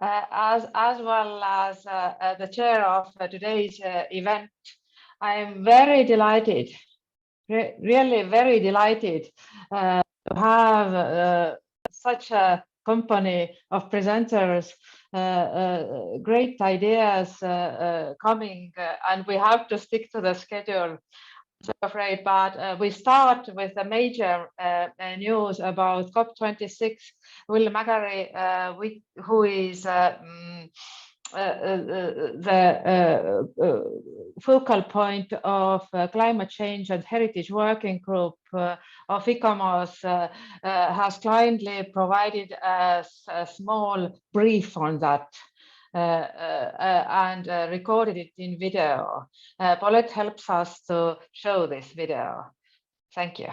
as well as the chair of today's event. I am very delighted, really very delighted to have such a company of presenters, great ideas coming, and we have to stick to the schedule. So afraid, but we start with the major news about COP26. Will Magary, who is the focal point of climate change and heritage working group of ICOMOS, has kindly provided us a small brief on that. And recorded it in video. Paulette helps us to show this video. Thank you.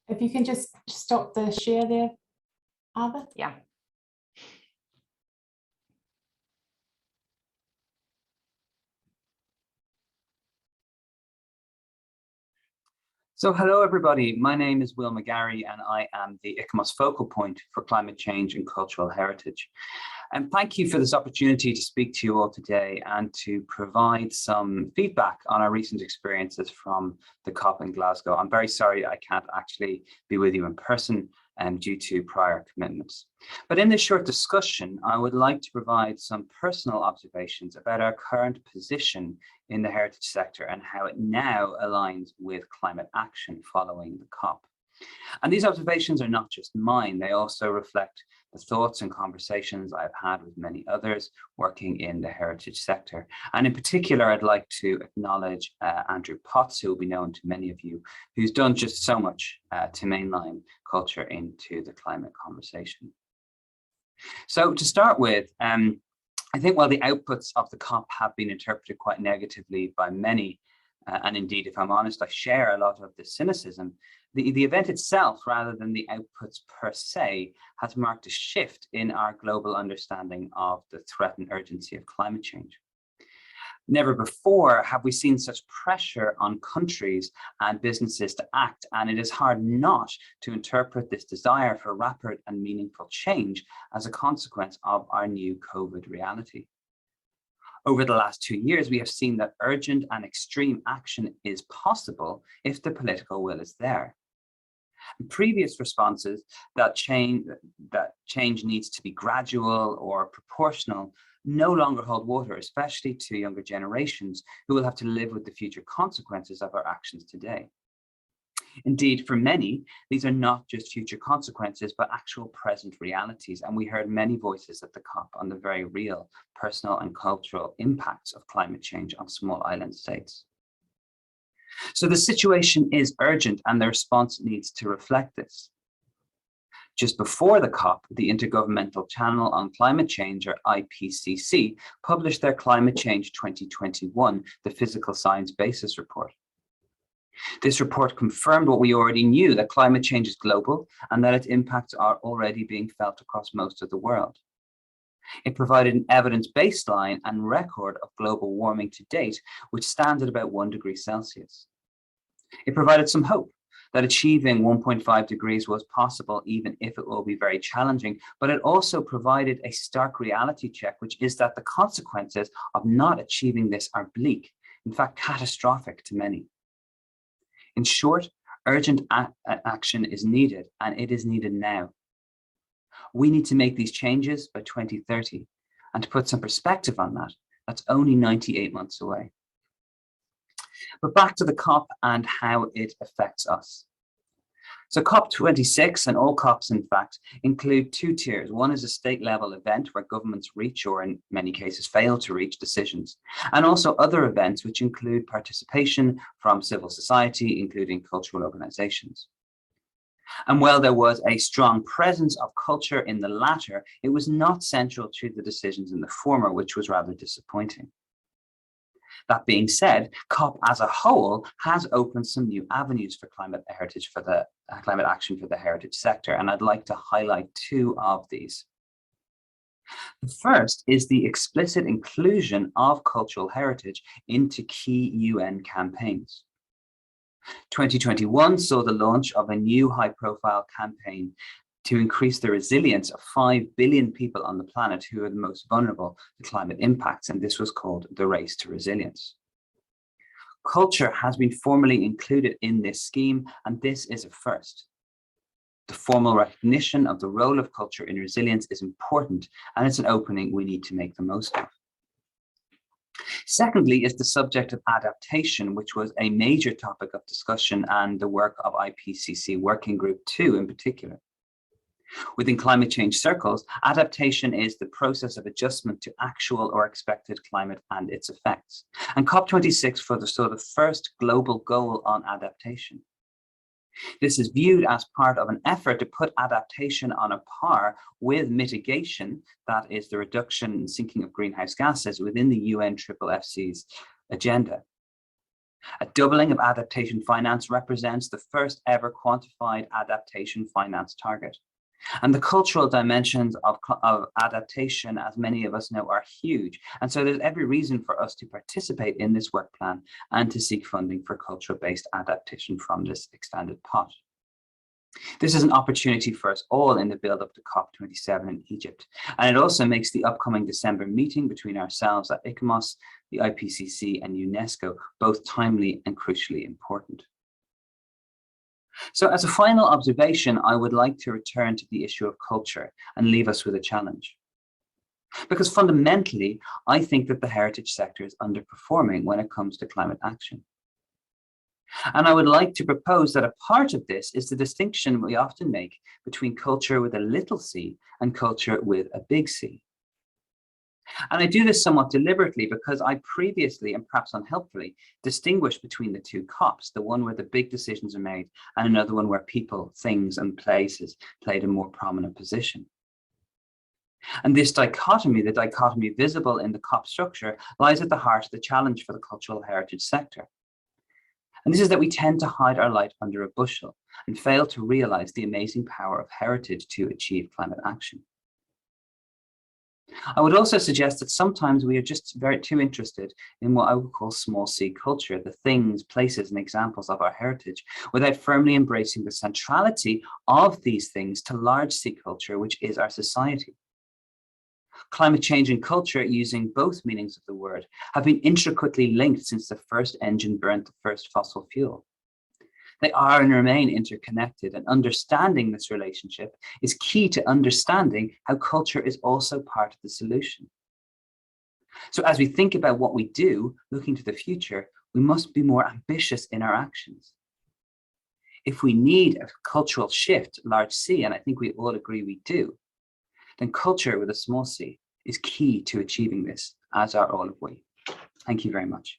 If you can just stop the share there, Ava. Yeah. So hello everybody, my name is Will Magary and I am the ICOMOS focal point for climate change and cultural heritage. And thank you for this opportunity to speak to you all today and to provide some feedback on our recent experiences from the COP in Glasgow. I'm very sorry I can't actually be with you in person due to prior commitments. But in this short discussion, I would like to provide some personal observations about our current position in the heritage sector and how it now aligns with climate action following the COP. And these observations are not just mine, they also reflect the thoughts and conversations I've had with many others working in the heritage sector. And in particular, I'd like to acknowledge Andrew Potts, who will be known to many of you, who's done just so much to mainline culture into the climate conversation. So to start with, I think while the outputs of the COP have been interpreted quite negatively by many, and indeed, if I'm honest, I share a lot of the cynicism, the event itself, rather than the outputs per se, has marked a shift in our global understanding of the threat and urgency of climate change. Never before have we seen such pressure on countries and businesses to act, and it is hard not to interpret this desire for rapid and meaningful change as a consequence of our new COVID reality. Over the last 2 years, we have seen that urgent and extreme action is possible if the political will is there. Previous responses that change needs to be gradual or proportional no longer hold water, especially to younger generations who will have to live with the future consequences of our actions today. Indeed, for many, these are not just future consequences, but actual present realities. And we heard many voices at the COP on the very real personal and cultural impacts of climate change on small island states. So the situation is urgent and the response needs to reflect this. Just before the COP, the Intergovernmental Panel on Climate Change, or IPCC, published their Climate Change 2021, the Physical Science Basis Report. This report confirmed what we already knew, that climate change is global and that its impacts are already being felt across most of the world. It provided an evidence baseline and record of global warming to date, which stands at about 1 degree Celsius. It provided some hope that achieving 1.5 degrees was possible, even if it will be very challenging, but it also provided a stark reality check, which is that the consequences of not achieving this are bleak, in fact, catastrophic to many. In short, urgent action is needed, and it is needed now. We need to make these changes by 2030, and to put some perspective on that, that's only 98 months away. But back to the COP and how it affects us. So COP26 and all COPs, in fact, include two tiers. One is a state level event where governments reach, or in many cases fail to reach, decisions. And also other events which include participation from civil society, including cultural organizations. And while there was a strong presence of culture in the latter, it was not central to the decisions in the former, which was rather disappointing. That being said, COP as a whole has opened some new avenues for climate heritage, for the climate action for the heritage sector, and I'd like to highlight two of these. The first is the explicit inclusion of cultural heritage into key UN campaigns. 2021 saw the launch of a new high-profile campaign to increase the resilience of 5 billion people on the planet who are the most vulnerable to climate impacts, and this was called the Race to Resilience. Culture has been formally included in this scheme, and this is a first. The formal recognition of the role of culture in resilience is important, and it's an opening we need to make the most of. Secondly is the subject of adaptation, which was a major topic of discussion and the work of IPCC Working Group 2 in particular. Within climate change circles, adaptation is the process of adjustment to actual or expected climate and its effects. And COP26 for the first global goal on adaptation. This is viewed as part of an effort to put adaptation on a par with mitigation, that is the reduction and sinking of greenhouse gases within the UNFFCC's agenda. A doubling of adaptation finance represents the first ever quantified adaptation finance target. And the cultural dimensions of adaptation, as many of us know, are huge. And so there's every reason for us to participate in this work plan and to seek funding for cultural-based adaptation from this expanded pot. This is an opportunity for us all in the build-up to COP27 in Egypt. And it also makes the upcoming December meeting between ourselves at ICOMOS, the IPCC and UNESCO both timely and crucially important. So as a final observation, I would like to return to the issue of culture and leave us with a challenge. Because fundamentally, I think that the heritage sector is underperforming when it comes to climate action. And I would like to propose that a part of this is the distinction we often make between culture with a little c and culture with a big C. And I do this somewhat deliberately because I previously, and perhaps unhelpfully, distinguished between the two COPs, the one where the big decisions are made and another one where people, things and places played a more prominent position. And this dichotomy, the dichotomy visible in the COP structure, lies at the heart of the challenge for the cultural heritage sector. And this is that we tend to hide our light under a bushel and fail to realize the amazing power of heritage to achieve climate action. I would also suggest that sometimes we are just too interested in what I would call small c culture, the things, places, and examples of our heritage, without firmly embracing the centrality of these things to large c culture, which is our society. Climate change and culture, using both meanings of the word, have been intricately linked since the first engine burnt the first fossil fuel. They are and remain interconnected, and understanding this relationship is key to understanding how culture is also part of the solution. So as we think about what we do, looking to the future, we must be more ambitious in our actions. If we need a cultural shift, large C, and I think we all agree we do, then culture with a small c is key to achieving this, as are all of we. Thank you very much.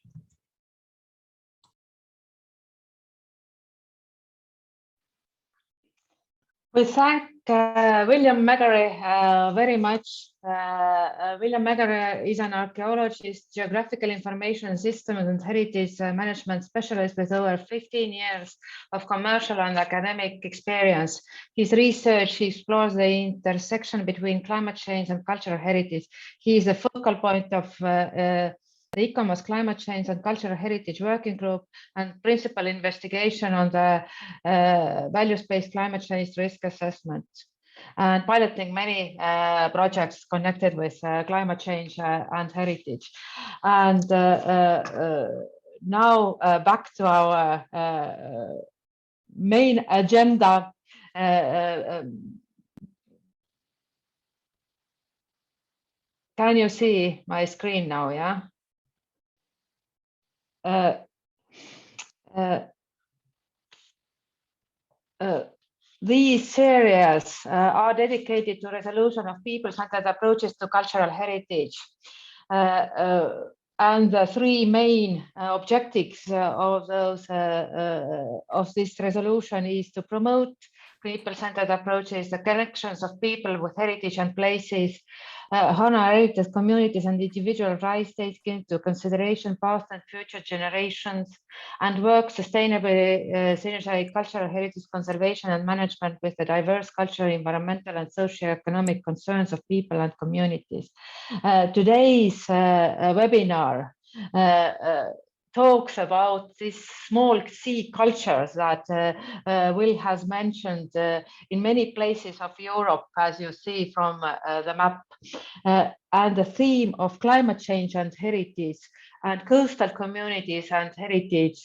We thank William Megarry very much. William Megarry is an archaeologist, geographical information systems and heritage management specialist with over 15 years of commercial and academic experience. His research explores the intersection between climate change and cultural heritage. He is a focal point of the ICOMOS Climate Change and Cultural Heritage Working Group and principal investigation on the values-based climate change risk assessment, and piloting many projects connected with climate change and heritage. And now back to our main agenda. Can you see my screen now? Yeah. These series are dedicated to resolution of people-centered approaches to cultural heritage. And the three main objectives of this resolution is to promote people-centered approaches, the connections of people with heritage and places, honor heritage communities and individual rights, taking into consideration past and future generations, and work sustainably synergize cultural heritage conservation and management with the diverse cultural, environmental, and socio-economic concerns of people and communities. Today's webinar talks about these small sea cultures that Will has mentioned in many places of Europe, as you see from the map. And the theme of climate change and heritage and coastal communities and heritage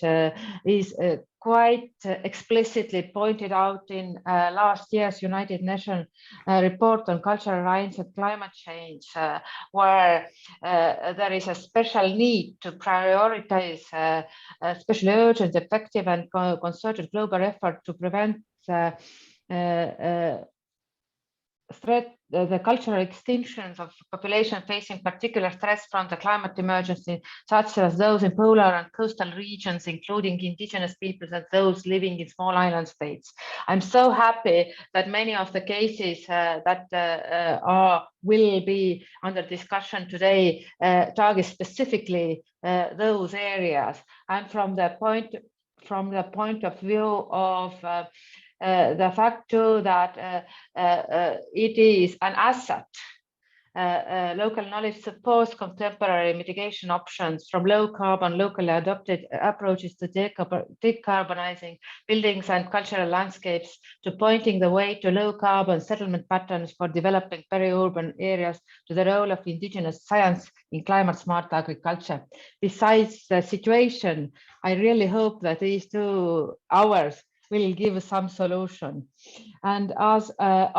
is quite explicitly pointed out in last year's United Nations report on cultural rights and climate change, where there is a special need to prioritize especially urgent, effective and concerted global effort to prevent the cultural extinctions of population facing particular threats from the climate emergency, such as those in polar and coastal regions, including indigenous peoples and those living in small island states. I'm so happy that many of the cases that will be under discussion today target specifically those areas. And from the point of view of the fact too that it is an asset. Local knowledge supports contemporary mitigation options, from low carbon, locally adopted approaches to decarbonizing buildings and cultural landscapes, to pointing the way to low carbon settlement patterns for developing peri-urban areas, to the role of indigenous science in climate smart agriculture. Besides the situation, I really hope that these 2 hours will give some solution. And as as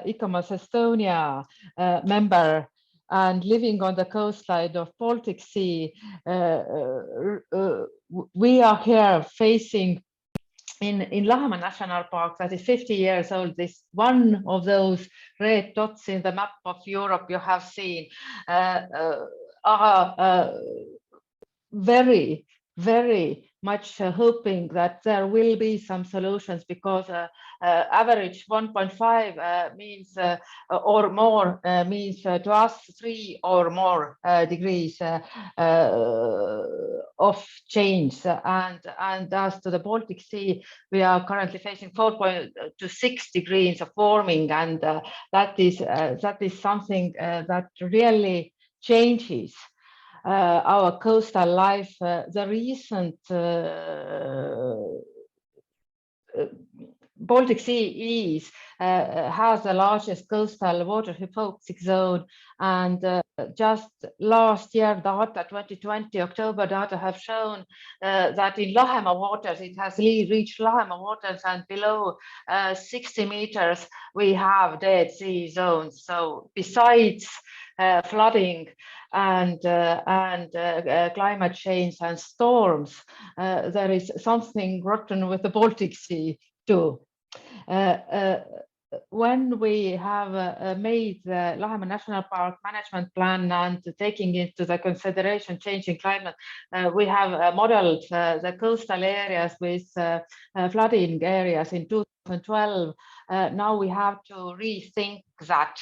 ICOMOS Estonia member and living on the coastline of Baltic Sea, we are here facing in Lahemaa National Park, that is 50 years old, this one of those red dots in the map of Europe you have seen, are very, very much hoping that there will be some solutions, because average 1.5 means or more means to us 3 or more degrees of change, and as to the Baltic Sea, we are currently facing 4 to 6 degrees of warming, and that is something that really changes our coastal life. The recent Baltic Sea has the largest coastal water hypoxic zone, and just last year data, 2020 October data, have shown that in Lahemaa waters, it has reached Lahemaa waters, and below 60 meters we have dead sea zones. So besides flooding and climate change and storms, there is something rotten with the Baltic Sea too. When we have made the Lahemaa National Park management plan and taking into the consideration changing climate, we have modeled the coastal areas with flooding areas in 2012. Now we have to rethink that.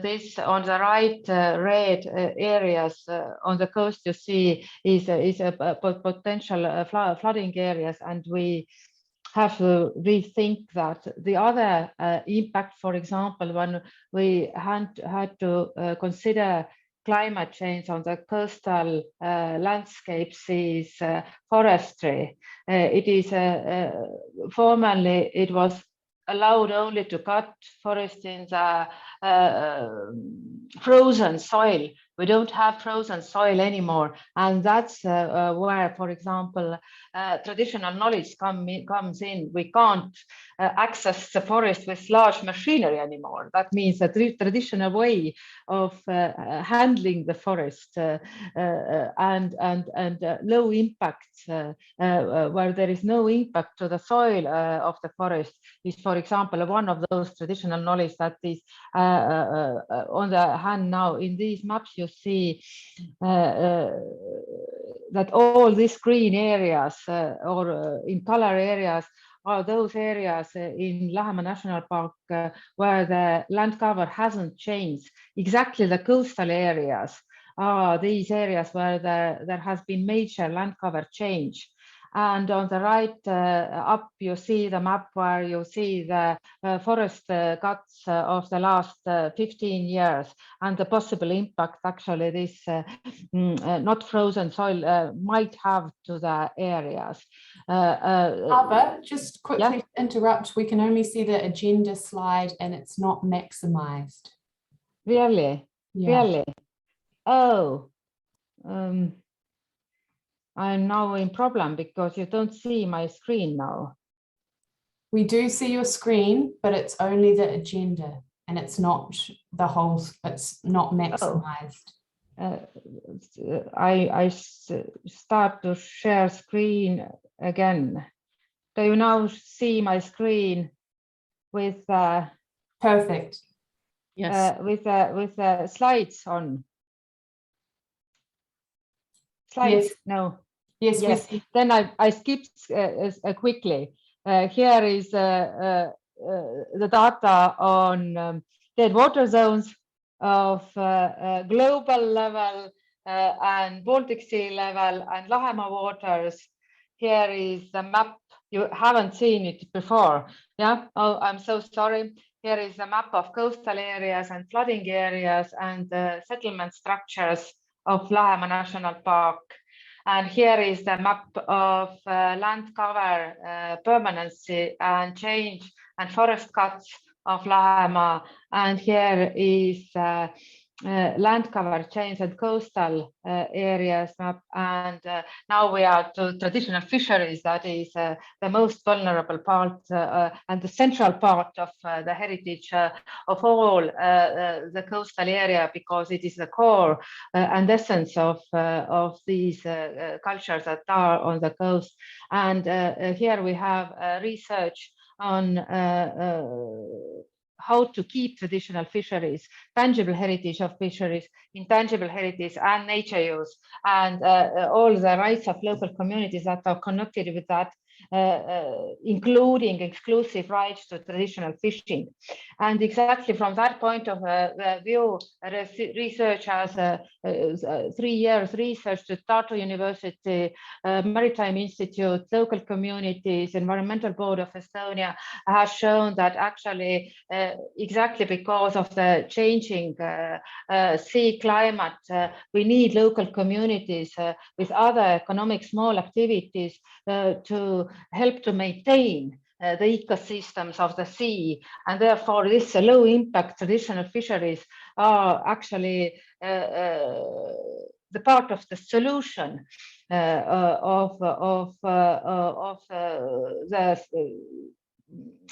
This on the right red areas on the coast you see is a potential flooding areas, and we have to rethink that. The other impact, for example, when we had to consider climate change on the coastal landscapes is forestry. It is formerly it was allowed only to cut forest in the frozen soil. We don't have frozen soil anymore, and that's where, for example, traditional knowledge comes in. We can't access the forest with large machinery anymore. That means that the traditional way of handling the forest and low impact, where there is no impact to the soil of the forest, is, for example, one of those traditional knowledge that is on the hand now. In these maps you see that all these green areas or in color areas are those areas in Lahemaa National Park where the land cover hasn't changed. Exactly the coastal areas are these areas where there has been major land cover change. And on the right up, you see the map where you see the forest cuts of the last 15 years and the possible impact actually this not frozen soil might have to the areas. Albert, just quickly interrupt. We can only see the agenda slide and it's not maximized. Really? Yeah. Really? Oh. I'm now in problem because you don't see my screen now. We do see your screen, but it's only the agenda and it's not the whole, it's not maximized. I start to share screen again. Do you now see my screen with Perfect. Yes. with slides on? Slides? Yes. No. Yes, Yes. Then I skipped quickly. Here is the data on dead water zones of global level and Baltic Sea level and Lahemaa waters. Here is the map. You haven't seen it before. Yeah. Oh, I'm so sorry. Here is a map of coastal areas and flooding areas and settlement structures of Lahemaa National Park. And here is the map of land cover permanency and change and forest cuts of Lahemaa. And here is land cover change and coastal areas map. And now we are to traditional fisheries. That is the most vulnerable part and the central part of the heritage of all the coastal area, because it is the core and essence of these cultures that are on the coast. And here we have research on how to keep traditional fisheries, tangible heritage of fisheries, intangible heritage and nature use, and all the rights of local communities that are connected with that, including exclusive rights to traditional fishing. And exactly from that point of view, research has 3 years research to Tartu University, Maritime Institute, local communities, Environmental Board of Estonia has shown that actually exactly because of the changing sea climate, we need local communities with other economic small activities to help to maintain the ecosystems of the sea, and therefore this low impact traditional fisheries are actually the part of the solution of the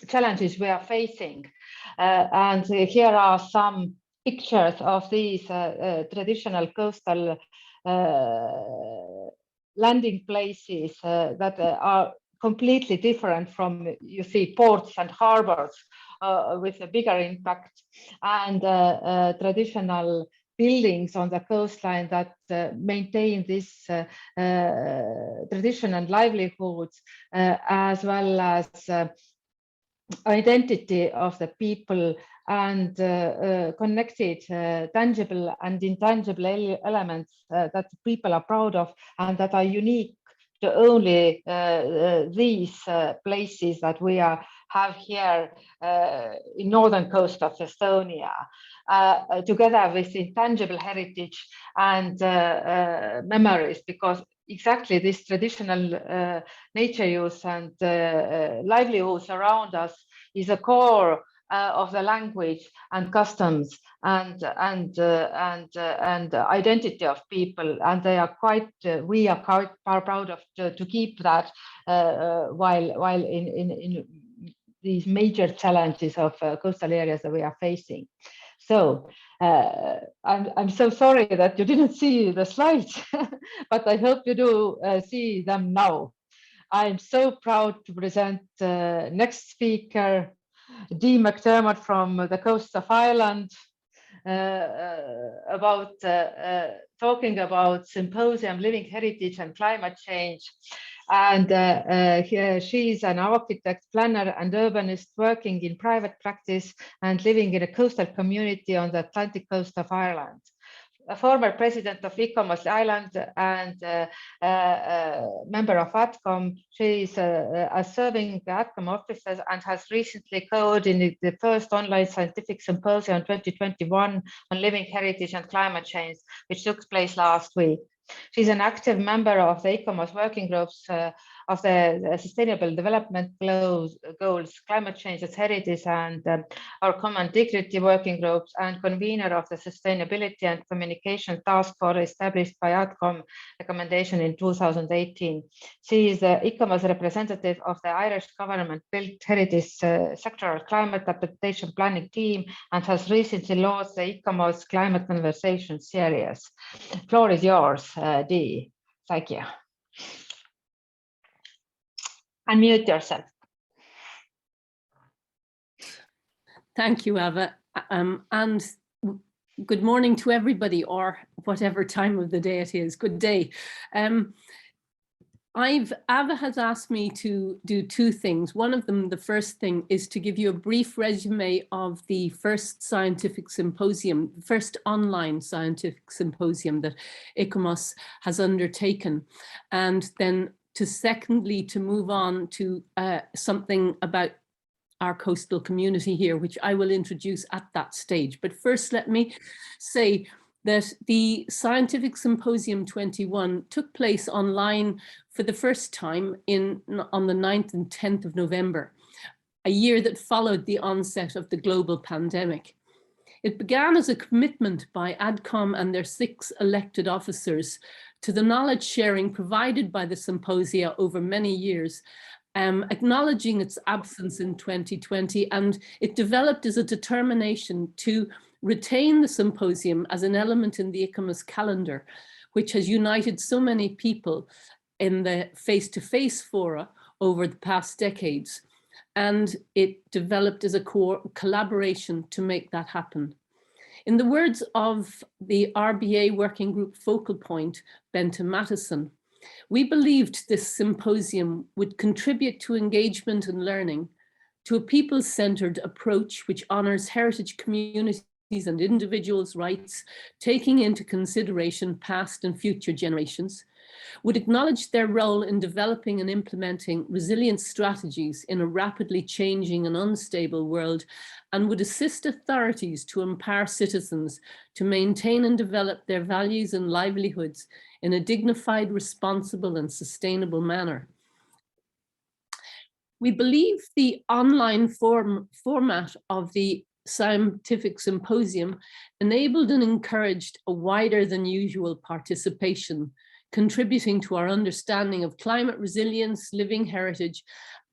challenges we are facing. And here are some pictures of these traditional coastal landing places that are completely different from, you see, ports and harbors with a bigger impact, and traditional buildings on the coastline that maintain this tradition and livelihoods, as well as identity of the people and connected tangible and intangible elements that people are proud of and that are unique to only these places that we have here in northern coast of Estonia, together with intangible heritage and memories, because exactly this traditional nature use and livelihoods around us is a core of the language and customs and identity of people, and they are quite we are quite proud of to keep that while in these major challenges of coastal areas that we are facing. So I'm so sorry that you didn't see the slides, but I hope you do see them now. I'm so proud to present next speaker, Dee McDermott from the coast of Ireland, about talking about Symposium Living Heritage and Climate Change. And she's an architect, planner and urbanist working in private practice and living in a coastal community on the Atlantic coast of Ireland. a former president of ICOMOS Island and member of ADCOM. She is a serving ADCOM officer and has recently coordinated the first online scientific symposium 2021 on living heritage and climate change, which took place last week. She's an active member of the ICOMOS working groups of the Sustainable Development Goals, Climate Change as Heritage, and our Common Dignity working groups, and convener of the Sustainability and Communication Task Force established by ADCOM recommendation in 2018. She is the ICOMOS representative of the Irish government built heritage sectoral climate adaptation planning team and has recently launched the ICOMOS Climate Conversation series. Floor is yours, Dee. Thank you. Unmute yourself. Thank you, Ava. And good morning to everybody, or whatever time of the day it is. Good day. Ava has asked me to do two things. One of them, the first thing, is to give you a brief resume of the first scientific symposium, first online scientific symposium that ICOMOS has undertaken. And then secondly, to move on to something about our coastal community here, which I will introduce at that stage. But first, let me say that the Scientific Symposium 21 took place online for the first time on the 9th and 10th of November, a year that followed the onset of the global pandemic. It began as a commitment by ADCOM and their 6 elected officers to the knowledge sharing provided by the symposia over many years, acknowledging its absence in 2020, and it developed as a determination to retain the symposium as an element in the ICOMOS calendar, which has united so many people in the face-to-face fora over the past decades. And it developed as a core collaboration to make that happen. In the words of the RBA Working Group focal point, Bente Mattison, we believed this symposium would contribute to engagement and learning, to a people-centered approach which honors heritage communities and individuals' rights, taking into consideration past and future generations, would acknowledge their role in developing and implementing resilience strategies in a rapidly changing and unstable world, and would assist authorities to empower citizens to maintain and develop their values and livelihoods in a dignified, responsible, and sustainable manner. We believe the online format of the scientific symposium enabled and encouraged a wider than usual participation, contributing to our understanding of climate resilience, living heritage,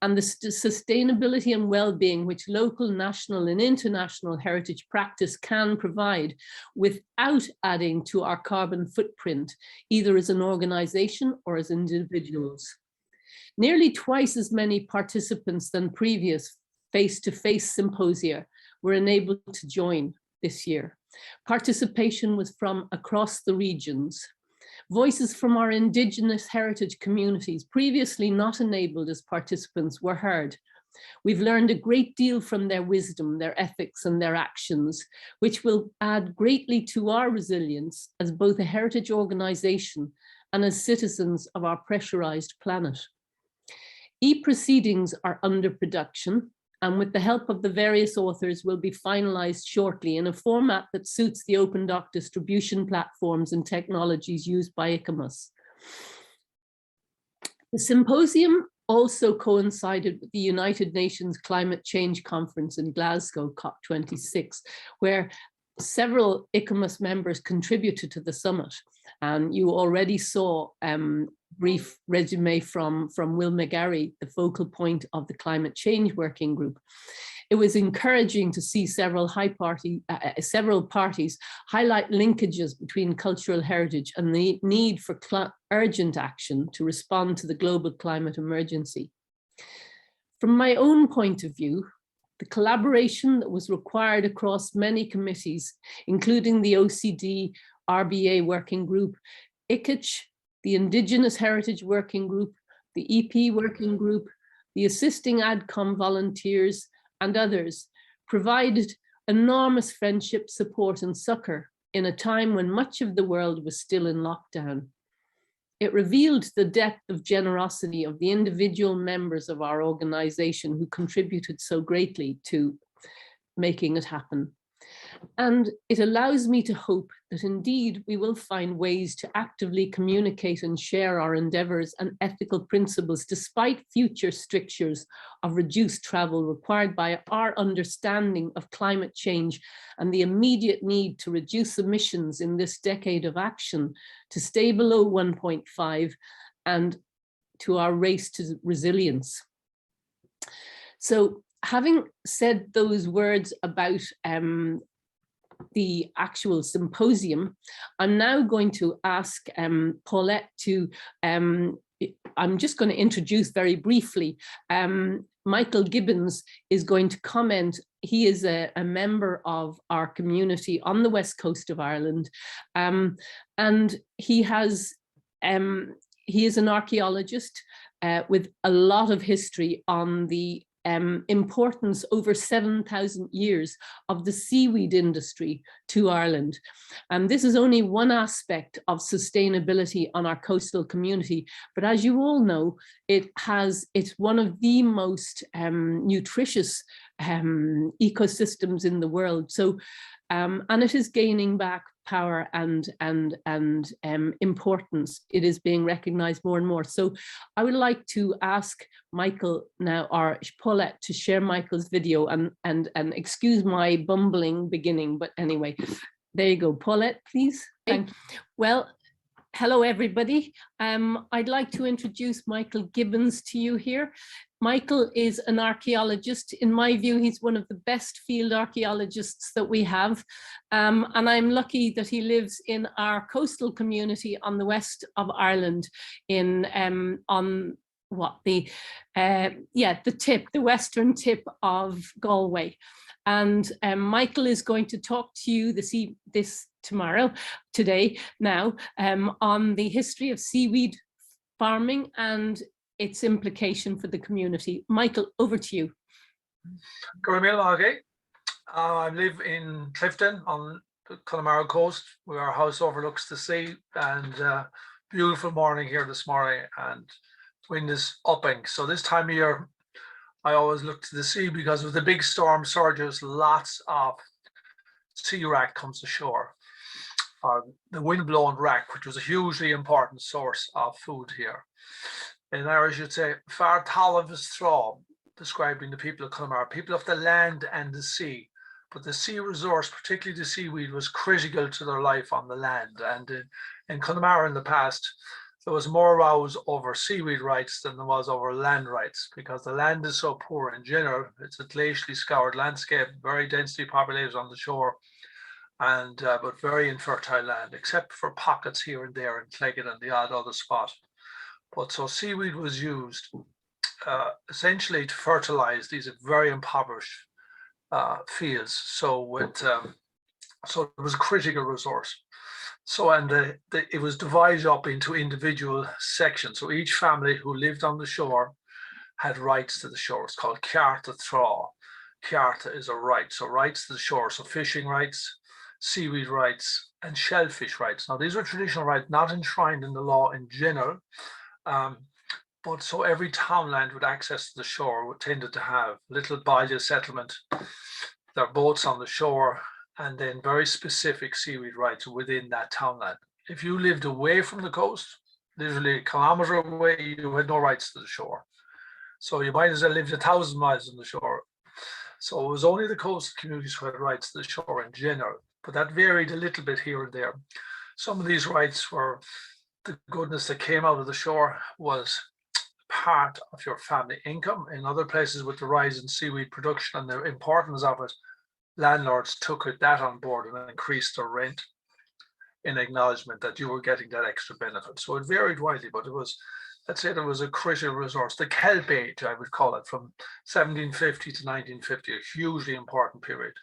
and the sustainability and well-being which local, national, and international heritage practice can provide without adding to our carbon footprint, either as an organization or as individuals. Nearly twice as many participants than previous face-to-face symposia were enabled to join this year. Participation was from across the regions. Voices from our Indigenous heritage communities, previously not enabled as participants, were heard. We've learned a great deal from their wisdom, their ethics, and their actions, which will add greatly to our resilience as both a heritage organization and as citizens of our pressurized planet. E-proceedings are under production, and with the help of the various authors will be finalized shortly in a format that suits the open doc distribution platforms and technologies used by ICOMOS. The symposium also coincided with the United Nations Climate Change Conference in Glasgow, COP26, where several ICOMOS members contributed to the summit. And you already saw brief resume from Will McGarry, the focal point of the Climate Change Working Group. It was encouraging to see several parties highlight linkages between cultural heritage and the need for urgent action to respond to the global climate emergency. From my own point of view, the collaboration that was required across many committees, including the OECD, RBA Working Group, ICICH, the Indigenous Heritage Working Group, the EP Working Group, the assisting ADCOM volunteers, and others, provided enormous friendship, support, and succor in a time when much of the world was still in lockdown. It revealed the depth of generosity of the individual members of our organization who contributed so greatly to making it happen. And it allows me to hope that indeed we will find ways to actively communicate and share our endeavors and ethical principles despite future strictures of reduced travel required by our understanding of climate change and the immediate need to reduce emissions in this decade of action to stay below 1.5 and to our race to resilience. So having said those words about the actual symposium, I'm now going to ask Paulette to, I'm just going to introduce very briefly, Michael Gibbons is going to comment. He is a member of our community on the west coast of Ireland, and he is an archaeologist with a lot of history on the importance over 7,000 years of the seaweed industry to Ireland. And this is only one aspect of sustainability on our coastal community, but as you all know, it's one of the most nutritious ecosystems in the world. So, and it is gaining back power and importance. It is being recognized more and more. So I would like to ask Michael now, or Paulette, to share Michael's video and excuse my bumbling beginning, but anyway, there you go. Paulette, please. Thank you. Well, hello, everybody. I'd like to introduce Michael Gibbons to you here. Michael is an archaeologist. In my view, he's one of the best field archaeologists that we have. And I'm lucky that he lives in our coastal community on the west of Ireland on what the western tip of Galway. And Michael is going to talk to you today on the history of seaweed farming and its implication for the community. Michael, over to you. I live in Clifton on the Connemara coast, where our house overlooks the sea, and beautiful morning here this morning, and wind is upping. So this time of year, I always look to the sea because with the big storm surges, lots of sea wrack comes ashore. The wind-blown wrack, which was a hugely important source of food here. In Irish, you'd say, Far Talamh Straw, describing the people of Connemara, people of the land and the sea. But the sea resource, particularly the seaweed, was critical to their life on the land. And in Connemara in the past, there was more rows over seaweed rights than there was over land rights, because the land is so poor in general. It's a glacially scoured landscape, very densely populated on the shore, and but very infertile land, except for pockets here and there in Cleggan and the odd other spot. But so seaweed was used essentially to fertilize these very impoverished fields. So it was a critical resource. So it was divided up into individual sections. So each family who lived on the shore had rights to the shore. It's called Cearta Thra. Cearta is a right. So rights to the shore. So fishing rights, seaweed rights, and shellfish rights. Now these were traditional rights, not enshrined in the law in general. But so every townland with access to the shore tended to have little Baile settlement, their boats on the shore, and then very specific seaweed rights within that townland. If you lived away from the coast, literally a kilometre away, you had no rights to the shore. So you might as well live 1,000 miles from the shore. So it was only the coastal communities who had rights to the shore in general, but that varied a little bit here and there. Some of these rights were the goodness that came out of the shore was part of your family income. In other places, with the rise in seaweed production and the importance of it, landlords took that on board and increased their rent in acknowledgement that you were getting that extra benefit. So it varied widely, but it was, let's say, there was a critical resource. The kelp age, I would call it, from 1750 to 1950, a hugely important period.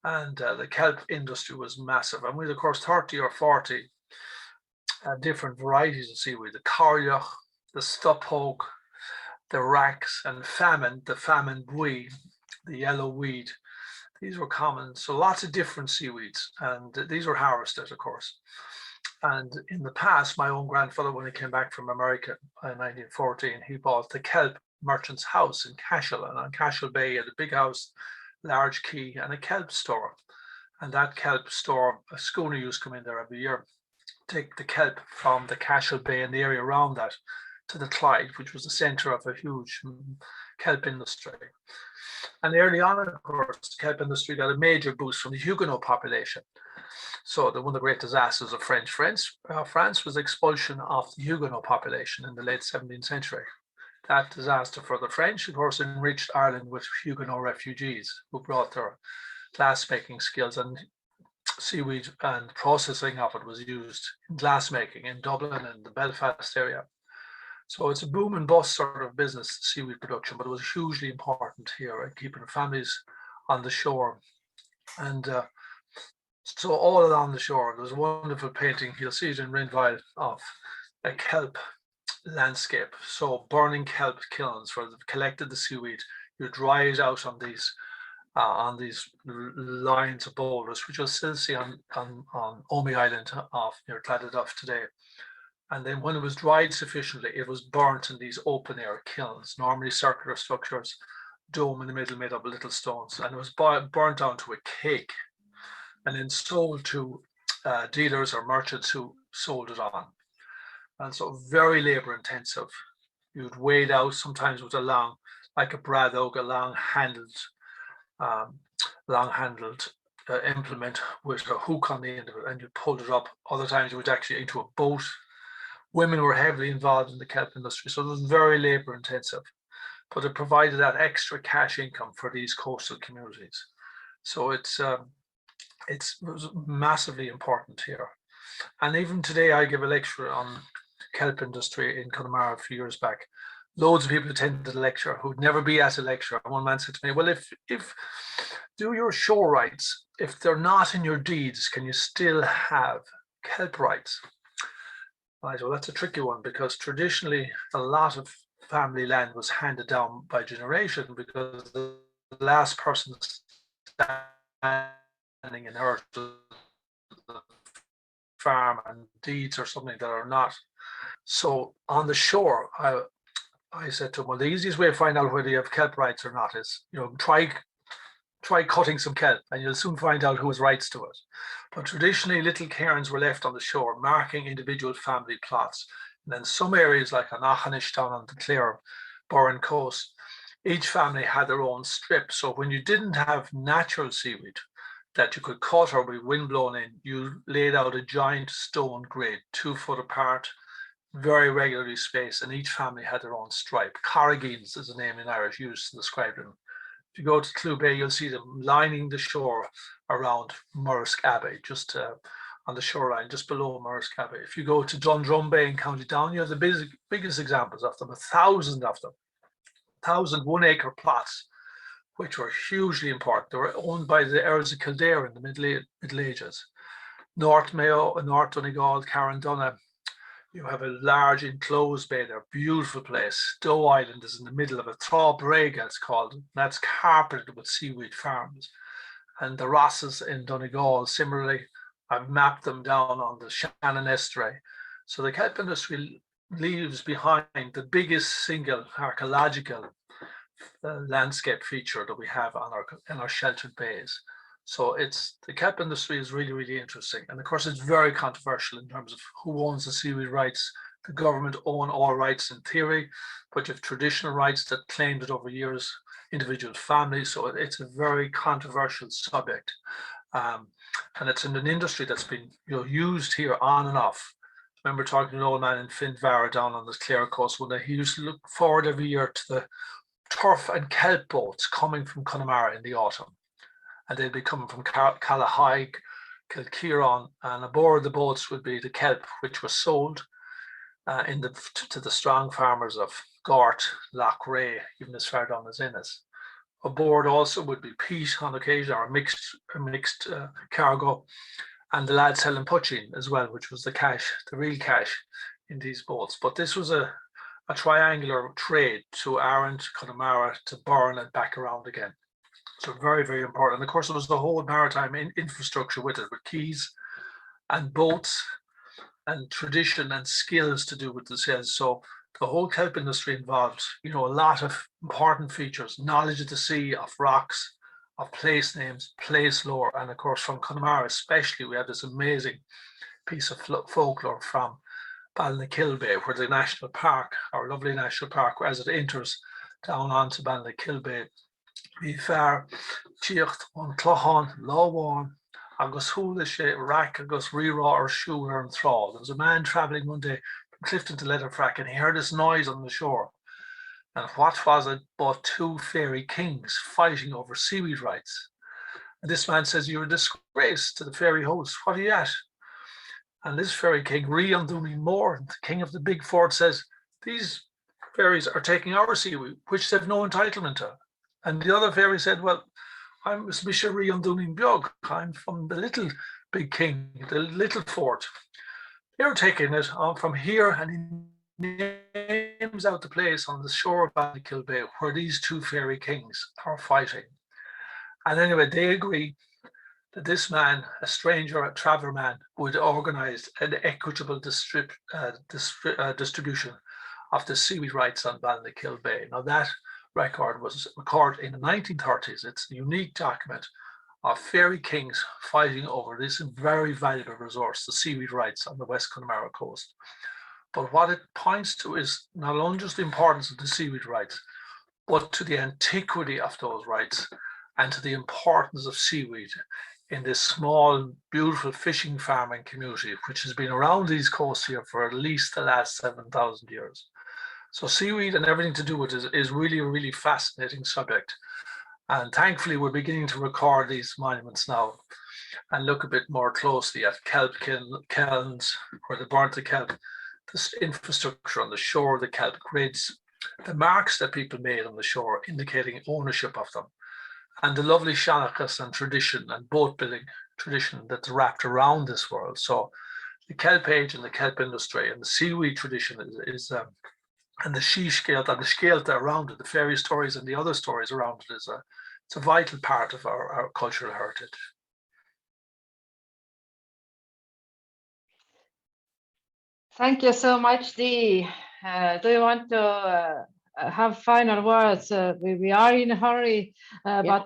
And the kelp industry was massive. And we had, of course, 30 or 40 different varieties of seaweed: the carlach, the stuphogue, the racks, and famine, the famine bui, the yellow weed, These were common, so lots of different seaweeds, and these were harvested, of course. And in the past, my own grandfather, when he came back from America in 1914, he bought the kelp merchant's house in Cashel, and on Cashel Bay, he had a big house, large quay, and a kelp store. And that kelp store, a schooner used to come in there every year, take the kelp from the Cashel Bay and the area around that to the Clyde, which was the centre of a huge kelp industry. And early on, of course, the kelp industry got a major boost from the Huguenot population. So one of the great disasters of France was the expulsion of the Huguenot population in the late 17th century. That disaster for the French, of course, enriched Ireland with Huguenot refugees who brought their glassmaking skills, and seaweed and processing of it was used in glassmaking in Dublin and the Belfast area. So it's a boom and bust sort of business, seaweed production, but it was hugely important here, keeping families on the shore. And so all along the shore, there's a wonderful painting, you'll see it in Rinville, of a kelp landscape. So burning kelp kilns where they've collected the seaweed, you dry it out on these lines of boulders, which you'll still see on Omey Island off near Claddaduff today. And then when it was dried sufficiently, it was burnt in these open air kilns, normally circular structures, dome in the middle made of little stones, and it was burnt onto a cake and then sold to dealers or merchants who sold it on. And so very labor intensive. You'd wade out sometimes with a long, like a braddock, a long handled implement with a hook on the end of it, and you pulled it up. Other times you would actually into a boat. Women were heavily involved in the kelp industry, so it was very labor intensive, but it provided that extra cash income for these coastal communities. So it was massively important here. And even today, I give a lecture on kelp industry in Connemara a few years back. Loads of people attended the lecture who'd never be at a lecture. And one man said to me, well, if do your shore rights, if they're not in your deeds, can you still have kelp rights? I said, well, that's a tricky one, because traditionally a lot of family land was handed down by generation, because the last person standing inherited the farm and deeds or something that are not. So on the shore, I said to him, well, the easiest way to find out whether you have kelp rights or not is, try cutting some kelp and you'll soon find out who has rights to it. But traditionally, little cairns were left on the shore, marking individual family plots. And then some areas like Anachanish down on the Clare Burren coast, each family had their own strip. So when you didn't have natural seaweed that you could cut or be wind blown in, you laid out a giant stone grid, 2 foot apart, very regularly spaced, and each family had their own stripe. Corrigines is a name in Irish used to describe them. If you go to Clew Bay, you'll see them lining the shore around Murrisk Abbey, just on the shoreline, just below Murrisk Abbey. If you go to Dundrum Bay in County Down, you have the biggest examples of them, 1,000 of them, 1,000 1-acre plots, which were hugely important. They were owned by the Earls of Kildare in the Middle Ages. North Mayo, North Donegal, Carandunna, you have a large enclosed bay there, beautiful place. Stowe Island is in the middle of it. Thraubrega it's called. That's carpeted with seaweed farms. And the Rosses in Donegal, similarly, I've mapped them down on the Shannon Estuary. So the kelp industry leaves behind the biggest single archaeological landscape feature that we have in our sheltered bays. So the kelp industry is really, really interesting. And of course, it's very controversial in terms of who owns the seaweed rights. The government own all rights in theory, but you have traditional rights that claimed it over years, individual families. So it's a very controversial subject. And it's in an industry that's been used here on and off. I remember talking to an old man in Finvara down on the Clare coast one day. He used to look forward every year to the turf and kelp boats coming from Connemara in the autumn. And they'd be coming from Calahaig, Kilkieran, and aboard the boats would be the kelp, which was sold to the strong farmers of Gort, Loch Ray, even as far down as Ennis. Aboard also would be peat on occasion, or a mixed cargo, and the lads selling poaching as well, which was the real cash in these boats. But this was a triangular trade to Arrant, Connemara, to Burren, and back around again. So very, very important. And of course, there was the whole maritime infrastructure with it, with quays and boats and tradition and skills to do with the sails. So the whole kelp industry involved, you know, a lot of important features, knowledge of the sea, of rocks, of place names, place lore. And of course, from Connemara especially, we have this amazing piece of folklore from Ballinakill where the national park, our lovely national park, as it enters down onto Ballinakill, we far tíocht on Clohan, Lawan, agus hula sé rack agus rerá or shoe and thrall. There was a man traveling one day from Clifton to Letterfrack and he heard this noise on the shore. And what was it but two fairy kings fighting over seaweed rights? And this man says, "You're a disgrace to the fairy host. What are you at?" And this fairy king, Rianduni Moore, the king of the big fort, says, "These fairies are taking our seaweed, which they've no entitlement to." And the other fairy said, "Well, I'm Mr. Rianduni Bjog. I'm from the little big king, the little fort. They're taking it from here," and he names out the place on the shore of Ballinakill Bay where these two fairy kings are fighting. And anyway, they agree that this man, a stranger, a traveller man, would organise an equitable distribution of the seaweed rights on Ballinakill Bay. Now that record was recorded in the 1930s. It's a unique document of fairy kings fighting over this very valuable resource, the seaweed rights on the West Connemara coast. But what it points to is not only just the importance of the seaweed rights, but to the antiquity of those rights and to the importance of seaweed in this small, beautiful fishing farming community, which has been around these coasts here for at least the last 7,000 years. So seaweed and everything to do with it is really a really fascinating subject. And thankfully, we're beginning to record these monuments now and look a bit more closely at kelp kilns, where they burnt the kelp, this infrastructure on the shore, the kelp grids, the marks that people made on the shore indicating ownership of them, and the lovely shanachas and tradition and boat building tradition that's wrapped around this world. So the kelp age and the kelp industry and the seaweed tradition is and the sheishgelt and the skeelta around it, the fairy stories and the other stories around it, it's a vital part of our cultural heritage. Thank you so much, Dee. Do you want to have final words? We are in a hurry, but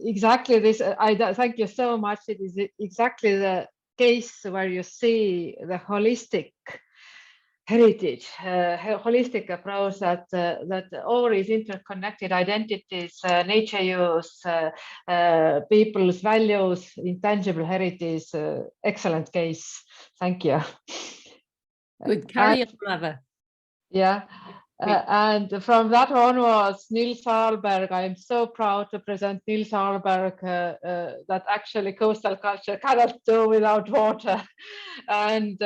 exactly this, thank you so much. It is exactly the case where you see the holistic heritage, holistic approach that all is interconnected identities, nature use, people's values, intangible heritage. Excellent case. Thank you. Good, carry on, Rava. Yeah. And from that onwards, Nils Ahlberg, I am so proud to present Nils Ahlberg, that actually coastal culture cannot do without water. And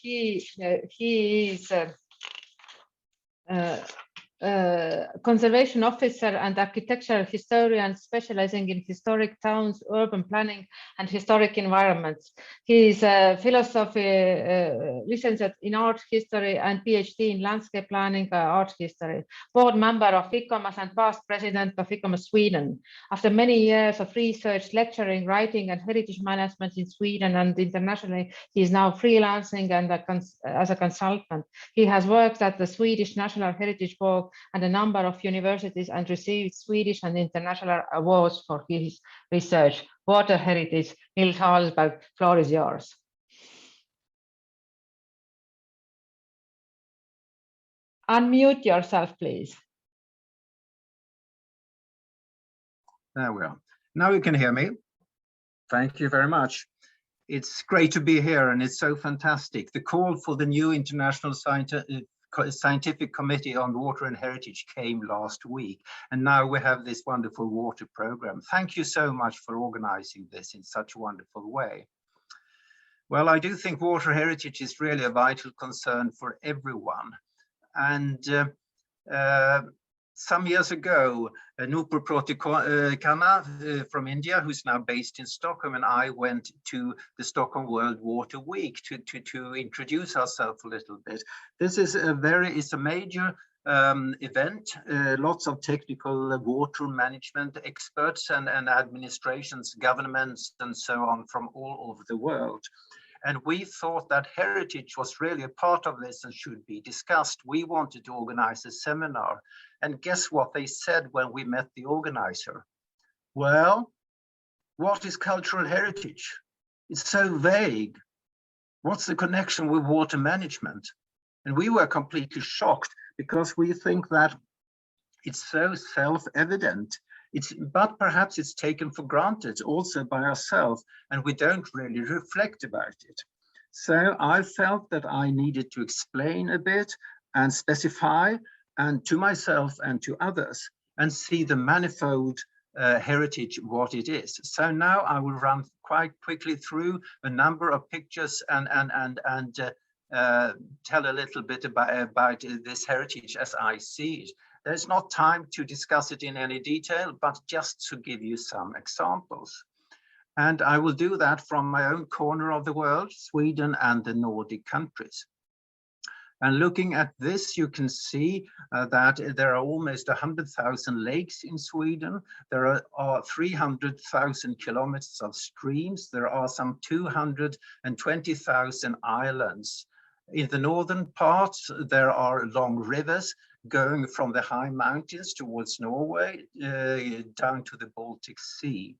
he is conservation officer and architectural historian specializing in historic towns, urban planning, and historic environments. He is a philosophy licentiate in art history and PhD in landscape planning, art history. Board member of ICOMOS and past president of ICOMOS Sweden. After many years of research, lecturing, writing, and heritage management in Sweden and internationally, he is now freelancing and as a consultant. He has worked at the Swedish National Heritage Board and a number of universities and received Swedish and international awards for his research. Water heritage, Nils Ahlberg, floor is yours. Unmute yourself, please. There we are. Now you can hear me. Thank you very much. It's great to be here and it's so fantastic. The call for the new International Scientific Committee on Water and Heritage came last week, and now we have this wonderful water program. Thank you so much for organizing this in such a wonderful way. Well, I do think water heritage is really a vital concern for everyone. And some years ago, Nupur Protikhanna from India, who's now based in Stockholm, and I went to the Stockholm World Water Week to introduce ourselves a little bit. This is a major event. Lots of technical water management experts and administrations, governments, and so on from all over the world. And we thought that heritage was really a part of this and should be discussed. We wanted to organize a seminar. And guess what they said when we met the organizer? Well, what is cultural heritage? It's so vague. What's the connection with water management? And we were completely shocked because we think that it's so self-evident. But perhaps it's taken for granted also by ourselves, and we don't really reflect about it. So I felt that I needed to explain a bit and specify, and to myself and to others, and see the manifold heritage, what it is. So now I will run quite quickly through a number of pictures and tell a little bit about this heritage as I see it. There's not time to discuss it in any detail, but just to give you some examples. And I will do that from my own corner of the world, Sweden and the Nordic countries. And looking at this, you can see that there are almost 100,000 lakes in Sweden. There are 300,000 kilometers of streams. There are some 220,000 islands. In the northern parts, there are long rivers going from the high mountains towards Norway down to the Baltic Sea.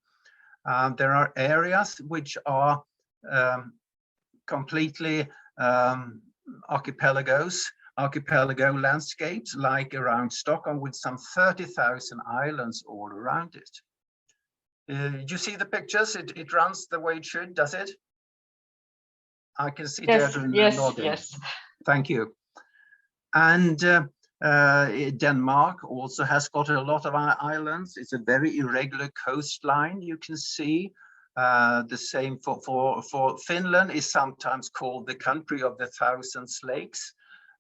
There are areas which are completely archipelago landscapes, like around Stockholm, with some 30,000 islands all around it. You see the pictures? It runs the way it should, does it? I can see Deirdre nodding. Yes. Thank you. And Denmark also has got a lot of islands. It's a very irregular coastline, you can see. The same for Finland, is sometimes called the country of the thousand lakes.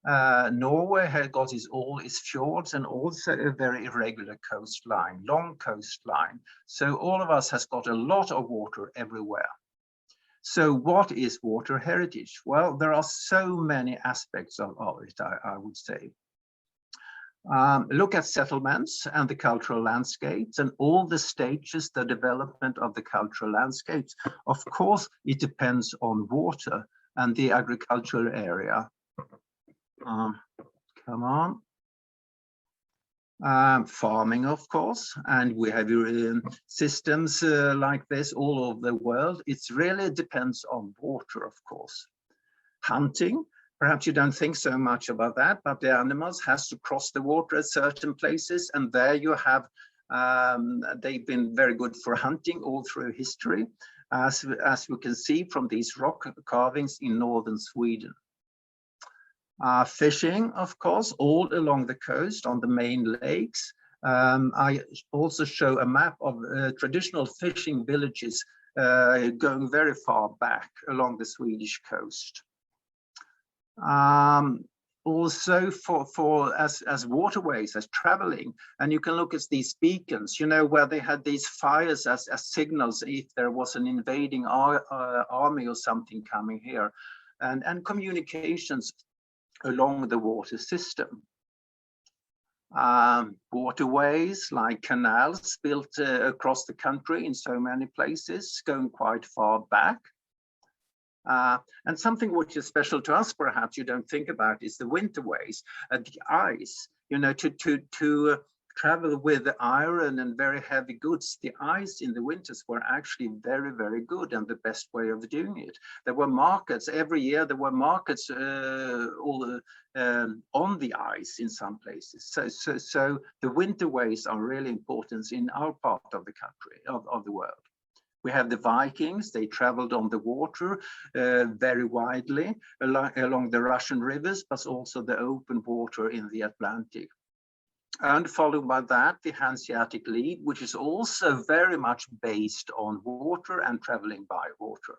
Norway has got all its fjords and also a very irregular coastline, long coastline. So all of us has got a lot of water everywhere. So what is water heritage? Well, there are so many aspects of it, I would say. Look at settlements and the cultural landscapes and all the stages, the development of the cultural landscapes. Of course, it depends on water and the agricultural area. Come on. Farming, of course, and we have systems like this all over the world. It really depends on water, of course. Hunting, perhaps you don't think so much about that, but the animals has to cross the water at certain places, and there you have, they've been very good for hunting all through history, as we can see from these rock carvings in northern Sweden. Fishing, of course, all along the coast on the main lakes. I also show a map of traditional fishing villages going very far back along the Swedish coast. Also as waterways, as traveling, and you can look at these beacons, you know, where they had these fires as signals if there was an invading army or something coming here, and communications along the water system. Waterways like canals built across the country in so many places, going quite far back. And something which is special to us, perhaps you don't think about, is the winterways, the ice. You know, to travel with iron and very heavy goods, the ice in the winters were actually very, very good and the best way of doing it. There were markets every year. There were markets on the ice in some places. So the winterways are really important in our part of the country, of the world. We have the Vikings. They traveled on the water very widely along the Russian rivers, but also the open water in the Atlantic. And followed by that, the Hanseatic League, which is also very much based on water and traveling by water.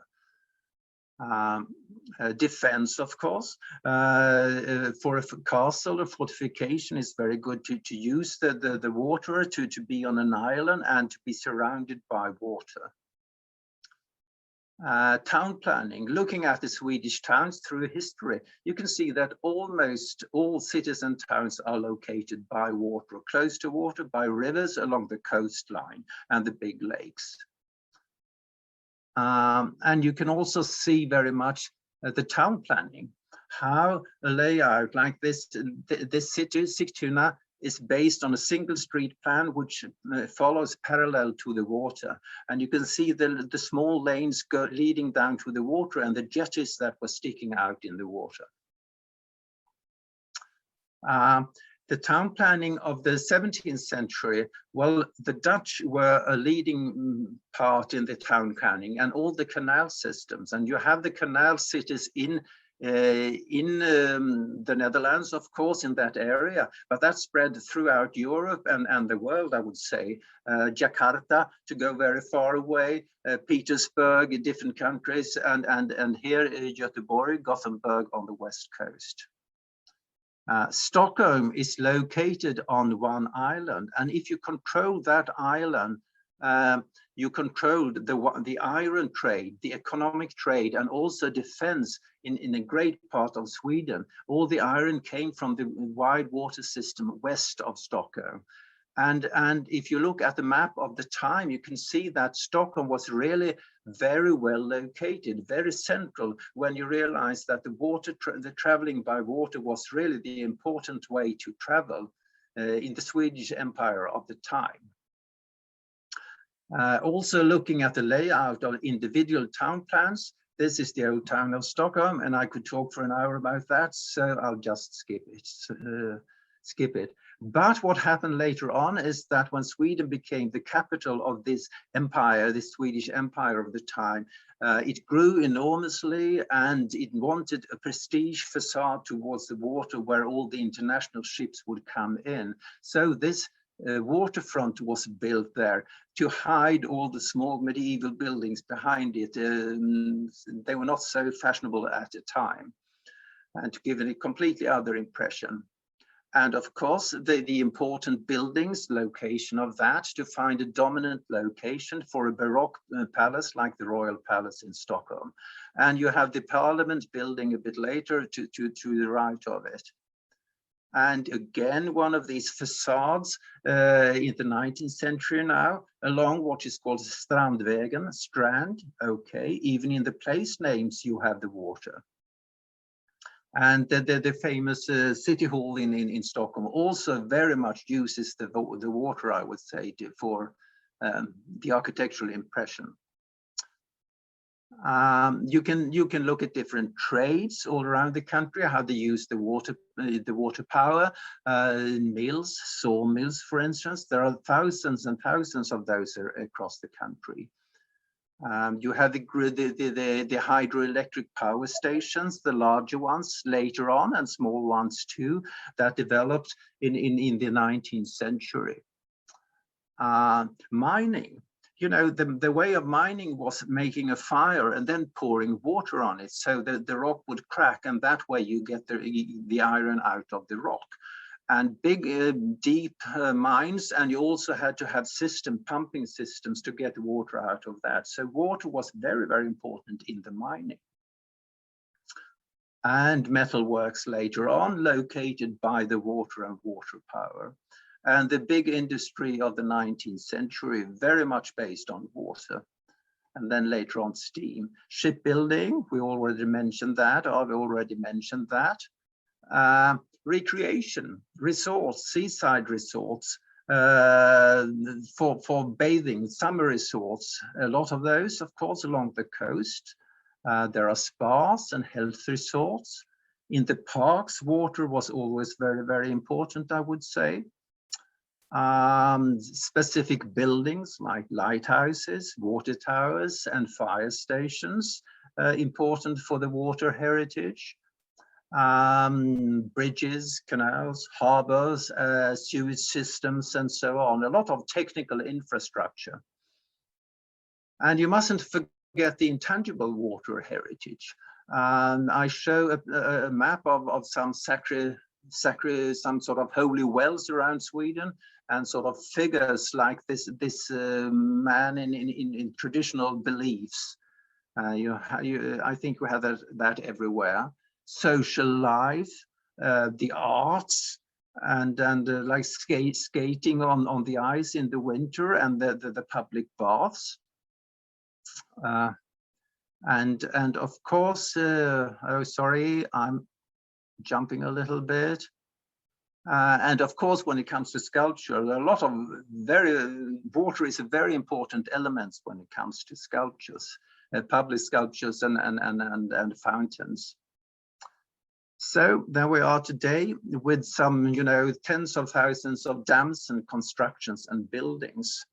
Defense, of course, for a castle or fortification is very good to use the water, to be on an island and to be surrounded by water. Town planning, looking at the Swedish towns through history, you can see that almost all cities and towns are located by water, close to water, by rivers along the coastline and the big lakes. And you can also see very much the town planning, how a layout like this city, Sigtuna, is based on a single street plan which follows parallel to the water. And you can see the small lanes leading down to the water and the jetties that were sticking out in the water. The town planning of the 17th century, well, the Dutch were a leading part in the town planning and all the canal systems. And you have the canal cities in the Netherlands, of course, in that area, but that spread throughout Europe and the world, I would say. Jakarta, to go very far away, Petersburg, in different countries, and here Göteborg, Gothenburg on the west coast. Stockholm is located on one island, and if you control that island, you controlled the iron trade, the economic trade, and also defense in a great part of Sweden. All the iron came from the wide water system west of Stockholm. And if you look at the map of the time, you can see that Stockholm was really very well located, very central, when you realize that the traveling by water was really the important way to travel in the Swedish Empire of the time. Also looking at the layout of individual town plans, this is the old town of Stockholm, and I could talk for an hour about that, so I'll just skip it. But what happened later on is that when Sweden became the capital of this empire, the Swedish Empire of the time, it grew enormously and it wanted a prestige facade towards the water where all the international ships would come in. So this waterfront was built there to hide all the small medieval buildings behind it. They were not so fashionable at the time, and to give it a completely other impression. And of course, the important buildings, location of that, to find a dominant location for a Baroque palace like the Royal Palace in Stockholm. And you have the Parliament building a bit later to the right of it. And again, one of these facades in the 19th century now, along what is called Strandvägen, Strand, okay, even in the place names you have the water. And the famous City Hall in Stockholm also very much uses the water, I would say, for the architectural impression. You can look at different trades all around the country, how they use the water power, mills, sawmills, for instance. There are thousands and thousands of those across the country. You have the hydroelectric power stations, the larger ones later on, and small ones too, that developed in the 19th century. Mining. You know, the way of mining was making a fire and then pouring water on it so that the rock would crack, and that way you get the iron out of the rock. And big, deep mines, and you also had to have pumping systems to get water out of that. So water was very, very important in the mining. And metalworks later on, located by the water and water power. And the big industry of the 19th century, very much based on water. And then later on, steam. Shipbuilding, we already mentioned that. I've already mentioned that. Recreation, resorts, seaside resorts, for bathing, summer resorts, a lot of those, of course, along the coast. There are spas and health resorts. In the parks, water was always very, very important, I would say. Specific buildings like lighthouses, water towers, and fire stations, important for the water heritage. Bridges, canals, harbors, sewage systems, and so on. A lot of technical infrastructure. And you mustn't forget the intangible water heritage. I show a map of some some sort of holy wells around Sweden, and sort of figures like this man in traditional beliefs. I think we have that everywhere. Social life, the arts, and like skating on the ice in the winter, and the public baths. And of course, oh, sorry, I'm jumping a little bit. And of course, when it comes to sculpture, there are a lot of water is a very important element when it comes to sculptures, public sculptures and fountains. So there we are today with some, tens of thousands of dams and constructions and buildings.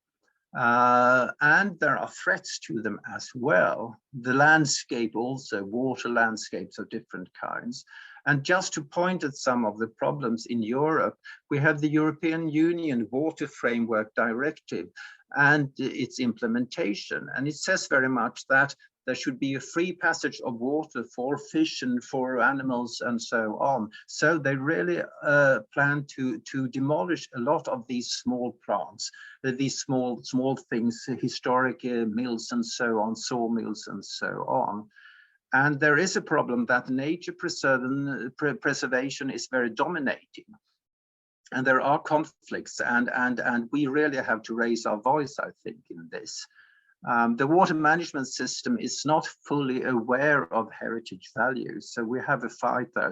And there are threats to them as well. The landscape also, water landscapes of different kinds. And just to point at some of the problems in Europe, we have the European Union Water Framework Directive and its implementation. And it says very much that there should be a free passage of water for fish and for animals and so on. So they really plan to demolish a lot of these small plants, these small things, historic mills and so on, sawmills and so on. And there is a problem that nature preservation is very dominating. And there are conflicts, and we really have to raise our voice, I think, in this. The water management system is not fully aware of heritage values, so we have a fight there,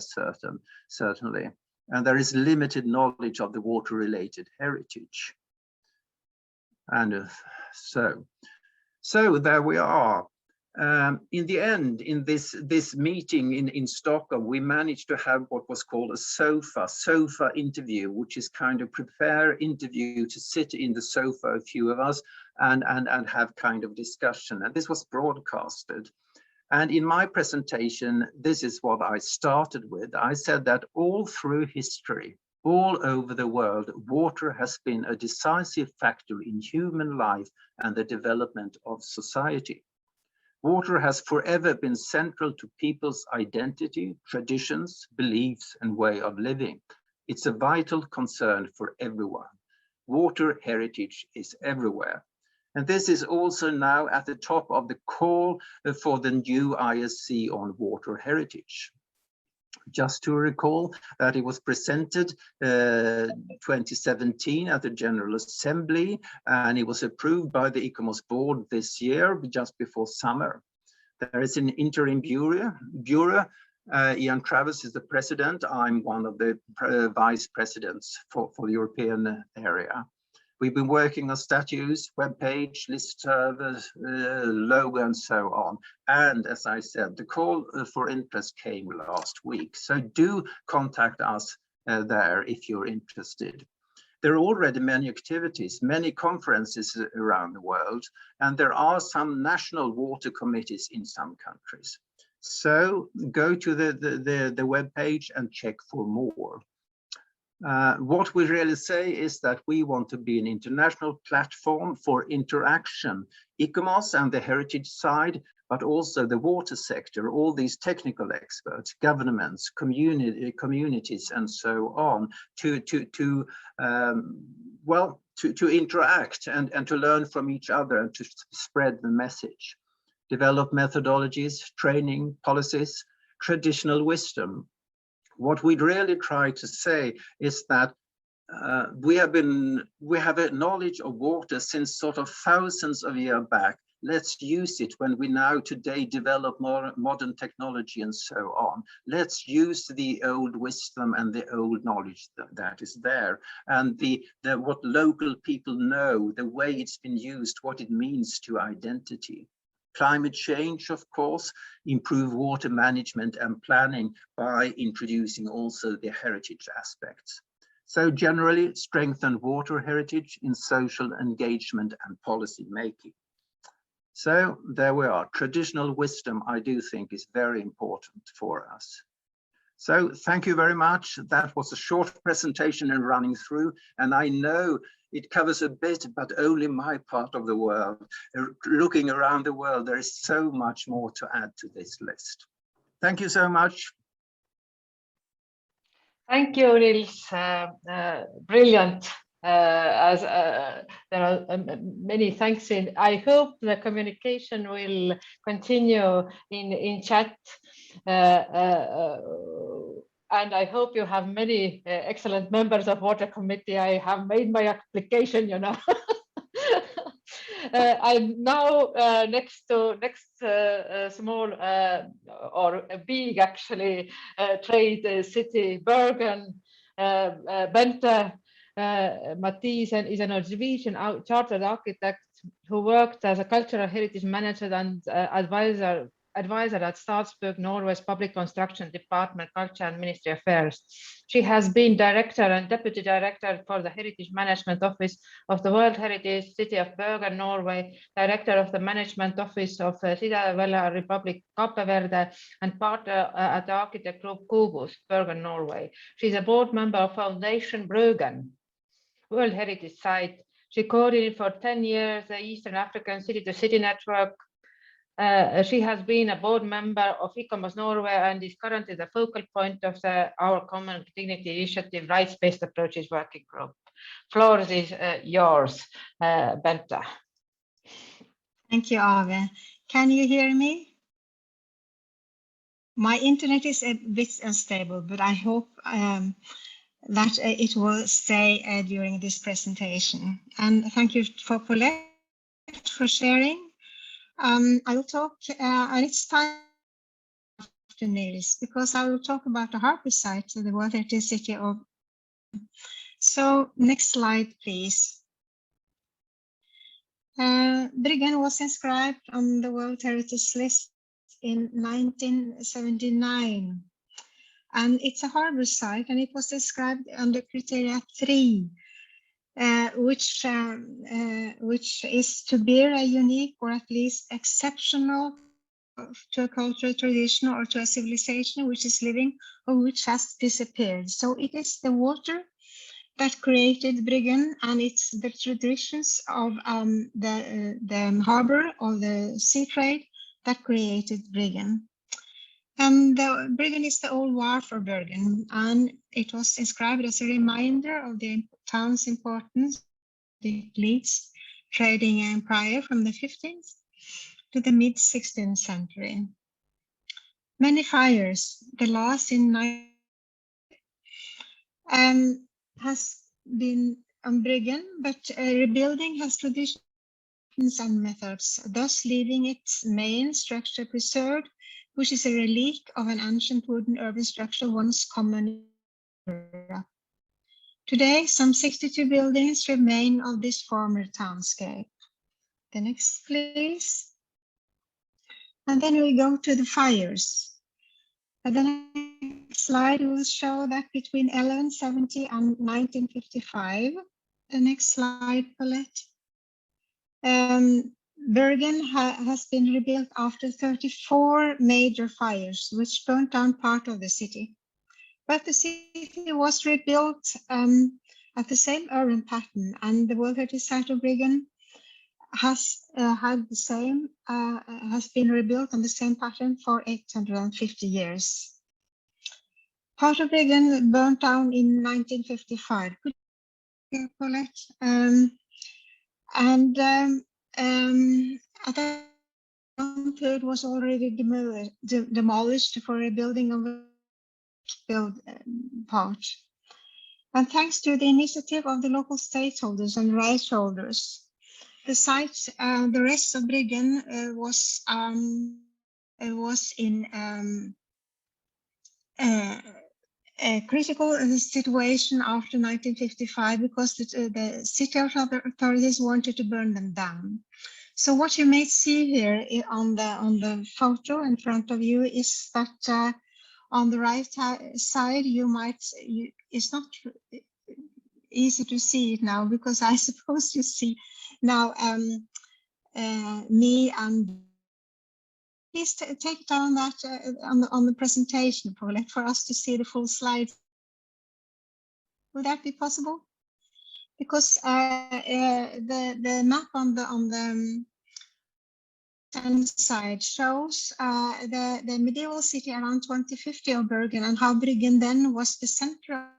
certainly. And there is limited knowledge of the water-related heritage. And so there we are. In the end, in this meeting in Stockholm, we managed to have what was called a sofa interview, which is kind of prepare interview to sit in the sofa, a few of us, and have kind of discussion. And this was broadcasted. And in my presentation, this is what I started with. I said that all through history, all over the world, water has been a decisive factor in human life and the development of society. Water has forever been central to people's identity, traditions, beliefs, and way of living. It's a vital concern for everyone. Water heritage is everywhere. And this is also now at the top of the call for the new ISC on water heritage. Just to recall that it was presented 2017 at the General Assembly, and it was approved by the ICOMOS board this year, just before summer. There is an interim bureau. Ian Travis is the president. I'm one of the vice presidents for the European area. We've been working on statutes, webpage, list servers, logo, and so on. And as I said, the call for interest came last week. So do contact us there if you're interested. There are already many activities, many conferences around the world, and there are some national water committees in some countries. So go to the webpage and check for more. What we really say is that we want to be an international platform for interaction, ICOMOS and the heritage side, but also the water sector, all these technical experts, governments, communities, and so on, to interact and to learn from each other and to spread the message, develop methodologies, training, policies, traditional wisdom. What we'd really try to say is that we have a knowledge of water since sort of thousands of years back. Let's use it when we now today develop more modern technology and so on. Let's use the old wisdom and the old knowledge that is there, and what local people know, the way it's been used, what it means to identity. Climate change, of course, improve water management and planning by introducing also the heritage aspects. So generally, strengthen water heritage in social engagement and policy making. So there we are. Traditional wisdom, I do think, is very important for us. So thank you very much. That was a short presentation and running through, and I know it covers a bit, but only my part of the world. Looking around the world, there is so much more to add to this list. Thank you so much. Thank you, Nils. Brilliant as there are many thanks in. I hope the communication will continue in chat. And I hope you have many excellent members of Water Committee. I have made my application, you know. I'm now next small or a big actually trade city, Bergen. Bente Matthiesen is a Norwegian chartered architect who worked as a cultural heritage manager and advisor at Salzburg, Norway's Public Construction Department, Culture and Ministry Affairs. She has been director and deputy director for the Heritage Management Office of the World Heritage City of Bergen, Norway, director of the Management Office of Sidavelda Republic, Cape Verde, and partner at the architect group Kubus, Bergen, Norway. She's a board member of Foundation Bruggen, World Heritage Site. She coordinated for 10 years the Eastern African City-to-City Network. She has been a board member of ICOMOS Norway and is currently the focal point of our Common Dignity Initiative Rights-Based Approaches Working Group. Floor is yours, Bente. Thank you, Ave. Can you hear me? My internet is a bit unstable, but I hope that it will stay during this presentation. And thank you for Paulette for sharing. I will talk, and it's time to Nils, because I will talk about the harbor site of the World Heritage City of. So next slide, please. Bryggen was inscribed on the World Heritage List in 1979. And it's a harbor site, and it was described under criteria 3. Which is to bear a unique or at least exceptional to a cultural tradition or to a civilization which is living or which has disappeared. So it is the water that created Bryggen, and it's the traditions of the harbor or the sea trade that created Bryggen. And Bryggen is the old wharf for Bergen, and it was inscribed as a reminder of the town's importance. It leads trading empire from the 15th to the mid-16th century. Many fires, the last in has been on Bryggen, but rebuilding has traditions and methods, thus leaving its main structure preserved, which is a relic of an ancient wooden urban structure once common in Europe. Today, some 62 buildings remain of this former townscape. The next, please. And then we go to the fires. And the next slide will show that between 1170 and 1955. The next slide, Paulette. Bergen has been rebuilt after 34 major fires, which burnt down part of the city. But the city was rebuilt at the same urban pattern, and the World Heritage Site of Bryggen has been rebuilt on the same pattern for 850 years. Part of Bryggen burnt down in 1955. Could you, Paulette? At that time, it was already demolished for rebuilding of the part. And thanks to the initiative of the local stakeholders and rights holders, the site, the rest of Bryggen was in a critical situation after 1955 because the city authorities wanted to burn them down. So what you may see here on the photo in front of you is that on the right side, it's not easy to see it now because I suppose you see now me and please take down that on the presentation, Paulette, for us to see the full slide. Would that be possible? Because the map on the side shows the medieval city around 2050 of Bergen and how Bryggen then was the center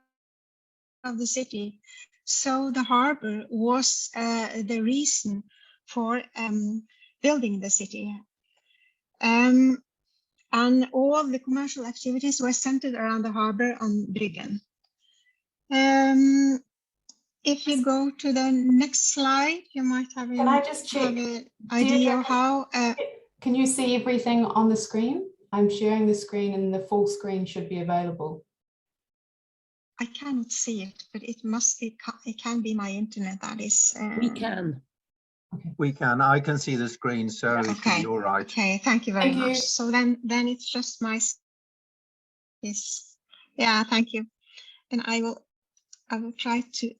of the city. So the harbor was the reason for building the city. And all the commercial activities were centered around the harbor on Bryggen. If you go to the next slide, you might have Can I just check? an idea of how. Can you see everything on the screen? I'm sharing the screen and the full screen should be available. I cannot see it, but it can be my internet that is. We can. We can. I can see the screen, so it should be all right. Okay, thank you very Thank you. much. So then it's just my. Yes. Yeah, thank you. And I will try to.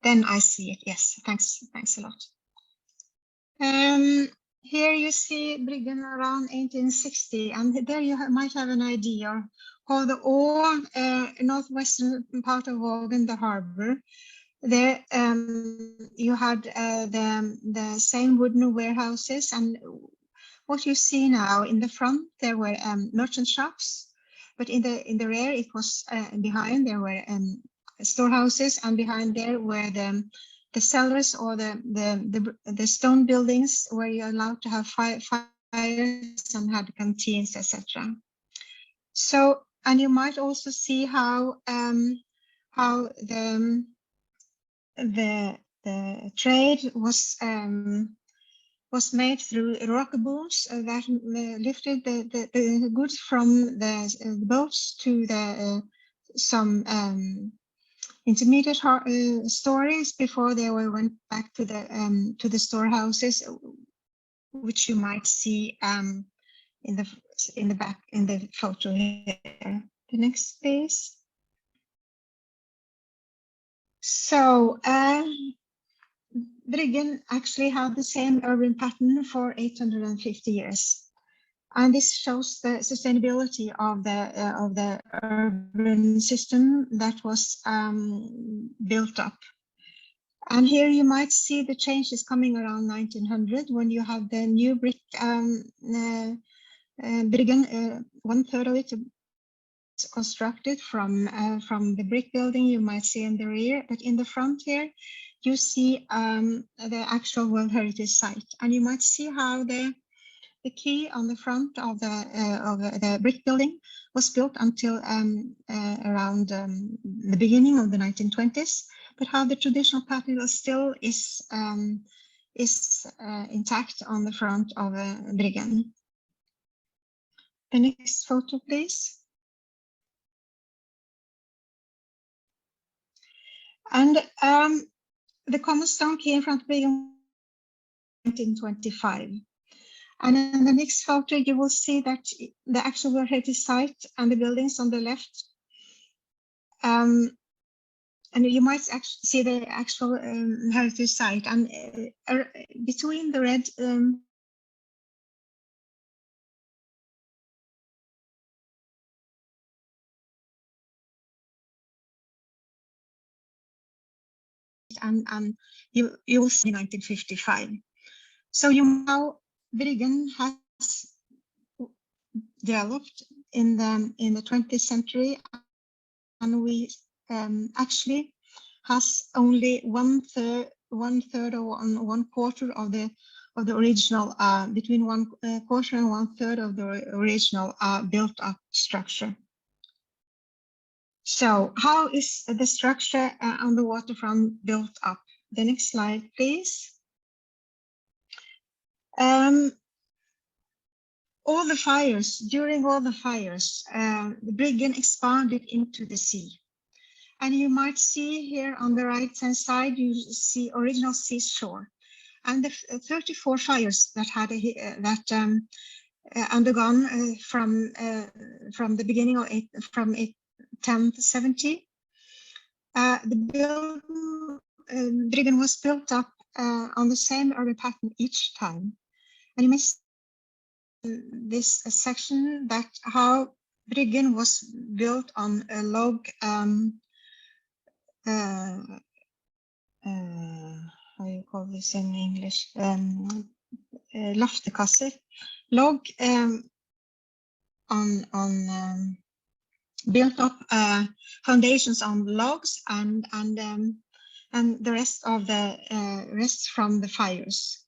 Then I see it. Yes, thanks a lot. Here you see Bryggen around 1860, and there you might have an idea of the northwestern part of Vågen, the harbor. There you had the same wooden warehouses, and what you see now in the front there were merchant shops, but in the rear it was behind there were storehouses, and behind there were the cellars or the stone buildings where you're allowed to have fires and had canteens, etc. So, and you might also see how the trade was made through rock booms that lifted the goods from the boats to some intermediate stories before they went back to the storehouses, which you might see in the back in the photo here. The next please. So Bryggen actually had the same urban pattern for 850 years. And this shows the sustainability of the urban system that was built up. And here you might see the changes coming around 1900 when you have the new brick Bryggen, 1/3 of it is constructed from the brick building you might see in the rear, but in the front here you see the actual World Heritage Site, and you might see how the quay on the front of the brick building was built until around the beginning of the 1920s, but how the traditional pattern still is intact on the front of Bryggen. The next photo, please. And the common stone came from Bryggen in 1925. And in the next photo, you will see that the actual World Heritage Site and the buildings on the left. And you might actually see the actual heritage site, and between the red and you will see 1955. So you know Bryggen has developed in the 20th century, and we actually has only one third or 1/4 of the original between 1/4 and 1/3 of the original built up structure. So how is the structure on the waterfront built up? The next slide, please. During all the fires, the Bryggen expanded into the sea. And you might see here on the right-hand side, you see original seashore. And the 34 fires that had undergone from the beginning of 1070, the Bryggen was built up on the same urban pattern each time. And you may see this section that how Bryggen was built on a log, how you call this in English, loftekasser, log on built up foundations on logs and the rest of the rest from the fires.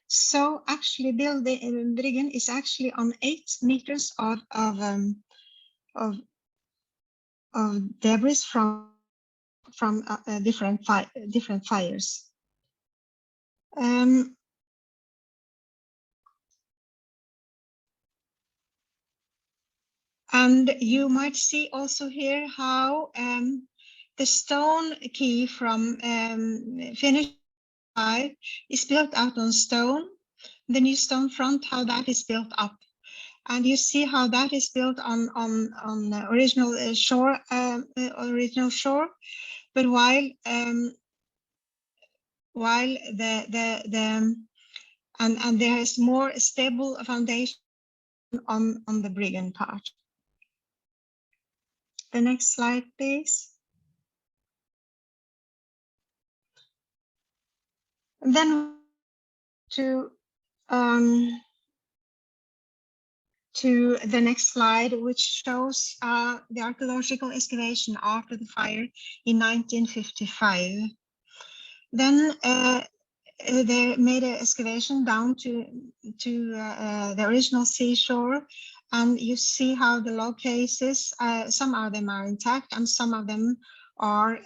So actually, Briggen is actually on 8 meters of debris from different fires. And you might see also here how the stone quay from finished is built out on stone. The new stone front, how that is built up, and you see how that is built on the original shore, But while there is more stable foundation on the Briggen part. The next slide, please. And then to the next slide, which shows the archaeological excavation after the fire in 1955. Then they made an excavation down to the original seashore, and you see how the log cases, some of them are intact and some of them are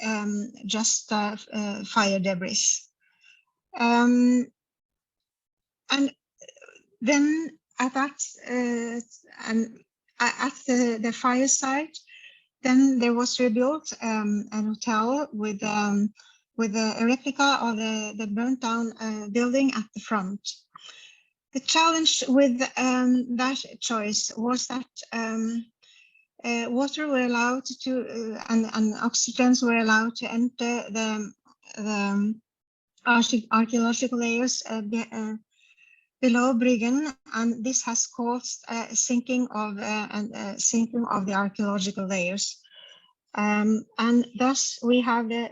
just fire debris. And then at that at the fire site, then there was rebuilt an hotel with a replica of the burnt down building at the front. The challenge with that choice was that water were allowed to and oxygens were allowed to enter the archaeological layers below Briggen, and this has caused sinking of the archaeological layers, and thus we have the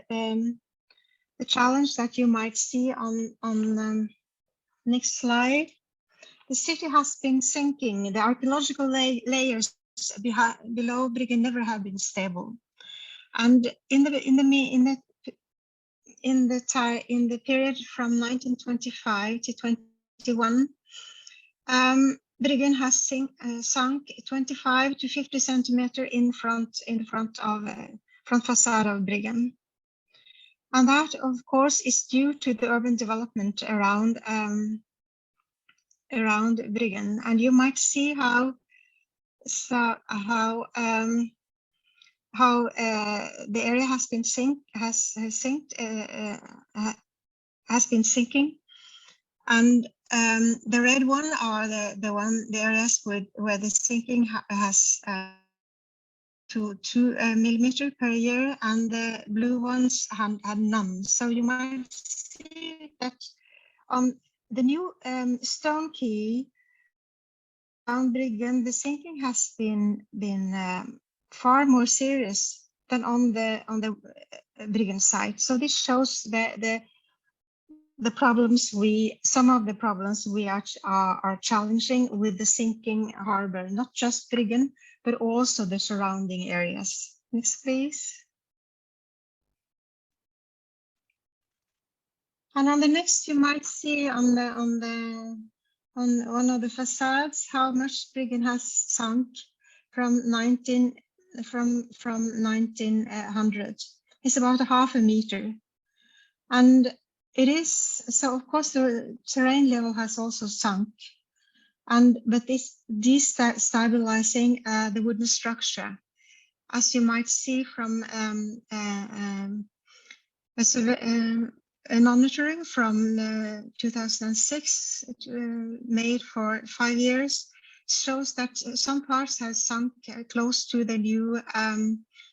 challenge that you might see on next slide. The city has been sinking. The archaeological layers below Briggen never have been stable, and in the period from 1925 to 2021, Briggen has sunk 25 to 50 centimeter in the front facade of Briggen, and that of course is due to the urban development around Briggen. And you might see how the area has been sinking, and the red one are the areas where the sinking has 2 millimeter per year, and the blue ones had none. So you might see that on the new stone quay around Briggen, the sinking has been far more serious than on the Briggen site. So this shows some of the problems we are challenging with the sinking harbor, not just Briggen, but also the surrounding areas. Next, please. And on the next, you might see on one of the facades how much Briggen has sunk from 1900. It's about a half a meter, and it is so. Of course, the terrain level has also sunk, but this destabilizing the wooden structure, as you might see from a monitoring from 2006 made for 5 years, shows that some parts have sunk close to the new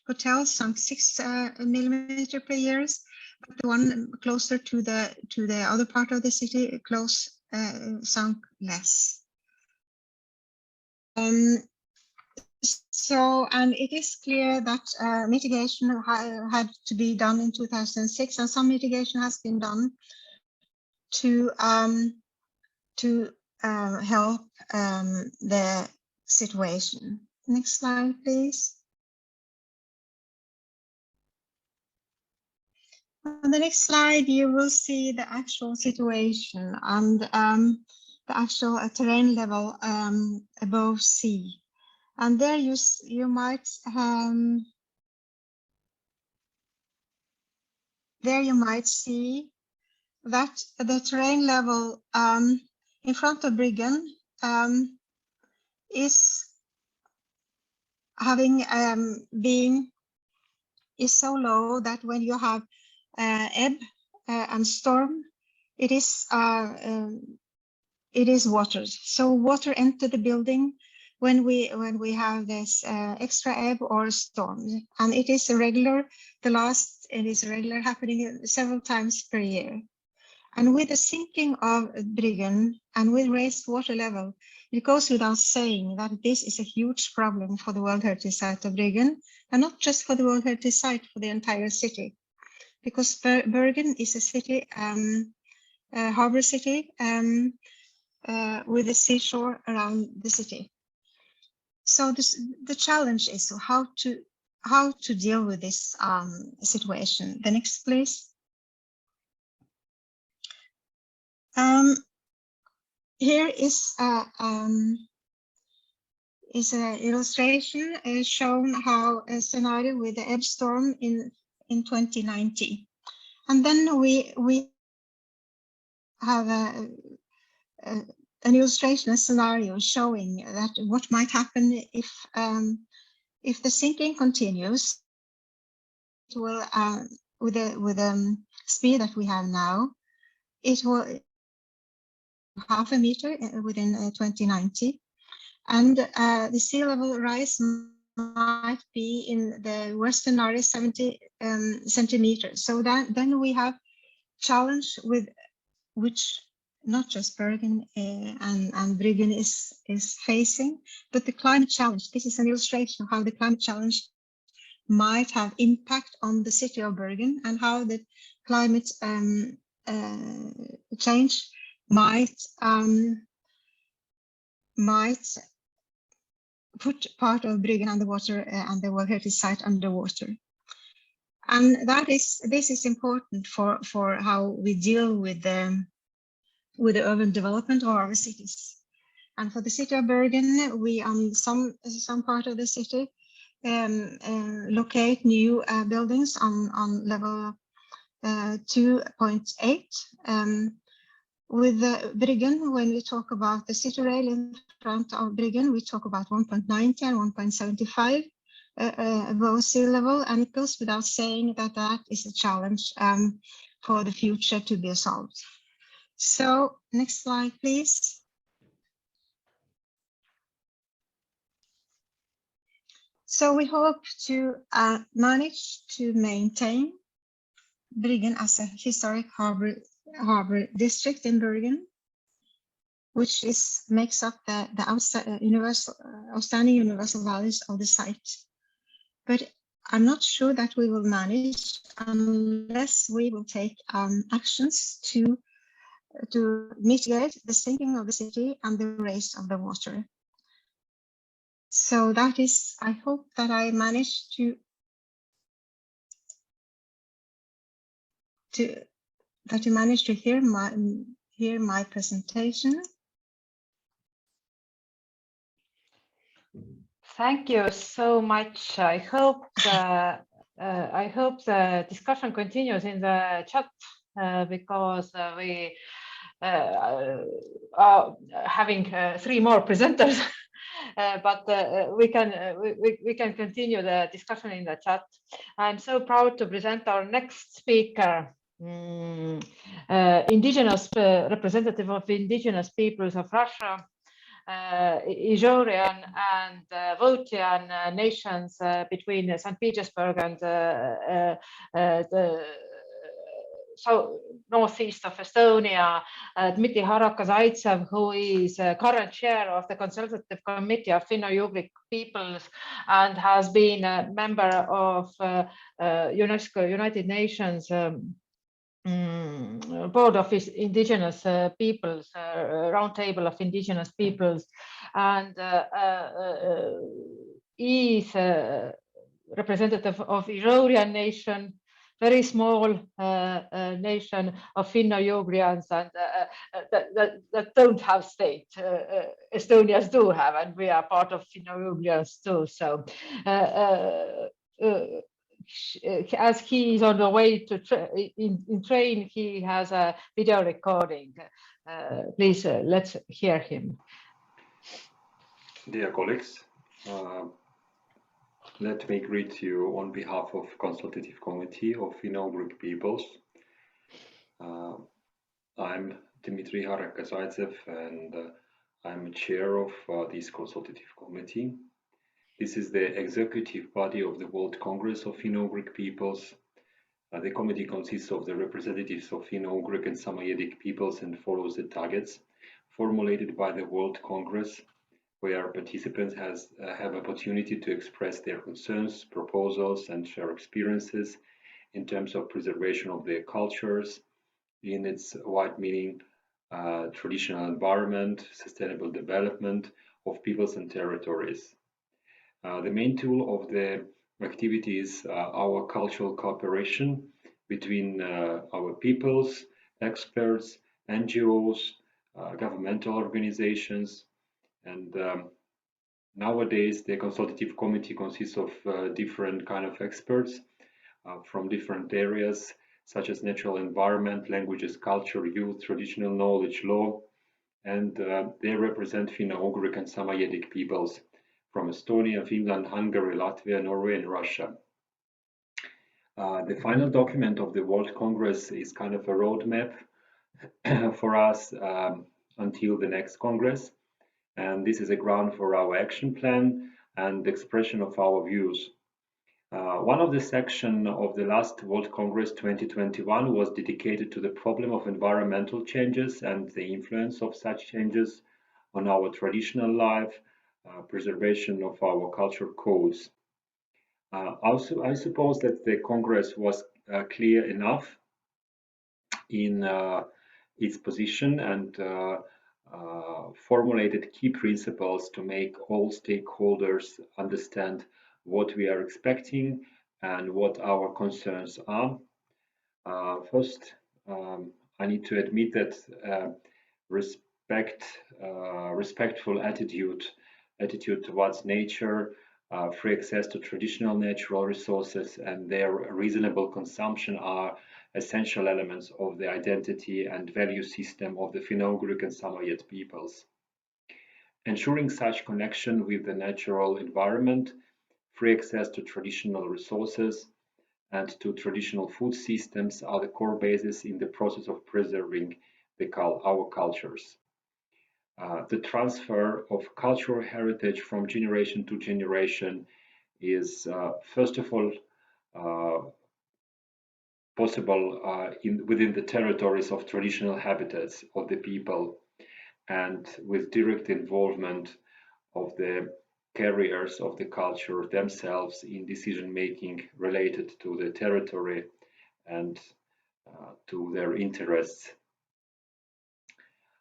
hotel, sunk 6 millimeter per year, but the one closer to the other part of the city sunk less. So, and it is clear that mitigation had to be done in 2006, and some mitigation has been done to help the situation. Next slide, please. On the next slide, you will see the actual situation and the actual terrain level above sea. And there you might see that the terrain level in front of Bryggen is having is so low that when you have ebb and storm, it is water. So water enter the building when we have this extra ebb or storm, and it is regular. It is regular happening several times per year. And with the sinking of Bryggen and with raised water level, it goes without saying that this is a huge problem for the World Heritage Site of Bryggen, and not just for the World Heritage Site, for the entire city, because Bergen is a city, a harbor city, with a seashore around the city. So the challenge is how to deal with this situation. The next, please. Here is an illustration showing how a scenario with the ebb storm in 2019, and then we have an illustration, a scenario showing that what might happen if the sinking continues. It will with the speed that we have now, it will half a meter within 2090, and the sea level rise might be in the worst scenario 70 centimeters. So then we have challenge with which not just Bergen and Bryggen is facing, but the climate challenge. This is an illustration of how the climate challenge might have impact on the city of Bergen, and how the climate change might put part of Bryggen underwater and the World Heritage Site underwater. And this is important for how we deal with the urban development of our cities. And for the city of Bergen, we on some part of the city locate new buildings on level 2.8. With Bryggen, when we talk about the city rail in front of Bryggen, we talk about 1.90 and 1.75 above sea level, and it goes without saying that is a challenge for the future to be solved. So next slide, please. So we hope to manage to maintain Bryggen as a historic harbor district in Bergen, which makes up the outstanding universal values of the site. But I'm not sure that we will manage unless we will take actions to mitigate the sinking of the city and the rise of the water. So that is, I hope that I managed to you managed to hear my presentation. Thank you so much. I hope the discussion continues in the chat because we are having 3 more presenters, but we can continue the discussion in the chat. I'm so proud to present our next speaker, representative of indigenous peoples of Russia, Izhorian and Votian nations between St. Petersburg and the northeast of Estonia, Dmitry Haraka-Zaitsev, who is current chair of the Consultative Committee of Finno-Ugric Peoples and has been a member of UNESCO, United Nations Board of Indigenous Peoples, Roundtable of Indigenous Peoples, and is representative of Izhorian Nation, very small nation of Finno-Ugrians and that don't have state. Estonians do have, and we are part of Finno-Ugrians too. So as he is on the way to in train, he has a video recording. Please, let's hear him. Dear colleagues, let me greet you on behalf of Consultative Committee of Finno-Ugric Peoples. I'm Dmitry Haraka-Zaitsev, and I'm chair of this Consultative Committee. This is the executive body of the World Congress of Finno-Ugric Peoples. The committee consists of the representatives of Finno-Ugric and Samoyedic peoples and follows the targets formulated by the World Congress, where participants have opportunity to express their concerns, proposals, and share experiences in terms of preservation of their cultures, in its wide meaning, traditional environment, sustainable development of peoples and territories. The main tool of the activity is our cultural cooperation between our peoples, experts, NGOs, governmental organizations, and nowadays the consultative committee consists of different kind of experts from different areas such as natural environment, languages, culture, youth, traditional knowledge, law, and they represent Finno-Ugric and Samoyedic peoples from Estonia, Finland, Hungary, Latvia, Norway, and Russia. The final document of the World Congress is kind of a roadmap for us until the next Congress. And this is a ground for our action plan and the expression of our views. One of the sections of the last World Congress 2021 was dedicated to the problem of environmental changes and the influence of such changes on our traditional life, preservation of our cultural codes. Also, I suppose that the Congress was clear enough in its position and formulated key principles to make all stakeholders understand what we are expecting and what our concerns are. First, I need to admit that respectful attitude towards nature, free access to traditional natural resources, and their reasonable consumption are essential elements of the identity and value system of the Finno-Ugric and Samoyed peoples. Ensuring such connection with the natural environment, free access to traditional resources, and to traditional food systems are the core basis in the process of preserving our cultures. The transfer of cultural heritage from generation to generation is, first of all, possible within the territories of traditional habitats of the people and with direct involvement of the carriers of the culture themselves in decision making related to the territory and to their interests.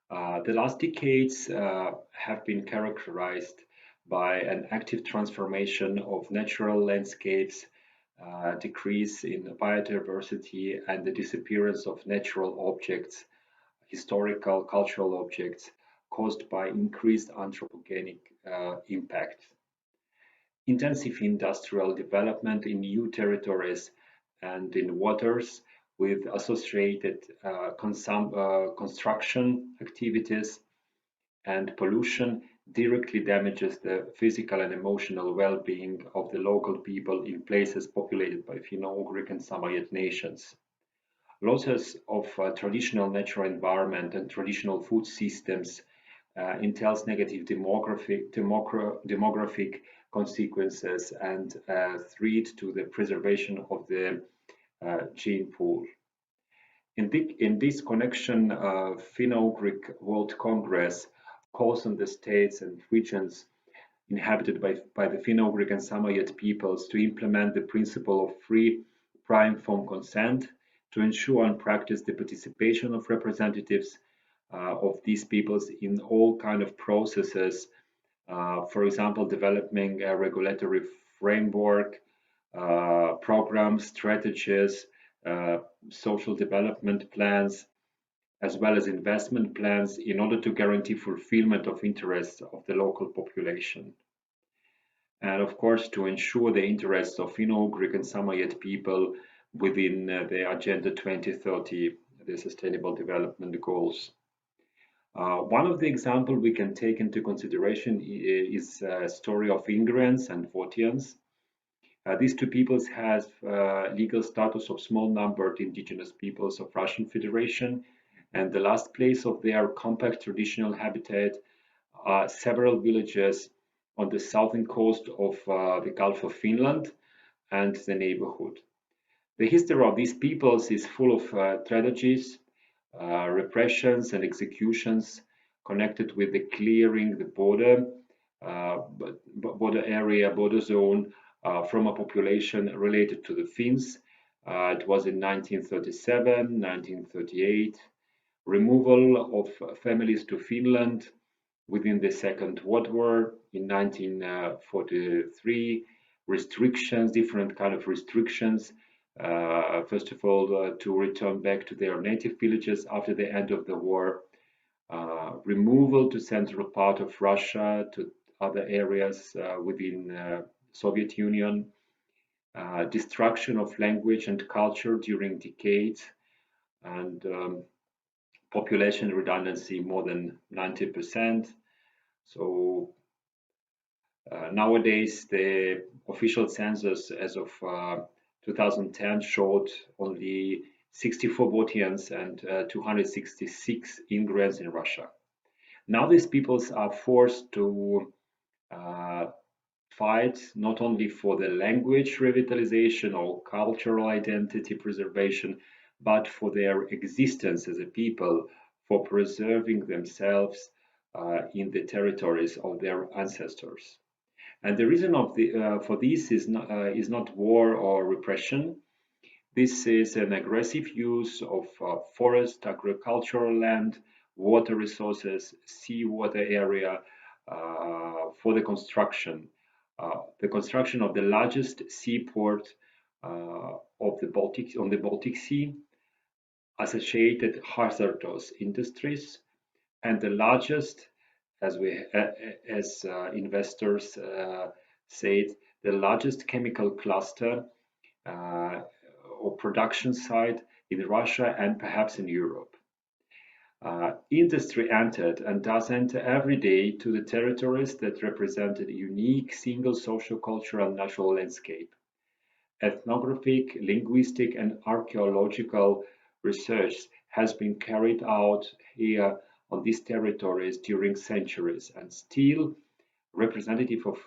The last decades have been characterized by an active transformation of natural landscapes, decrease in biodiversity, and the disappearance of natural objects, historical cultural objects, caused by increased anthropogenic impact. Intensive industrial development in new territories and in waters with associated construction activities and pollution directly damages the physical and emotional well-being of the local people in places populated by Finno-Ugric and Samoyed nations. Losses of traditional natural environment and traditional food systems entails negative demographic consequences and threat to the preservation of the gene pool. In this connection, Finno-Ugric World Congress calls on the states and regions inhabited by the Finno-Ugric and Samoyed peoples to implement the principle of free prime informed consent to ensure and practice the participation of representatives of these peoples in all kind of processes, for example, developing a regulatory framework, programs, strategies, social development plans, as well as investment plans in order to guarantee fulfillment of interests of the local population. And of course, to ensure the interests of Finno-Ugric and Samoyed people within the Agenda 2030, the Sustainable Development Goals. One of the examples we can take into consideration is a story of Ingrians and Votians. These two peoples have legal status of small-numbered indigenous peoples of Russian Federation, and the last place of their compact traditional habitat are several villages on the southern coast of the Gulf of Finland and the neighborhood. The history of these peoples is full of tragedies, repressions and executions connected with the clearing the border zone from a population related to the Finns. It was in 1937, 1938, removal of families to Finland within the Second World War in 1943, restrictions, different kind of restrictions. First of all, to return back to their native villages after the end of the war, removal to central part of Russia, to other areas within Soviet Union, destruction of language and culture during decades, and population redundancy more than 90%. So nowadays the official census as of 2010 showed only 64 Votians and 266 Ingrians in Russia. Now these peoples are forced to fight not only for the language revitalization or cultural identity preservation, but for their existence as a people, for preserving themselves in the territories of their ancestors. And the reason for this is not war or repression. This is an aggressive use of forest, agricultural land, water resources, seawater area for the construction of the largest seaport of the Baltic on the Baltic Sea, associated hazardous industries, and the largest, as investors said, the largest chemical cluster or production site in Russia and perhaps in Europe. Industry entered and does enter every day to the territories that represented a unique single social, cultural, and natural landscape. Ethnographic, linguistic, and archaeological research has been carried out here on these territories during centuries, and still representative of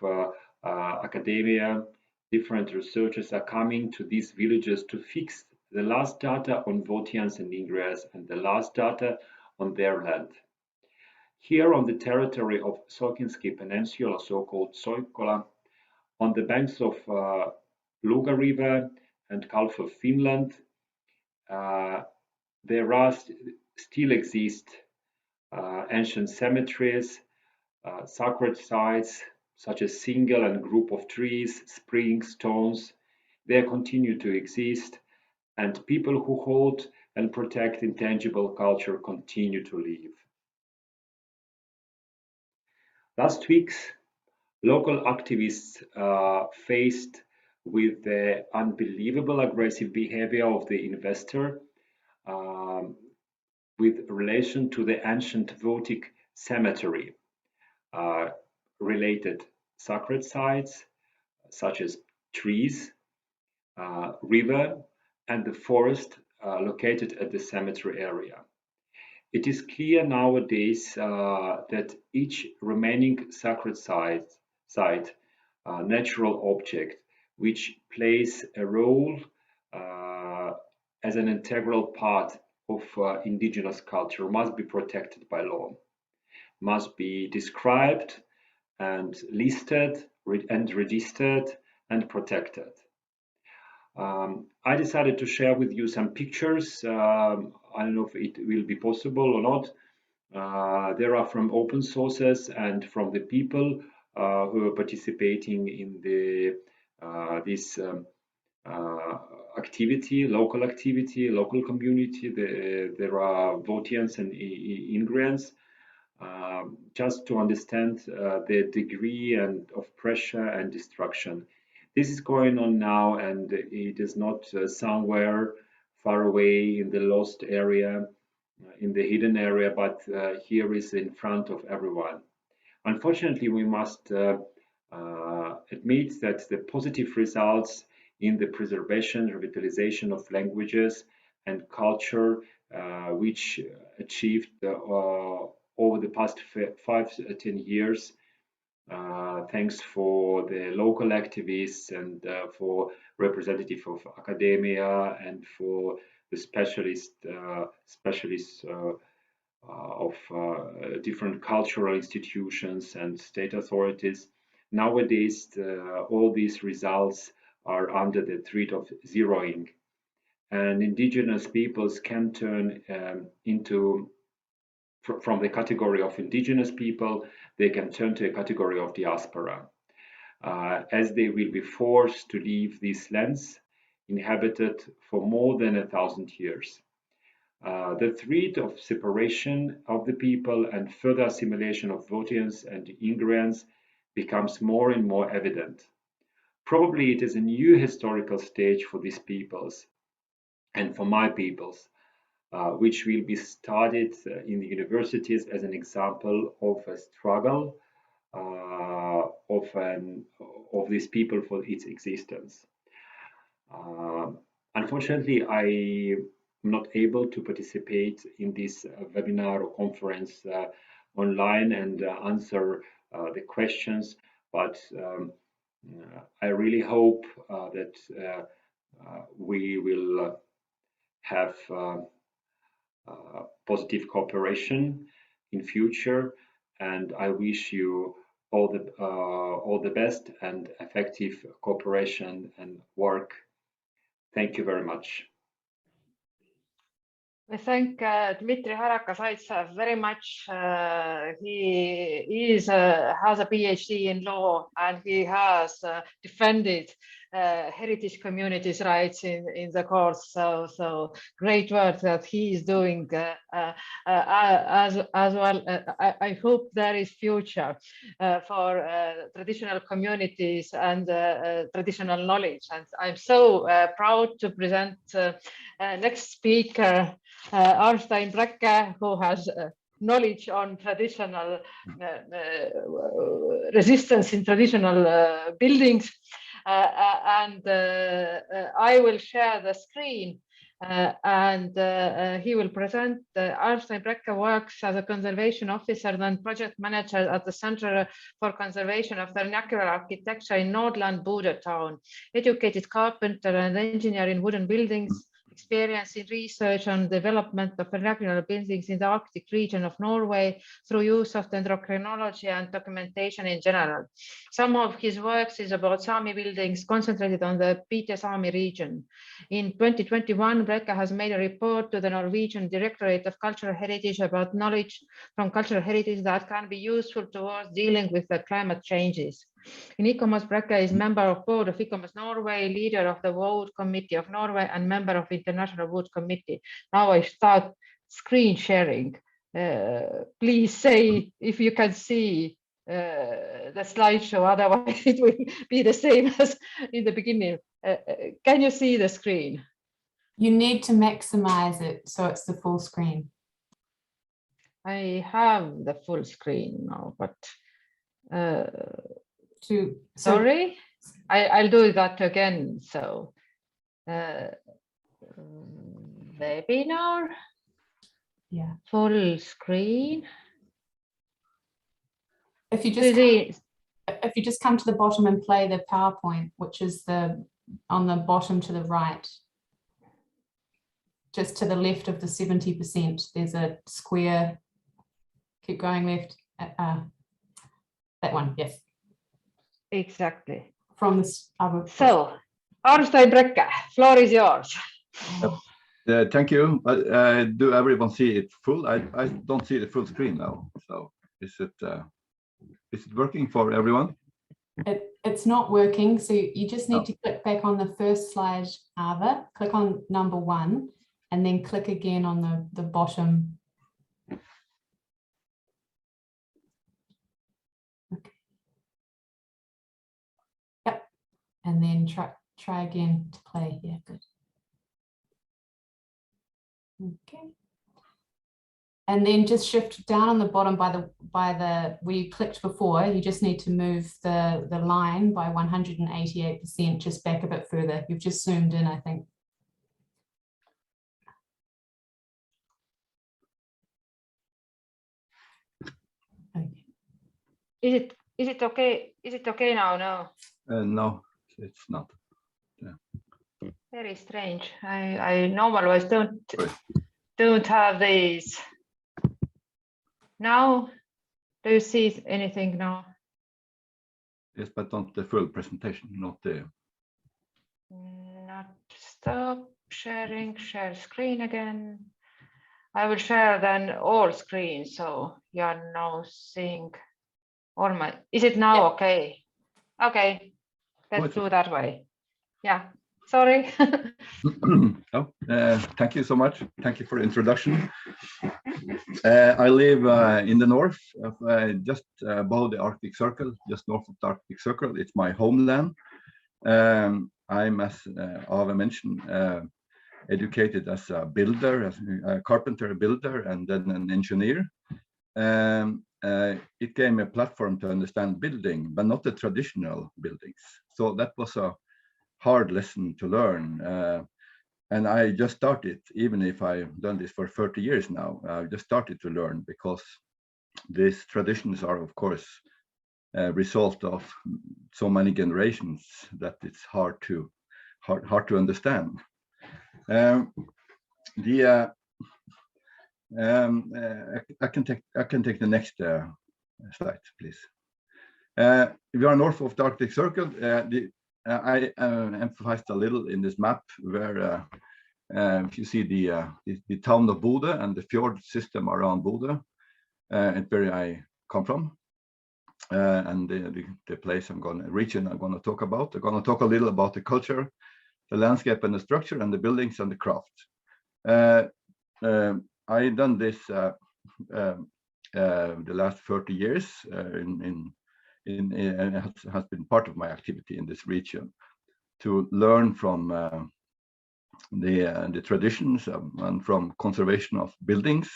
academia, different researchers are coming to these villages to fix the last data on Votians and Ingrians and the last data on their land. Here on the territory of Sokinski Peninsula, so-called Soikkola, on the banks of Luga River and Gulf of Finland, there still exist ancient cemeteries, sacred sites such as single and group of trees, springs, stones. They continue to exist, and people who hold and protect intangible culture continue to live. Last week, local activists faced with the unbelievable aggressive behavior of the investor with relation to the ancient Votic cemetery related sacred sites such as trees, river, and the forest located at the cemetery area. It is clear nowadays that each remaining sacred site, natural object, which plays a role as an integral part of indigenous culture, must be protected by law, must be described and listed and registered and protected. I decided to share with you some pictures. I don't know if it will be possible or not. There are from open sources and from the people who are participating in this activity, local community. There are Votians and Ingrians. Just to understand the degree and of pressure and destruction. This is going on now, and it is not somewhere far away in the lost area, in the hidden area, but here is in front of everyone. Unfortunately, we must admit that the positive results in the preservation, revitalization of languages and culture, which achieved over the past 5-10 years, thanks for the local activists and for representative of academia and for the specialists of different cultural institutions and state authorities. Nowadays, all these results are under the threat of zeroing, and indigenous peoples can turn from the category of indigenous people, they can turn to a category of diaspora, as they will be forced to leave these lands inhabited for more than 1,000 years. The threat of separation of the people and further assimilation of Votians and Ingrians becomes more and more evident. Probably it is a new historical stage for these peoples and for my peoples, which will be studied in the universities as an example of a struggle of these people for its existence. Unfortunately, I am not able to participate in this webinar or conference online and answer the questions, but I really hope that we will have positive cooperation in future, and I wish you all the best and effective cooperation and work. Thank you very much. We thank Dmitry Harakasaitsev very much. He has a PhD in law, and he has defended heritage communities' rights in the courts. So great work that he is doing as well. I hope there is future for traditional communities and traditional knowledge. And I'm so proud to present next speaker, Arnstein Brekke, who has knowledge on traditional resistance in traditional buildings. And I will share the screen and he will present. Arnstein Brekke works as a conservation officer and project manager at the Center for Conservation of Vernacular Architecture in Nordland, Bodø town. Educated carpenter and engineer in wooden buildings, experience in research on development of vernacular buildings in the Arctic region of Norway through use of dendrochronology and documentation in general. Some of his works is about Sami buildings concentrated on the Pite-Sami region. In 2021, Brekke has made a report to the Norwegian Directorate of Cultural Heritage about knowledge from cultural heritage that can be useful towards dealing with the climate changes. In ICOMOS, Brekke is member of board of ICOMOS Norway, leader of the Wood Committee of Norway, and member of International Wood Committee. Now I start screen sharing. Please say if you can see the slideshow, otherwise it will be the same as in the beginning. Can you see the screen? You need to maximize it so it's the full screen. I have the full screen now, but sorry, I'll do that again. So webinar, yeah, full screen. If you just come to the bottom and play the PowerPoint, which is on the bottom to the right, just to the left of the 70%, there's a square. Keep going left. That one, yes. Exactly. From this other. So, Arnstein Brekke, floor is yours. Thank you. Do everyone see it full? I don't see the full screen now. So is it working for everyone? It's not working, so you just need to click back on the first slide, Ava, click on number 1, and then click again on the bottom. Okay. Yep, and then try again to play. Yeah, good. Okay. And then just shift down on the bottom by the where you clicked before. You just need to move the line by 188%, just back a bit further. You've just zoomed in, I think. Okay. Is it okay? Is it okay now? No. No, it's not. Very strange. I normally don't have these. Now, do you see anything now? Yes, but not the full presentation, not the. Not stop sharing, share screen again. I will share then all screens, so you are now seeing all my. Is it now okay? Okay, let's do that way. Yeah, sorry. Thank you so much. Thank you for the introduction. I live in the north, just above the Arctic Circle, just north of the Arctic Circle. It's my homeland. I'm, as Ava mentioned, educated as a builder, as a carpenter builder, and then an engineer. It gave me a platform to understand building, but not the traditional buildings. So that was a hard lesson to learn. And I just started, even if I've done this for 30 years now, I just started to learn, because these traditions are, of course, a result of so many generations that it's hard to understand. I can take the next slide, please. We are north of the Arctic Circle. I emphasized a little in this map where if you see the town of Bodø and the fjord system around Bodø, and where I come from, and the place region I'm going to talk about. I'm going to talk a little about the culture, the landscape and the structure, and the buildings and the craft. I've done this the last 30 years and it has been part of my activity in this region to learn from the traditions and from conservation of buildings.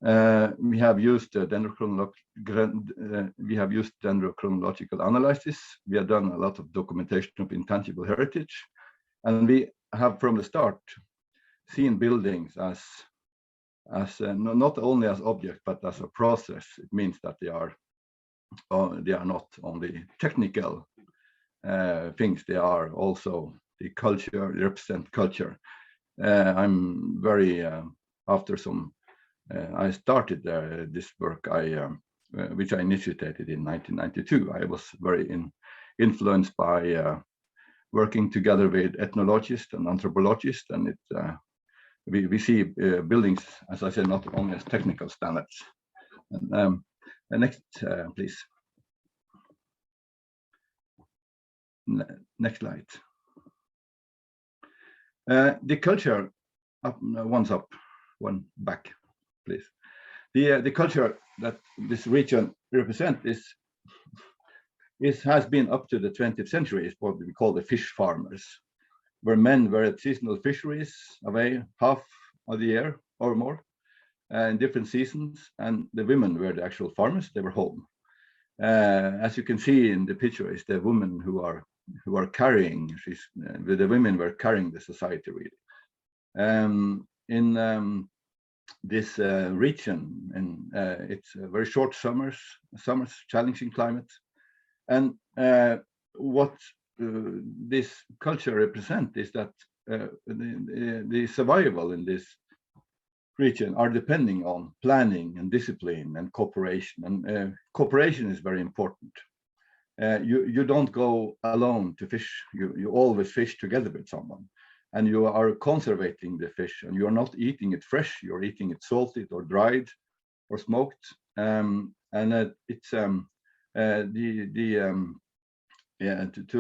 We have used dendrochronological analysis. We have done a lot of documentation of intangible heritage, and we have from the start seen buildings as not only as objects but as a process. It means that they are not only technical things; they are also the culture. They represent culture. I'm very after some. I started this work, which I initiated in 1992. I was very influenced by working together with ethnologists and anthropologists, and we see buildings, as I said, not only as technical standards. And, next, please. Next slide. The culture, one back, please. The culture that this region represents has been up to the 20th century is what we call the fish farmers, where men were at seasonal fisheries away half of the year or more in different seasons, and the women were the actual farmers. They were home. As you can see in the picture, is the women who are carrying. The women were carrying the society really. In this region, and it's very short summers, challenging climate, and what this culture represents is that the survival in this region are depending on planning and discipline and cooperation, and cooperation is very important. You don't go alone to fish. You always fish together with someone, and you are conserving the fish, and you are not eating it fresh. You're eating it salted or dried or smoked, and it's to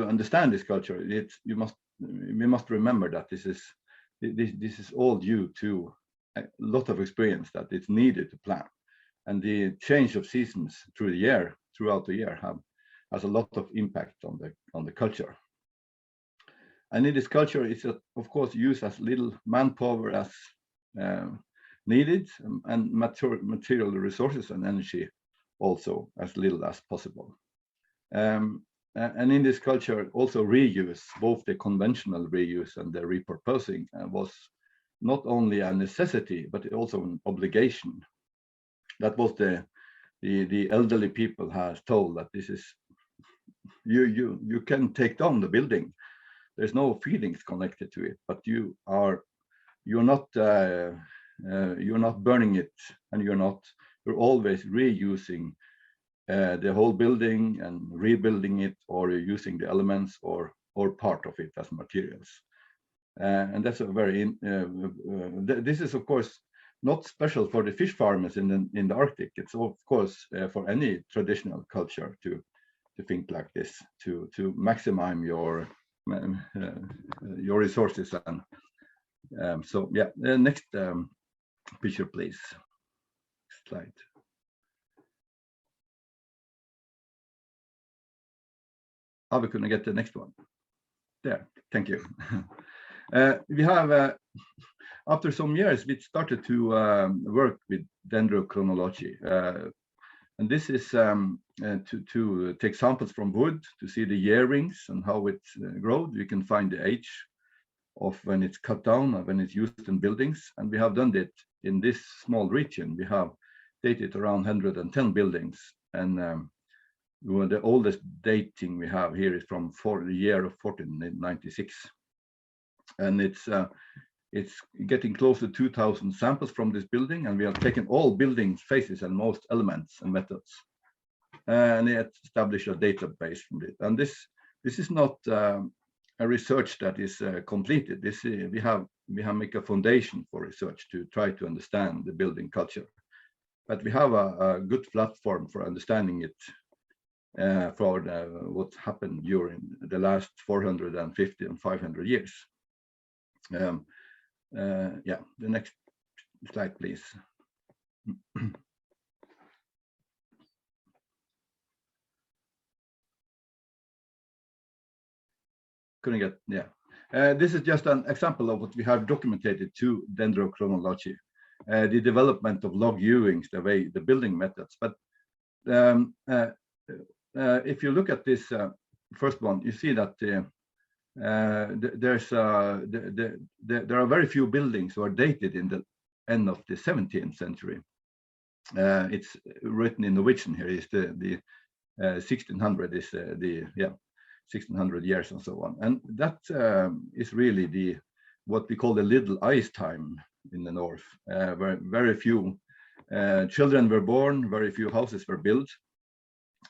understand this culture, we must remember that this is all due to a lot of experience that it's needed to plan, and the change of seasons throughout the year has a lot of impact on the culture. And in this culture, it's of course use as little manpower as needed, and material resources and energy also as little as possible. And in this culture, also reuse, both the conventional reuse and the repurposing, was not only a necessity, but also an obligation. That was the elderly people has told, that this is, you can take down the building. There's no feelings connected to it, but you're not burning it, and you're always reusing the whole building and rebuilding it, or you're using the elements or part of it as materials. And that's a very this is of course not special for the fish farmers in the Arctic. It's of course for any traditional culture to think like this, to maximize your resources. And so yeah, next picture please, slide. We couldn't get the next one. There, thank you. We have, after some years, we started to work with dendrochronology. And this is to take samples from wood to see the year rings and how it grows. You can find the age of when it's cut down and when it's used in buildings. And we have done it in this small region. We have dated around 110 buildings. And the oldest dating we have here is from the year of 1496. And it's getting close to 2,000 samples from this building, and we have taken all building faces and most elements and methods, and established a database from it. And this is not a research that is completed. We have make a foundation for research to try to understand the building culture, but we have a good platform for understanding it for what happened during the last 450 and 500 years. Yeah, the next slide, please. Couldn't get, yeah. This is just an example of what we have documented to dendrochronology, the development of log hewings, the building methods. But if you look at this first one, you see that there are very few buildings who are dated in the end of the 17th century. It's written in Norwegian here. Is the 1600 is the 1600 years and so on, and that is really what we call the little ice time in the north, where very few children were born, very few houses were built.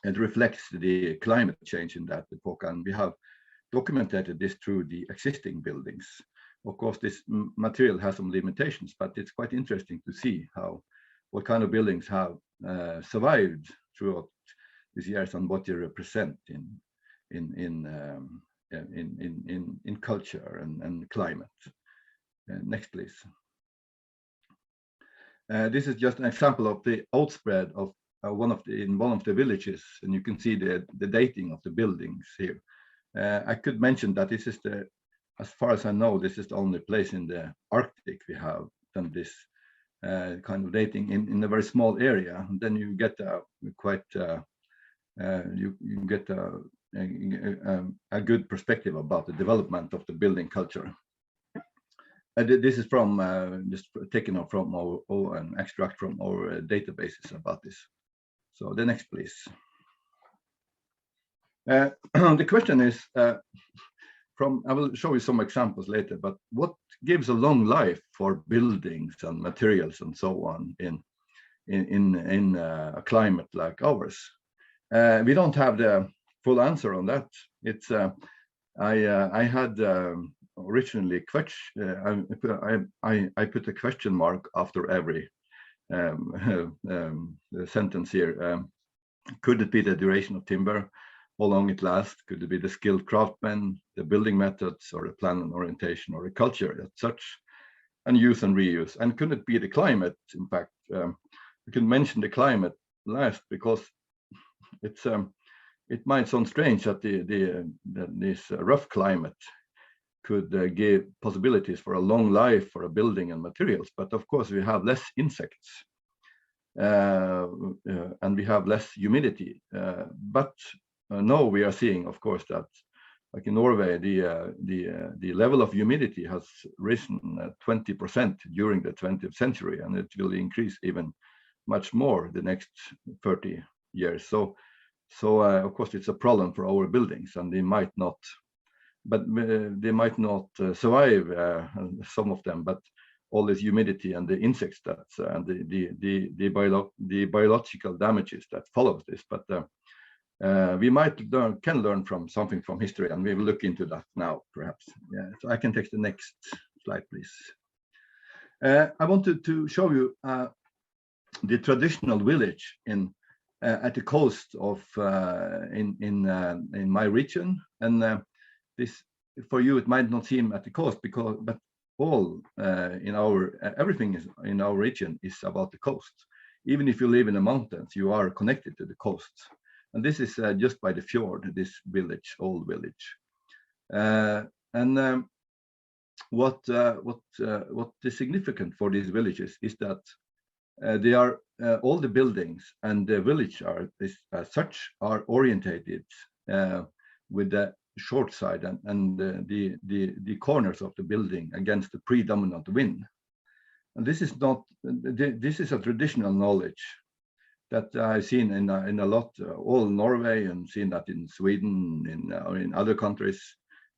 It reflects the climate change in that epoch, and we have documented this through the existing buildings. Of course, this material has some limitations, but it's quite interesting to see what kind of buildings have survived throughout these years and what they represent in culture and climate. Next, please. This is just an example of the outspread of one of the villages, and you can see the dating of the buildings here. I could mention that this is as far as I know, this is the only place in the Arctic we have done this kind of dating in a very small area. And then you get you get a good perspective about the development of the building culture. This is from just taken up from an extract from our databases about this. So the next, please. The question is, I will show you some examples later, but what gives a long life for buildings and materials and so on in a climate like ours? We don't have the full answer on that. It's I had originally I put a question mark after every sentence here. Could it be the duration of timber? How long it lasts? Could it be the skilled craftsmen, the building methods, or the plan and orientation, or the culture as such, and use and reuse? And could it be the climate? In fact, we can mention the climate last because it's it might sound strange that this rough climate could give possibilities for a long life for a building and materials, but of course we have less insects and we have less humidity. But now we are seeing, of course, that like in Norway, the level of humidity has risen 20% during the 20th century, and it will increase even much more the next 30 years. So of course it's a problem for our buildings, and they might not survive, some of them, but all this humidity and the insects that's and the biological damages that follows this. But we can learn from something from history, and we will look into that now, perhaps. Yeah, so I can take the next slide, please. I wanted to show you the traditional village at the coast of in my region, and this for you it might not seem at the coast but all everything is in our region is about the coast. Even if you live in the mountains, you are connected to the coast, and this is just by the fjord, this village, old village. What is significant for these villages is that they are all the buildings and the village as such are orientated with the short side and the corners of the building against the predominant wind. And this is not this is a traditional knowledge that I've seen in a lot all Norway, and seen that in Sweden, in other countries,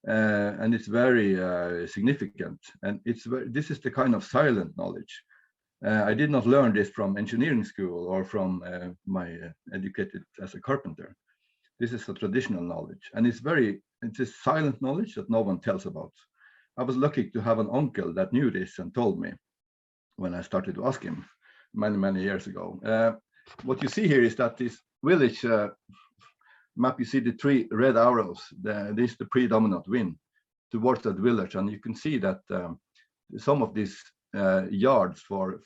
and it's very significant. And this is the kind of silent knowledge. I did not learn this from engineering school or from my educated as a carpenter. This is a traditional knowledge, and it's a silent knowledge that no one tells about. I was lucky to have an uncle that knew this and told me when I started to ask him many years ago. What you see here is that this village map, you see the 3 red arrows. This is the predominant wind towards that village, and you can see that some of these yards for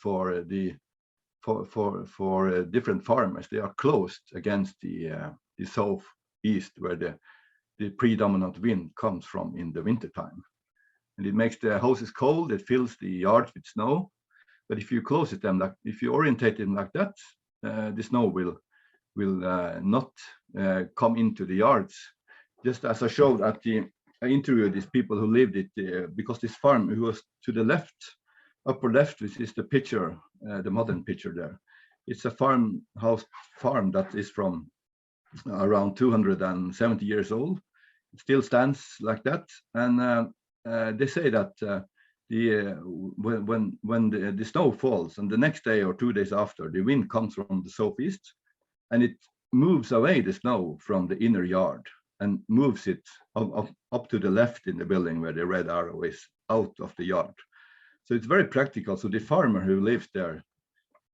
different farmers, they are closed against the southeast, where the predominant wind comes from in the winter time, and it makes the houses cold. It fills the yards with snow. But if you close it them, if you orientate them like that, the snow will not come into the yards. Just as I showed at I interviewed these people who lived it, because this farm, who was to the left, upper left, which is the picture, the modern picture there. It's a farm that is from around 270 years old. It still stands like that, and they say that when the snow falls, and the next day or 2 days after, the wind comes from the southeast, and it moves away the snow from the inner yard and moves it up to the left in the building, where the red arrow is, out of the yard. So it's very practical. So the farmer who lives there,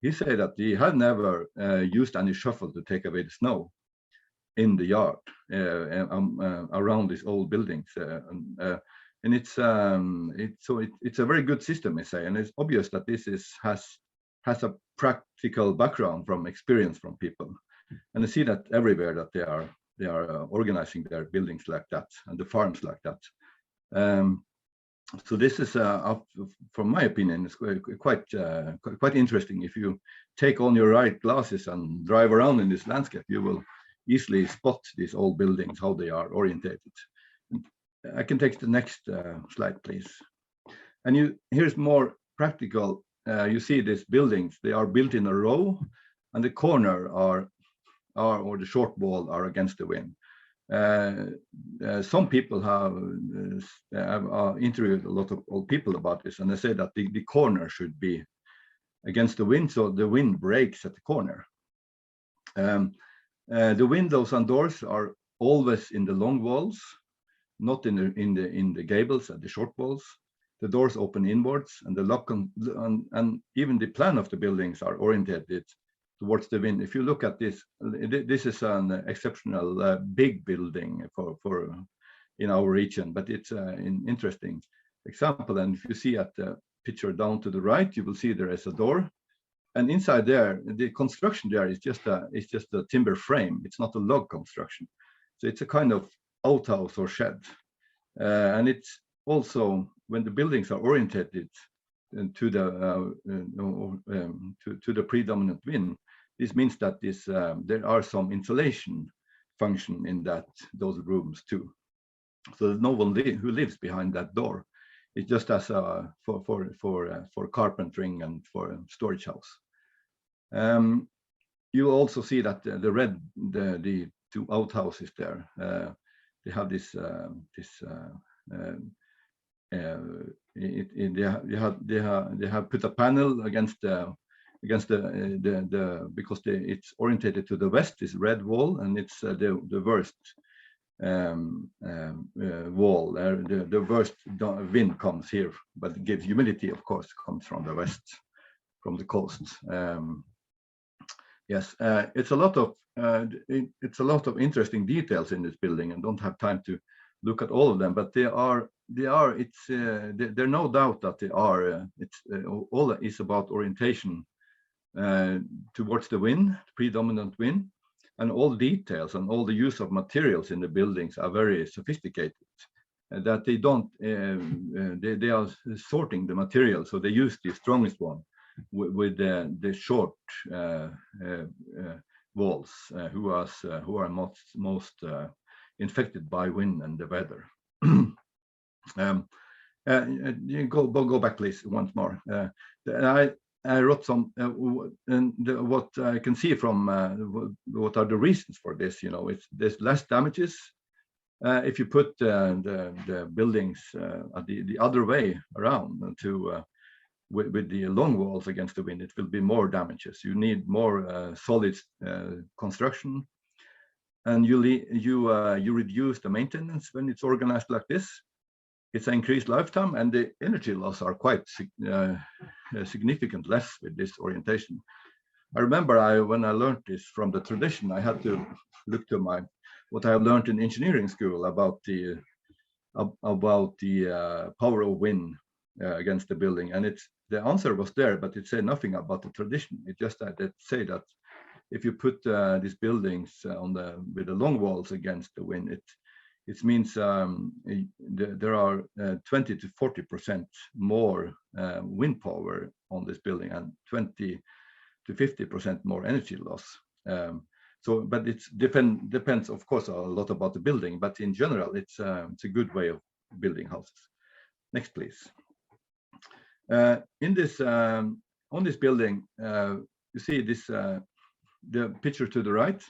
he said that he had never used any shovel to take away the snow in the yard around these old buildings, and it's a very good system, I say, and it's obvious that this has a practical background from experience from people, and I see that everywhere that they are organizing their buildings like that and the farms like that. So this is, from my opinion, it's quite interesting. If you take on your right glasses and drive around in this landscape, you will easily spot these old buildings, how they are orientated. I can take the next slide, please. And here's more practical. You see these buildings, they are built in a row, and the corner or the short wall are against the wind. Some people have interviewed a lot of old people about this, and they say that the corner should be against the wind, so the wind breaks at the corner. The windows and doors are always in the long walls, not in the gables and the short walls. The doors open inwards, and the lock and even the plan of the buildings are orientated towards the wind. If you look at this, this is an exceptional big building for in our region, but it's an interesting example. And if you see at the picture down to the right, you will see there is a door, and inside there, the construction there is just a timber frame. It's not a log construction, so it's a kind of outhouse or shed, and it's also, when the buildings are orientated to the predominant wind, this means that there are some insulation function in those rooms too. So there's no one who lives behind that door. It's just as for carpentering and for a storage house. You also see that the two outhouses there. They have this. They have put a panel against the because it's orientated to the west, is red wall, and it's the worst wall. The worst wind comes here, but it gives humidity, of course, comes from the west, from the coast. Yes, it's a lot of interesting details in this building, and don't have time to look at all of them, but there's no doubt that they are. All is about orientation towards the wind, predominant wind, and all details and all the use of materials in the buildings are very sophisticated. That they don't, they are sorting the materials, so they use the strongest one with the short walls, who are most infected by wind and the weather. You go back, please, once more. I wrote some, what I can see from what are the reasons for this. There's less damages. If you put the buildings the other way around with the long walls against the wind, it will be more damages. You need more solid construction, and you reduce the maintenance when it's organized like this. It's an increased lifetime, and the energy loss are quite significant less with this orientation. I remember when I learned this from the tradition, I had to look to what I have learned in engineering school about the power of wind against the building, and the answer was there, but it said nothing about the tradition. It just say that if you put these buildings with the long walls against the wind, it means there are 20 to 40% more wind power on this building, and 20 to 50% more energy loss. But it depends, of course, a lot about the building. But in general, it's a good way of building houses. Next, please. On this building, you see this the picture to the right.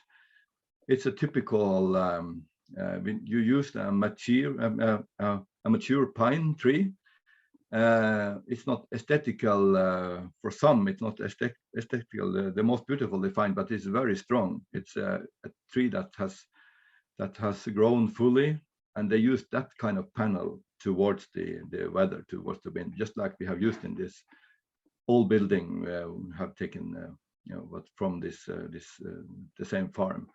It's a typical. You used a mature pine tree. It's not aesthetical for some. It's not aesthetical, the most beautiful they find, but it's very strong. It's a tree that has grown fully, and they use that kind of panel towards the weather, towards the wind, just like we have used in this old building. We have taken from the same farm.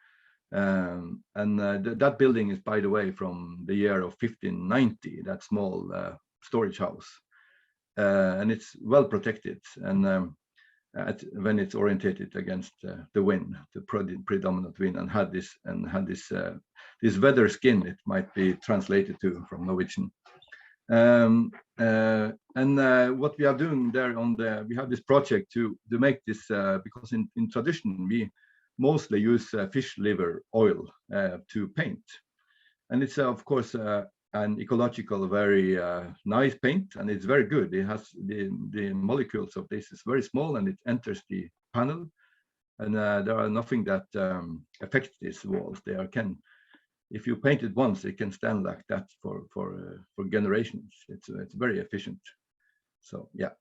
That building is, by the way, from the year of 1590, that small storage house, and it's well protected, and when it's orientated against the wind, the predominant wind, and had this weather skin, it might be translated to from Norwegian. What we are doing there we have this project to make this, because in tradition we mostly use fish liver oil to paint, and it's of course an ecological, very nice paint, and it's very good. It has the molecules of this is very small, and it enters the panel, and there are nothing that affects these walls. If you paint it once, it can stand like that for generations. It's very efficient. So yeah.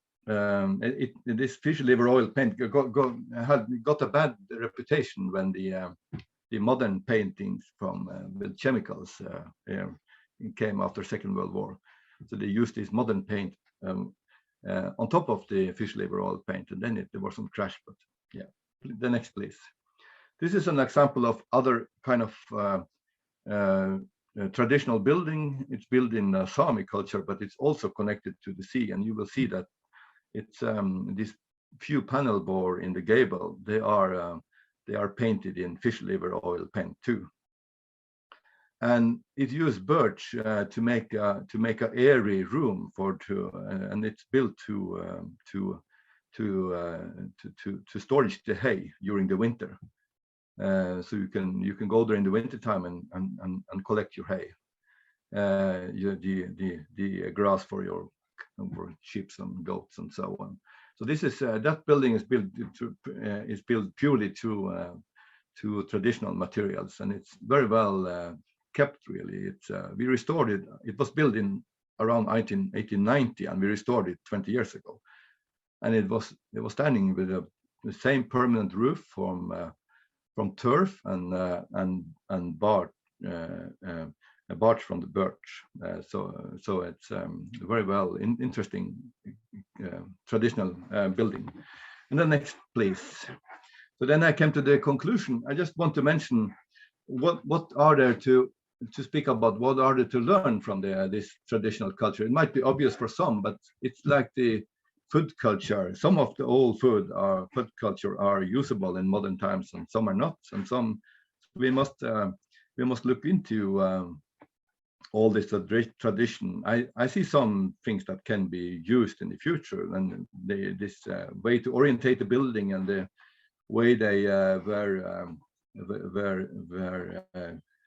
This fish liver oil paint got a bad reputation when the modern paintings with chemicals came after Second World War. So they used this modern paint on top of the fish liver oil paint, and then there was some crash. But yeah, the next, please. This is an example of other kind of traditional building. It's built in Sami culture, but it's also connected to the sea. And you will see that it's these few panel board in the gable. They are painted in fish liver oil paint too. And it used birch to make a airy room and it's built to storage the hay during the winter. So you can go there in the winter time and collect your hay, the grass for your sheep and goats and so on. So this is that building is built purely to traditional materials, and it's very well kept. Really, it's we restored it. It was built in around 1890, and we restored it 20 years ago, and it was standing with the same permanent roof from turf and bark from the birch. So it's very well interesting traditional building. And then next, please. So then I came to the conclusion. I just want to mention what are there to speak about, what are there to learn from this traditional culture. It might be obvious for some, but it's like the food culture. Some of the old food culture are usable in modern times, and some are not. And some we must look into all this tradition. I see some things that can be used in the future, and this way to orientate the building and the way they were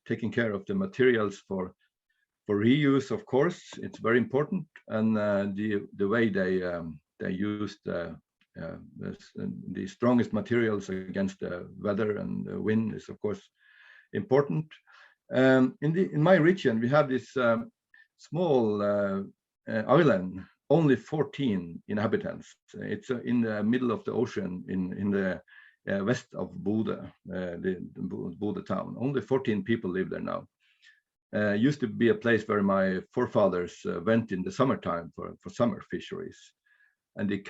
taking care of the materials for reuse. Of course, it's very important, and the way they used the strongest materials against the weather and the wind is of course important. In my region, we have this small island, only 14 inhabitants. It's in the middle of the ocean in the west of Bodø, the Bodø town. Only 14 people live there now. Used to be a place where my forefathers went in the summertime for summer fisheries. And the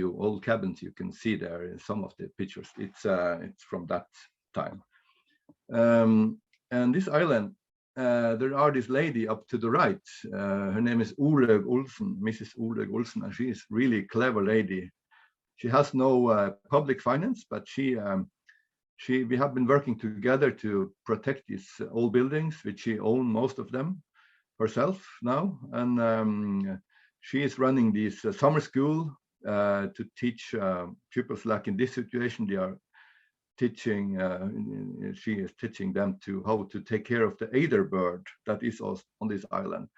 old cabins you can see there in some of the pictures, it's from that time. And this island, there are this lady up to the right. Her name is Olaug Olsen, Mrs. Olaug Olsen, and she is really clever lady. She has no public finance, but we have been working together to protect these old buildings, which she owns most of them herself now. And she is running this summer school to teach pupils like in this situation. They are teaching, she is teaching them how to take care of the eider bird that is on this island.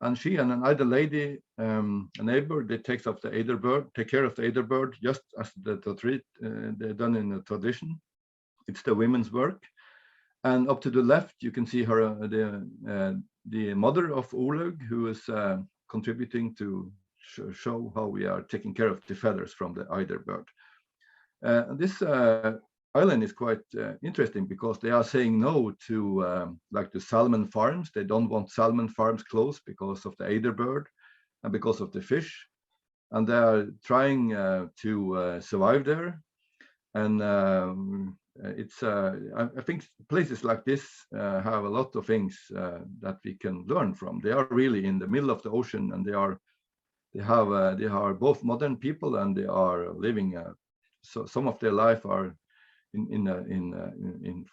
And she and another lady, a neighbor, they take care of the eider bird, just as they're done in the tradition. It's the women's work. And up to the left, you can see her, the mother of Olaug, who is contributing to show how we are taking care of the feathers from the eider bird. This island is quite interesting because they are saying no to like the salmon farms. They don't want salmon farms closed because of the eider bird and because of the fish. And they are trying to survive there. And I think places like this have a lot of things that we can learn from. They are really in the middle of the ocean, and they are both modern people, and they are living. So some of their life are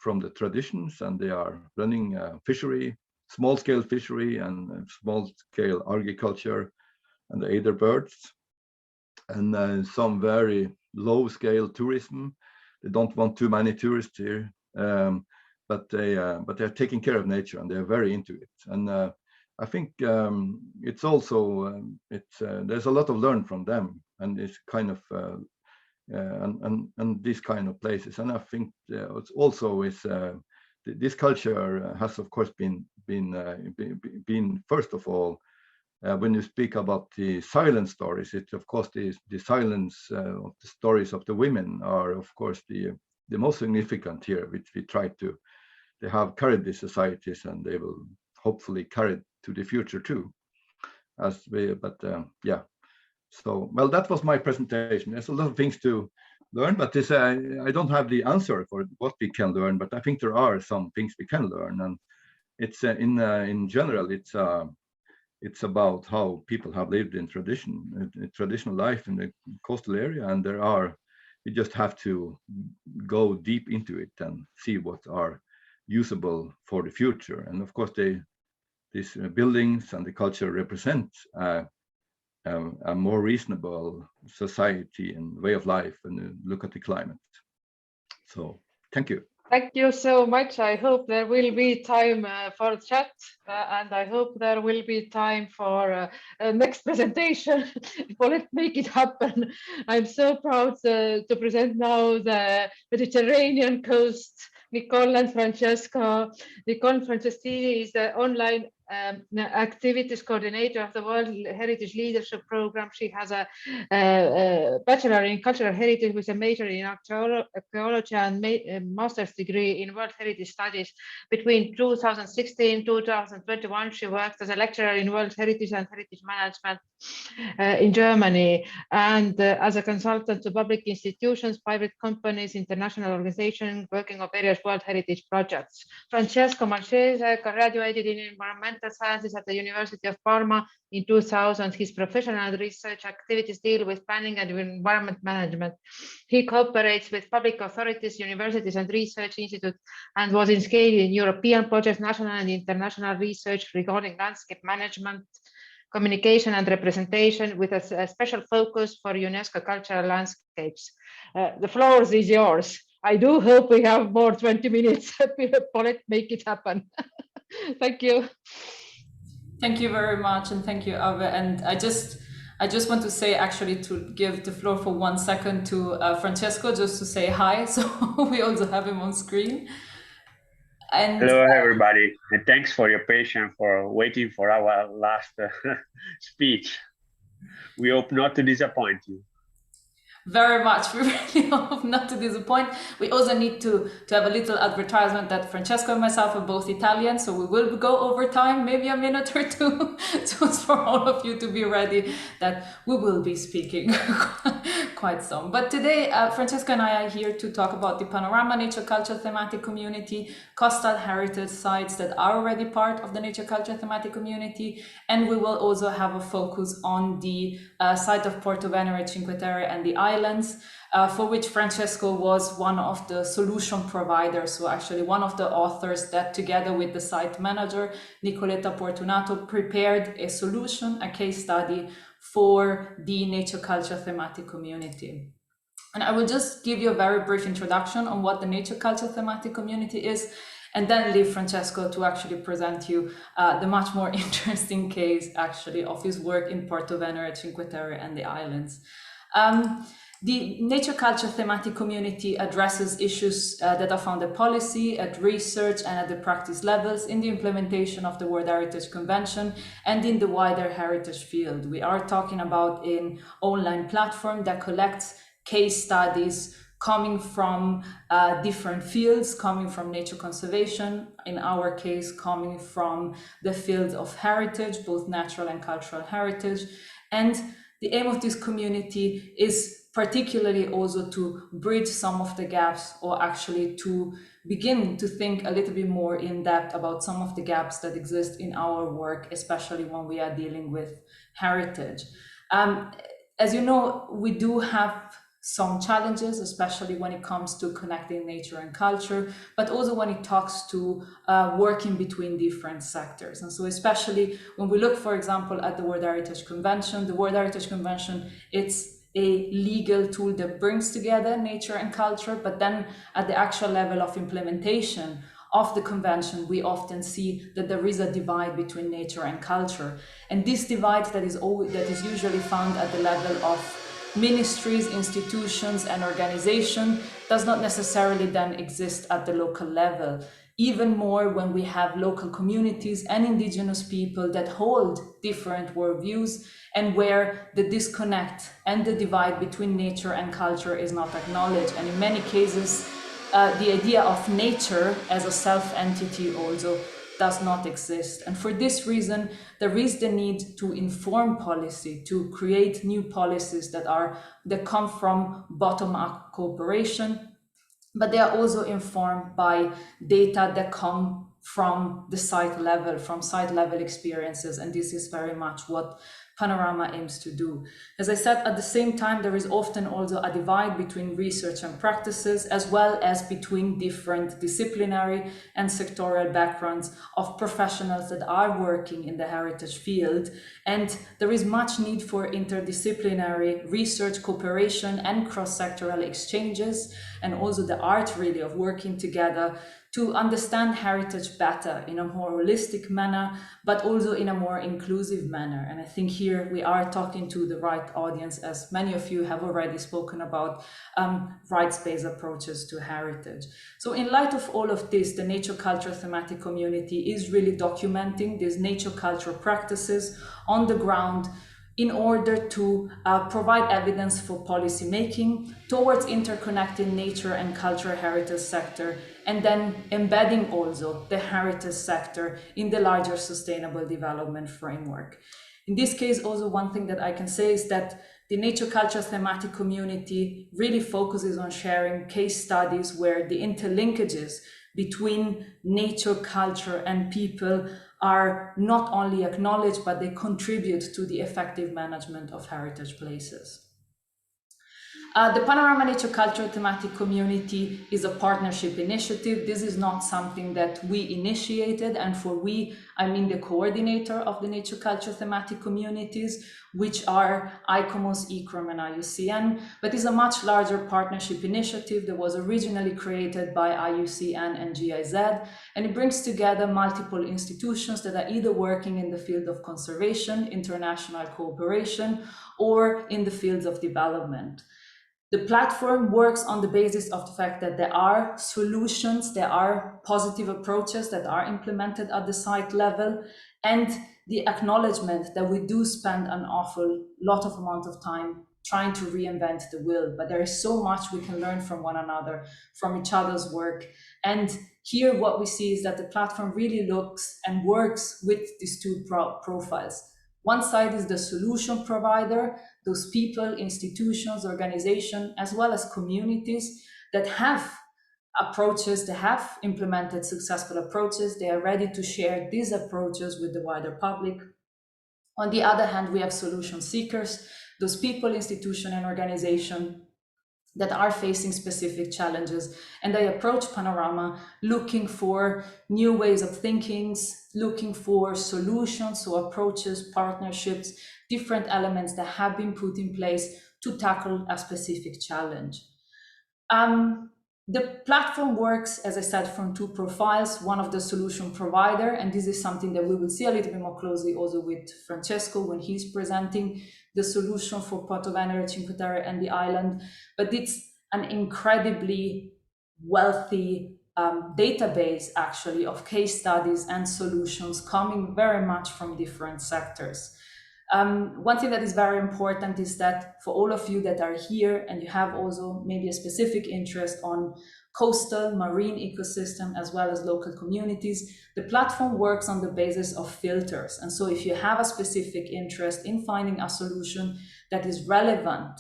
from the traditions, and they are running fishery, small-scale fishery, and small-scale agriculture, and the eider birds, and some very low-scale tourism. They don't want too many tourists here, but they're taking care of nature, and they're very into it. And I think it's also there's a lot of learn from them, and it's kind of and these kind of places. And I think it's also this culture has of course been first of all. When you speak about the silent stories, it's of course the silence of the stories of the women are of course the most significant here, which we try to. They have carried these societies, and they will hopefully carry it to the future too. Yeah. So well, that was my presentation. There's a lot of things to learn, but this, I don't have the answer for what we can learn, but I think there are some things we can learn, and it's in general, it's about how people have lived in traditional life in the coastal area, and we just have to go deep into it and see what are usable for the future. And of course, these buildings and the culture represent a more reasonable society and way of life, and look at the climate. So thank you. Thank you so much. I hope there will be time for chat, and I hope there will be time for next presentation. Let's make it happen. I'm so proud to present now the Mediterranean coast, Nicole and Francesco. Nicole Francescini is the online activities coordinator of the World Heritage Leadership Program. She has a bachelor in cultural heritage with a major in archaeology and master's degree in World Heritage Studies. Between 2016 and 2021, she worked as a lecturer in World Heritage and Heritage Management in Germany, and as a consultant to public institutions, private companies, international organizations working on various World Heritage projects. Francesco Marchese graduated in environmental sciences at the University of Parma in 2000. His professional and research activities deal with planning and environment management. He cooperates with public authorities, universities, and research institutes, and was engaged in European projects, national and international research regarding landscape management, communication and representation, with a special focus for UNESCO cultural landscapes. The floor is yours. I do hope we have more 20 minutes. Paulette, make it happen. Thank you. Thank you very much, and thank you, Ave. And I just want to say, actually, to give the floor for 1 second to Francesco, just to say hi. So we also have him on screen. And hello, everybody, and thanks for your patience for waiting for our last speech. We hope not to disappoint you. Very much. We really hope not to disappoint. We also need to have a little advertisement that Francesco and myself are both Italian, so we will go over time, maybe a minute or two, just for all of you to be ready that we will be speaking quite soon. But today, Francesco and I are here to talk about the Panorama Nature Culture Thematic Community, coastal heritage sites that are already part of the Nature Culture Thematic Community, and we will also have a focus on the site of Portovenere, Cinque Terre, and the islands, for which Francesco was one of the solution providers, so actually one of the authors that, together with the site manager, Nicoletta Portunato, prepared a solution, a case study for the Nature Culture Thematic Community. And I will just give you a very brief introduction on what the Nature Culture Thematic Community is, and then leave Francesco to actually present you the much more interesting case, actually, of his work in Portovenere, Cinque Terre, and the islands. The Nature Culture Thematic Community addresses issues that are found at policy, at research, and at the practice levels in the implementation of the World Heritage Convention and in the wider heritage field. We are talking about an online platform that collects case studies coming from different fields, coming from nature conservation, in our case, coming from the field of heritage, both natural and cultural heritage. And the aim of this community is particularly also to bridge some of the gaps, or actually to begin to think a little bit more in depth about some of the gaps that exist in our work, especially when we are dealing with heritage. As you know, we do have some challenges, especially when it comes to connecting nature and culture, but also when it talks to working between different sectors. And so especially when we look, for example, at the World Heritage Convention, the World Heritage Convention, it's a legal tool that brings together nature and culture, but then at the actual level of implementation of the convention, we often see that there is a divide between nature and culture. And this divide that is usually found at the level of ministries, institutions, and organizations does not necessarily then exist at the local level. Even more when we have local communities and indigenous people that hold different worldviews, and where the disconnect and the divide between nature and culture is not acknowledged. And in many cases, the idea of nature as a self-entity also does not exist. And for this reason, there is the need to inform policy, to create new policies that come from bottom-up cooperation, but they are also informed by data that come from the site level, from site level experiences. And this is very much what Panorama aims to do. As I said, at the same time, there is often also a divide between research and practices, as well as between different disciplinary and sectoral backgrounds of professionals that are working in the heritage field. And there is much need for interdisciplinary research cooperation and cross-sectoral exchanges, and also the art really of working together to understand heritage better in a more holistic manner, but also in a more inclusive manner. And I think here we are talking to the right audience, as many of you have already spoken about rights-based approaches to heritage. So in light of all of this, the nature culture thematic community is really documenting these nature culture practices on the ground in order to provide evidence for policy making towards interconnecting nature and cultural heritage sector, and then embedding also the heritage sector in the larger sustainable development framework. In this case, also one thing that I can say is that the nature culture thematic community really focuses on sharing case studies where the interlinkages between nature, culture, and people are not only acknowledged, but they contribute to the effective management of heritage places. The Panorama Nature Culture thematic community is a partnership initiative. This is not something that we initiated, and for we, I mean the coordinator of the nature culture thematic communities, which are ICOMOS, ICCROM, and IUCN, but is a much larger partnership initiative that was originally created by IUCN and GIZ, and it brings together multiple institutions that are either working in the field of conservation, international cooperation, or in the fields of development. The platform works on the basis of the fact that there are solutions, there are positive approaches that are implemented at the site level, and the acknowledgement that we do spend an awful lot of amount of time trying to reinvent the wheel, but there is so much we can learn from one another, from each other's work. And here what we see is that the platform really looks and works with these two profiles. One side is the solution provider, those people, institutions, organizations, as well as communities that have approaches, they have implemented successful approaches, they are ready to share these approaches with the wider public. On the other hand, we have solution seekers, those people, institution, and organization that are facing specific challenges, and they approach Panorama looking for new ways of thinking, looking for solutions, so approaches, partnerships, different elements that have been put in place to tackle a specific challenge. The platform works, as I said, from two profiles, one of the solution provider, and this is something that we will see a little bit more closely also with Francesco when he's presenting the solution for Porto Venere, Cinque Terre, and the island. But it's an incredibly wealthy database, actually, of case studies and solutions coming very much from different sectors. One thing that is very important is that for all of you that are here and you have also maybe a specific interest on coastal marine ecosystem as well as local communities, the platform works on the basis of filters. And so if you have a specific interest in finding a solution that is relevant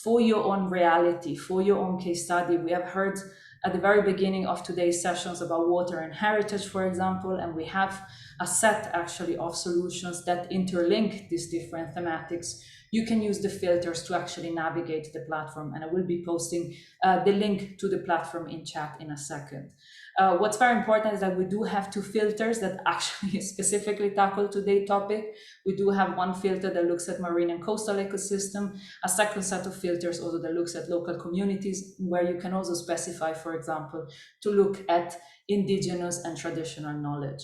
for your own reality, for your own case study, we have heard at the very beginning of today's sessions about water and heritage, for example, and we have a set actually of solutions that interlink these different thematics. You can use the filters to actually navigate the platform, and I will be posting the link to the platform in chat in a second. What's very important is that we do have two filters that actually specifically tackle today's topic. We do have one filter that looks at marine and coastal ecosystem, a second set of filters also that looks at local communities, where you can also specify, for example, to look at indigenous and traditional knowledge.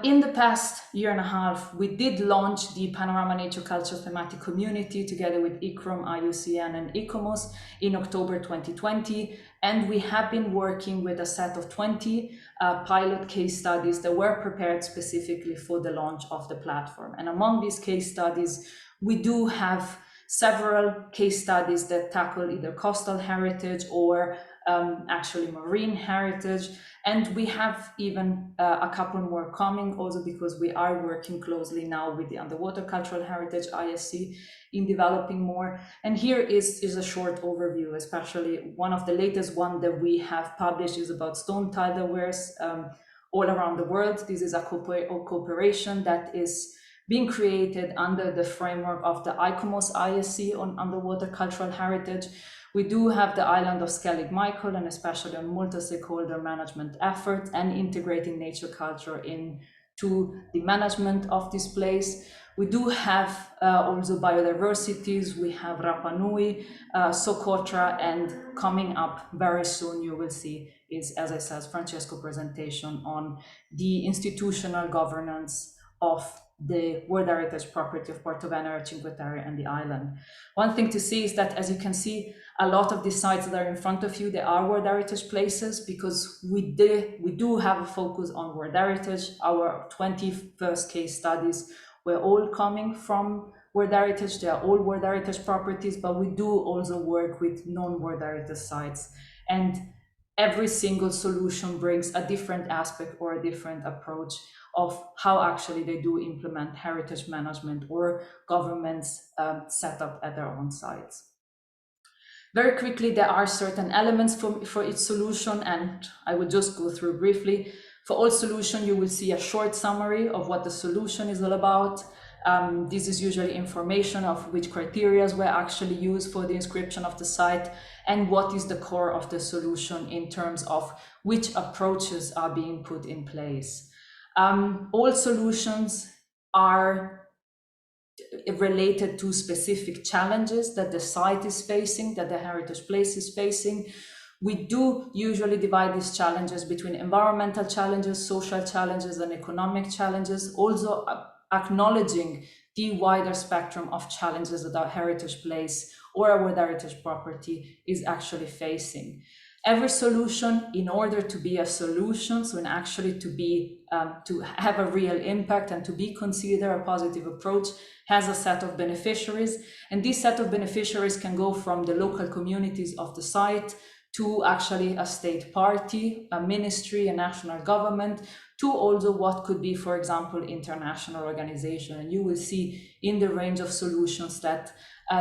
In the past year and a half, we did launch the Panorama Nature Culture thematic community together with ICCROM, IUCN, and ICOMOS in October 2020. And we have been working with a set of 20 pilot case studies that were prepared specifically for the launch of the platform. And among these case studies, we do have several case studies that tackle either coastal heritage or actually marine heritage. And we have even a couple more coming, also because we are working closely now with the Underwater Cultural Heritage ISC in developing more. And here is a short overview, especially one of the latest one that we have published is about stone tidal wares all around the world. This is a cooperation that is being created under the framework of the ICOMOS ISC on underwater cultural heritage. We do have the island of Skellig Michael, and especially on multi-stakeholder management efforts and integrating nature culture into the management of this place. We do have also biodiversities. We have Rapa Nui, Socotra, and coming up very soon, you will see is, as I said, Francesco's presentation on the institutional governance of the World Heritage Property of Porto Venere, Cinque Terre, and the island. One thing to see is that, as you can see, a lot of these sites that are in front of you, they are World Heritage places, because we do have a focus on World Heritage. Our 21st case studies were all coming from World Heritage. They are all World Heritage properties, but we do also work with non-World Heritage sites. And every single solution brings a different aspect or a different approach of how actually they do implement heritage management or governments set up at their own sites. Very quickly, there are certain elements for each solution, and I will just go through briefly. For all solution, you will see a short summary of what the solution is all about. This is usually information of which criteria were actually used for the inscription of the site and what is the core of the solution in terms of which approaches are being put in place. All solutions are related to specific challenges that the site is facing, that the heritage place is facing. We do usually divide these challenges between environmental challenges, social challenges, and economic challenges, also acknowledging the wider spectrum of challenges that our heritage place or our heritage property is actually facing. Every solution, in order to be a solution, so in actually to be to have a real impact and to be considered a positive approach, has a set of beneficiaries, and this set of beneficiaries can go from the local communities of the site to actually a state party, a ministry, a national government, to also what could be, for example, international organization. And you will see in the range of solutions that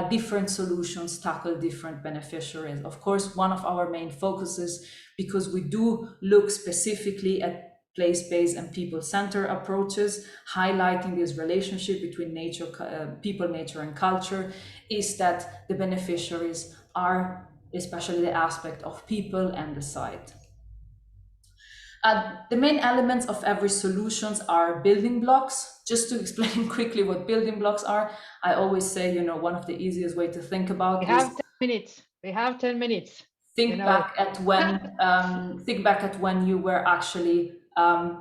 different solutions tackle different beneficiaries. Of course, one of our main focuses, because we do look specifically at place-based and people-centered approaches, highlighting this relationship between nature, people, nature, and culture, is that the beneficiaries are especially the aspect of people and the site. The main elements of every solutions are building blocks. Just to explain quickly what building blocks are, I always say, you know, one of the easiest way to think about We have 10 minutes. We have 10 minutes. Think back at when you were actually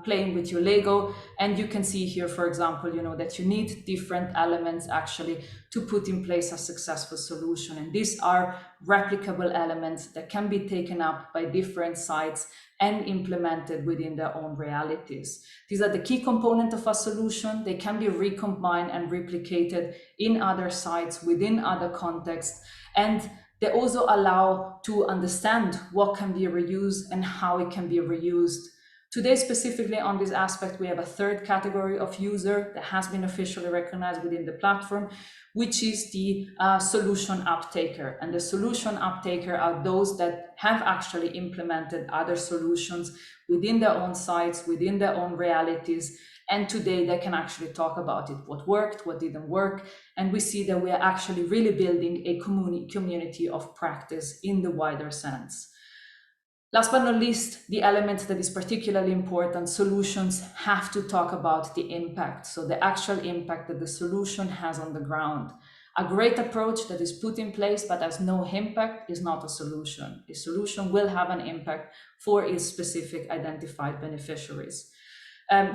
playing with your Lego, and you can see here, for example, you know, that you need different elements actually to put in place a successful solution. And these are replicable elements that can be taken up by different sites and implemented within their own realities. These are the key component of a solution. They can be recombined and replicated in other sites within other contexts, and they also allow to understand what can be reused and how it can be reused. Today, specifically on this aspect, we have a third category of user that has been officially recognized within the platform, which is the solution uptaker. And the solution uptaker are those that have actually implemented other solutions within their own sites, within their own realities. And today they can actually talk about it, what worked, what didn't work. And we see that we are actually really building a community of practice in the wider sense. Last but not least, the element that is particularly important, solutions have to talk about the impact. So the actual impact that the solution has on the ground. A great approach that is put in place but has no impact is not a solution. A solution will have an impact for its specific identified beneficiaries.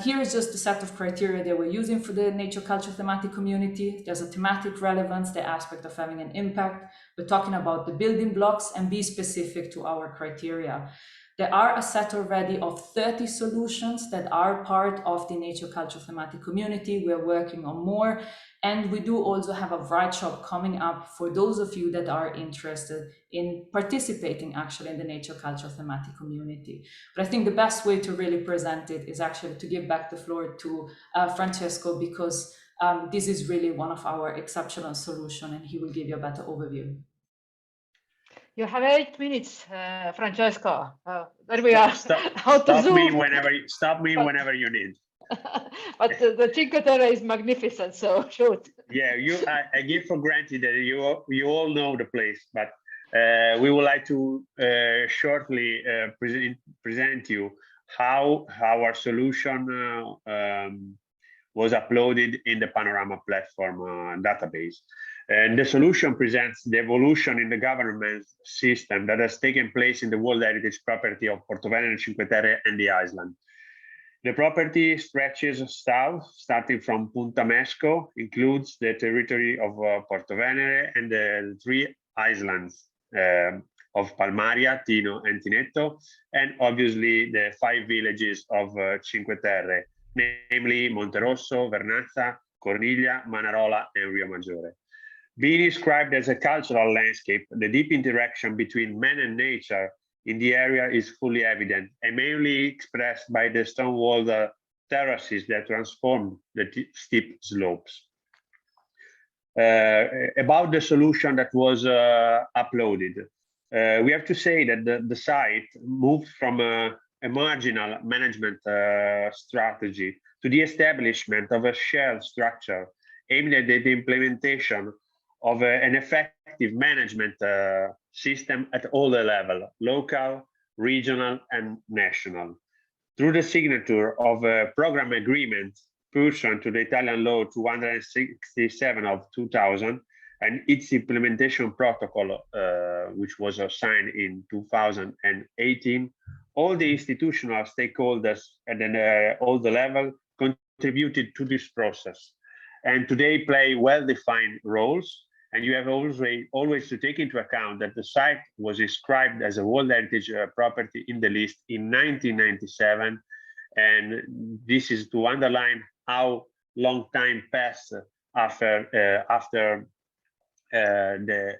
Here is just the set of criteria that we're using for the nature culture thematic community. There's a thematic relevance, the aspect of having an impact. We're talking about the building blocks and be specific to our criteria. There are a set already of 30 solutions that are part of the nature culture thematic community. We're working on more. And we do also have a workshop coming up for those of you that are interested in participating actually in the nature culture thematic community. But I think the best way to really present it is actually to give back the floor to Francesco, because this is really one of our exceptional solutions, and he will give you a better overview. You have 8 minutes, Francesco. There we are. Stop me whenever you need. But the Cinque Terre is magnificent, so shoot. Yeah, I give for granted that you all know the place, but we would like to shortly present you how our solution was uploaded in the Panorama platform database. And the solution presents the evolution in the governance system that has taken place in the World Heritage property of Portovenere, Cinque Terre, and the island. The property stretches south, starting from Punta Mesco, includes the territory of Portovenere and the 3 islands of Palmaria, Tino, and Tinetto, and obviously the 5 villages of Cinque Terre, namely Monterosso, Vernazza, Corniglia, Manarola, and Rio Maggiore. Being described as a cultural landscape, the deep interaction between man and nature in the area is fully evident and mainly expressed by the stone walled terraces that transform the steep slopes. About the solution that was uploaded, we have to say that the site moved from a marginal management strategy to the establishment of a shared structure aimed at the implementation of an effective management system at all the levels, local, regional, and national. Through the signature of a program agreement pursuant to the Italian law 267 of 2000 and its implementation protocol, which was signed in 2018, all the institutional stakeholders at all the levels contributed to this process, and today play well-defined roles. And you have always to take into account that the site was inscribed as a World Heritage property in the list in 1997. And this is to underline how long time passed after the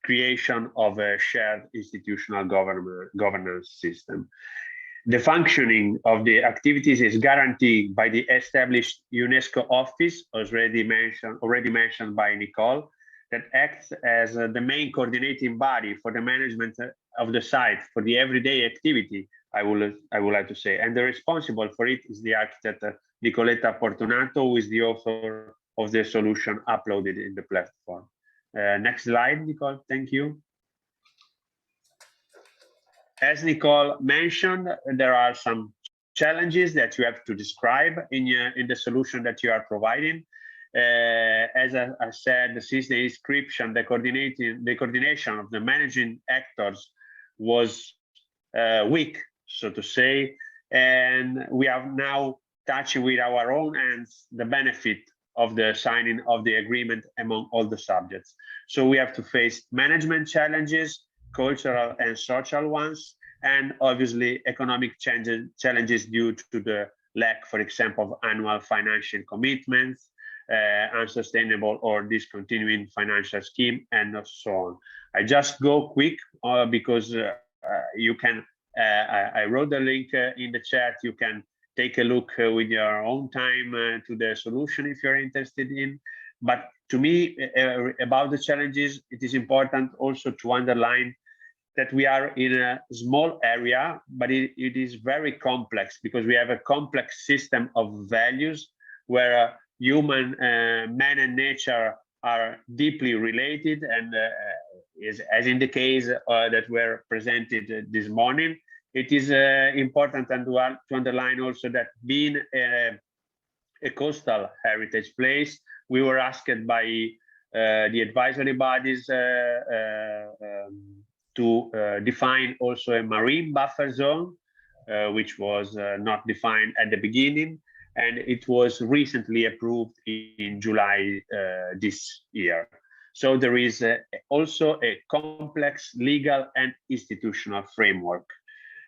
creation of a shared institutional governance system. The functioning of the activities is guaranteed by the established UNESCO office, already mentioned by Nicole, that acts as the main coordinating body for the management of the site for the everyday activity, I would like to say. And the responsible for it is the architect Nicoletta Portonato, who is the author of the solution uploaded in the platform. Next slide, Nicole, thank you. As Nicole mentioned, there are some challenges that you have to describe in the solution that you are providing. As I said, since the inscription, the coordination of the managing actors was weak, so to say, and we are now touching with our own hands the benefit of the signing of the agreement among all the subjects. So we have to face management challenges, cultural and social ones, and obviously economic challenges due to the lack, for example, of annual financial commitments, unsustainable or discontinuing financial scheme, and so on. I just go quick because you can, I wrote the link in the chat, you can take a look with your own time to the solution if you're interested in. But to me, about the challenges, it is important also to underline that we are in a small area, but it is very complex because we have a complex system of values where human, man and nature are deeply related. And as in the case that were presented this morning, it is important and to underline also that being a coastal heritage place, we were asked by the advisory bodies to define also a marine buffer zone, which was not defined at the beginning, and it was recently approved in July this year. So there is also a complex legal and institutional framework.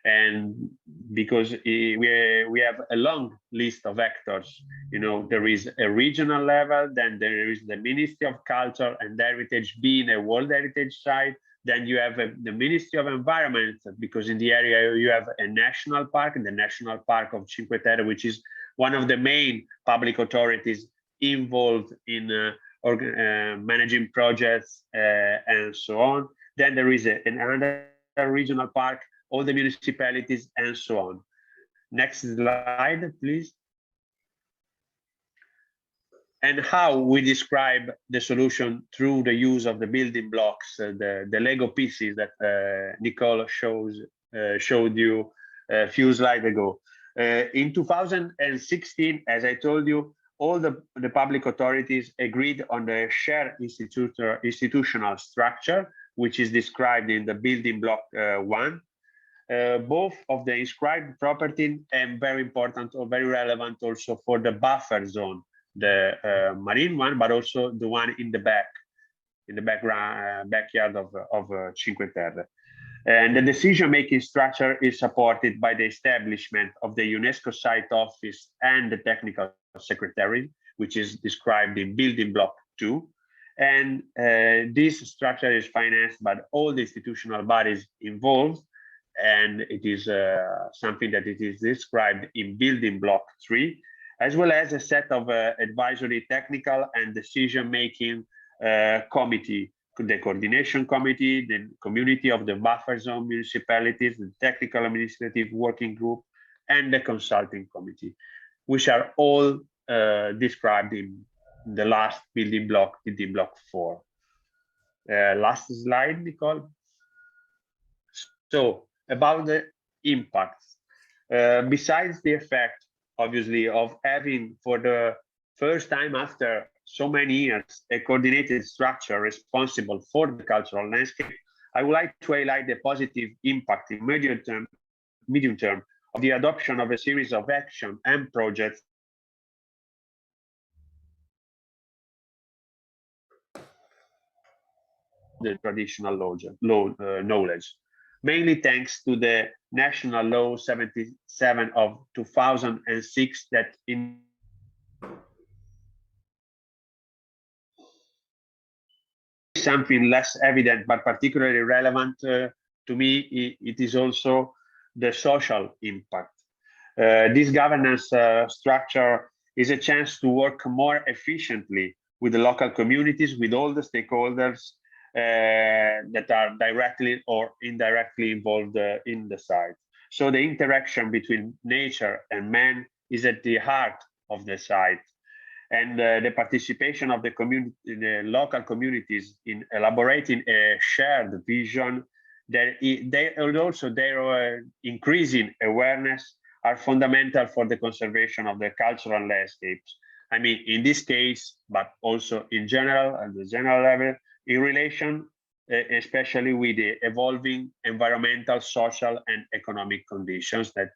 And because we have a long list of actors, you know, there is a regional level, then there is the Ministry of Culture and Heritage being a World Heritage Site. Then you have the Ministry of Environment, because in the area you have a national park, the National Park of Cinque Terre, which is one of the main public authorities involved in managing projects and so on. Then there is another regional park, all the municipalities and so on. Next slide, please. And how we describe the solution through the use of the building blocks, the Lego pieces that Nicole showed you a few slides ago. In 2016, as I told you, all the public authorities agreed on the shared institutional structure, which is described in the building block 1. Both of the inscribed property and very important or very relevant also for the buffer zone, the marine one, but also the one in the backyard of Cinque Terre. And the decision-making structure is supported by the establishment of the UNESCO site office and the technical secretary, which is described in building block 2. And this structure is financed by all the institutional bodies involved. And it is something that it is described in building block 3, as well as a set of advisory, technical, and decision-making committee, the coordination committee, the community of the buffer zone municipalities, the technical administrative working group, and the consulting committee, which are all described in the last building block 4. Last slide, Nicole. So about the impacts, besides the effect, obviously, of having for the first time after so many years a coordinated structure responsible for the cultural landscape, I would like to highlight the positive impact in medium term of the adoption of a series of action and projects the traditional knowledge, mainly thanks to the National Law 77 of 2006 that in something less evident but particularly relevant to me, it is also the social impact. This governance structure is a chance to work more efficiently with the local communities, with all the stakeholders that are directly or indirectly involved in the site. So the interaction between nature and man is at the heart of the site. And the participation of the community, the local communities in elaborating a shared vision, and also their increasing awareness are fundamental for the conservation of the cultural landscapes. I mean, in this case, but also in general, at the general level, in relation, especially with the evolving environmental, social, and economic conditions that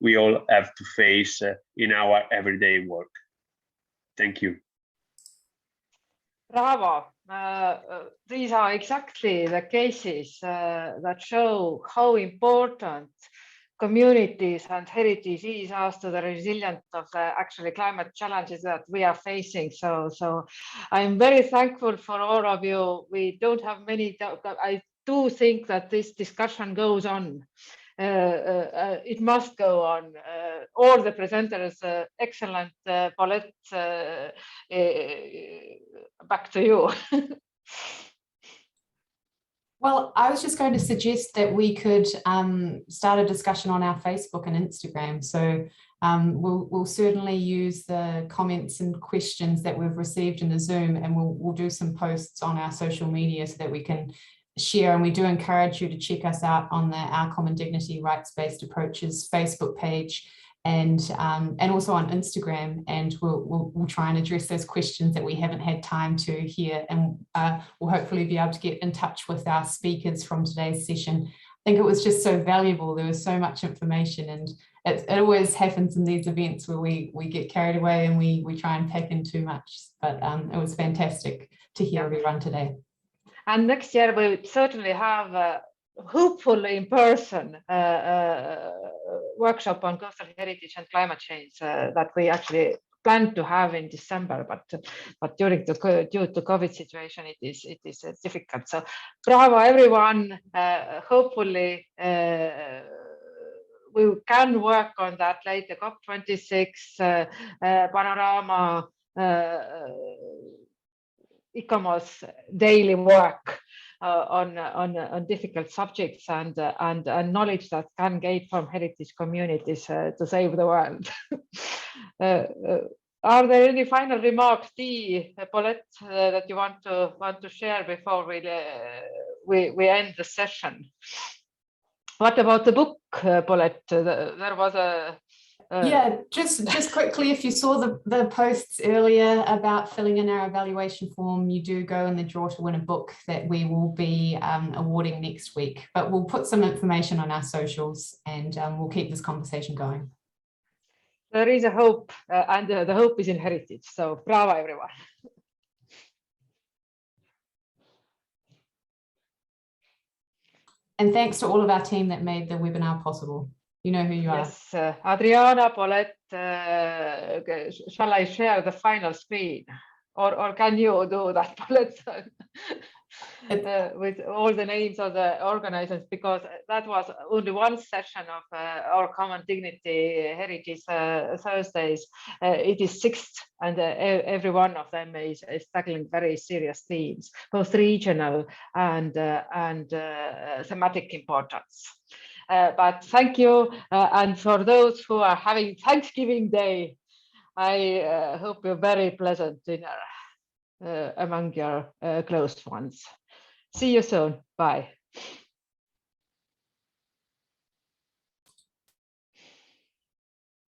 we all have to face in our everyday work. Thank you. Bravo. These are exactly the cases that show how important communities and heritage is as to the resilience of the actually climate challenges that we are facing. So I'm very thankful for all of you. We don't have many, I do think that this discussion goes on. It must go on. All the presenters, excellent. Paulette, back to you. Well, I was just going to suggest that we could start a discussion on our Facebook and Instagram. So we'll certainly use the comments and questions that we've received in the Zoom, and we'll do some posts on our social media so that we can share. And we do encourage you to check us out on the Our Common Dignity Rights-Based Approaches Facebook page, and also on Instagram, and we'll try and address those questions that we haven't had time to hear, and we'll hopefully be able to get in touch with our speakers from today's session. I think it was just so valuable. There was so much information, and it always happens in these events where we get carried away and we try and pack in too much, but it was fantastic to hear everyone today. And next year we'll certainly have hopeful in-person workshop on coastal heritage and climate change that we actually planned to have in December, but due to COVID situation, it is difficult. So bravo everyone. Hopefully we can work on that later. COP26, Panorama, ICOMOS daily work on difficult subjects and knowledge that can gain from heritage communities to save the world. Are there any final remarks, Dee, Paulette, that you want to share before we end the session? What about the book, Paulette? There was a yeah, just quickly, if you saw the posts earlier about filling in our evaluation form, you do go in the draw to win a book that we will be awarding next week. But we'll put some information on our socials, and we'll keep this conversation going. There is a hope, and the hope is in heritage. So bravo, everyone. And thanks to all of our team that made the webinar possible. You know who you are. Yes, Adriana, Paulette, shall I share the final screen? Or can you do that, Paulette? With all the names of the organizers, because that was only one session of our Common Dignity Heritage Thursdays. It is 6th, and every one of them is tackling very serious themes, both regional and thematic importance. But thank you, and for those who are having Thanksgiving Day, I hope you're very pleasant dinner among your close ones. See you soon. Bye.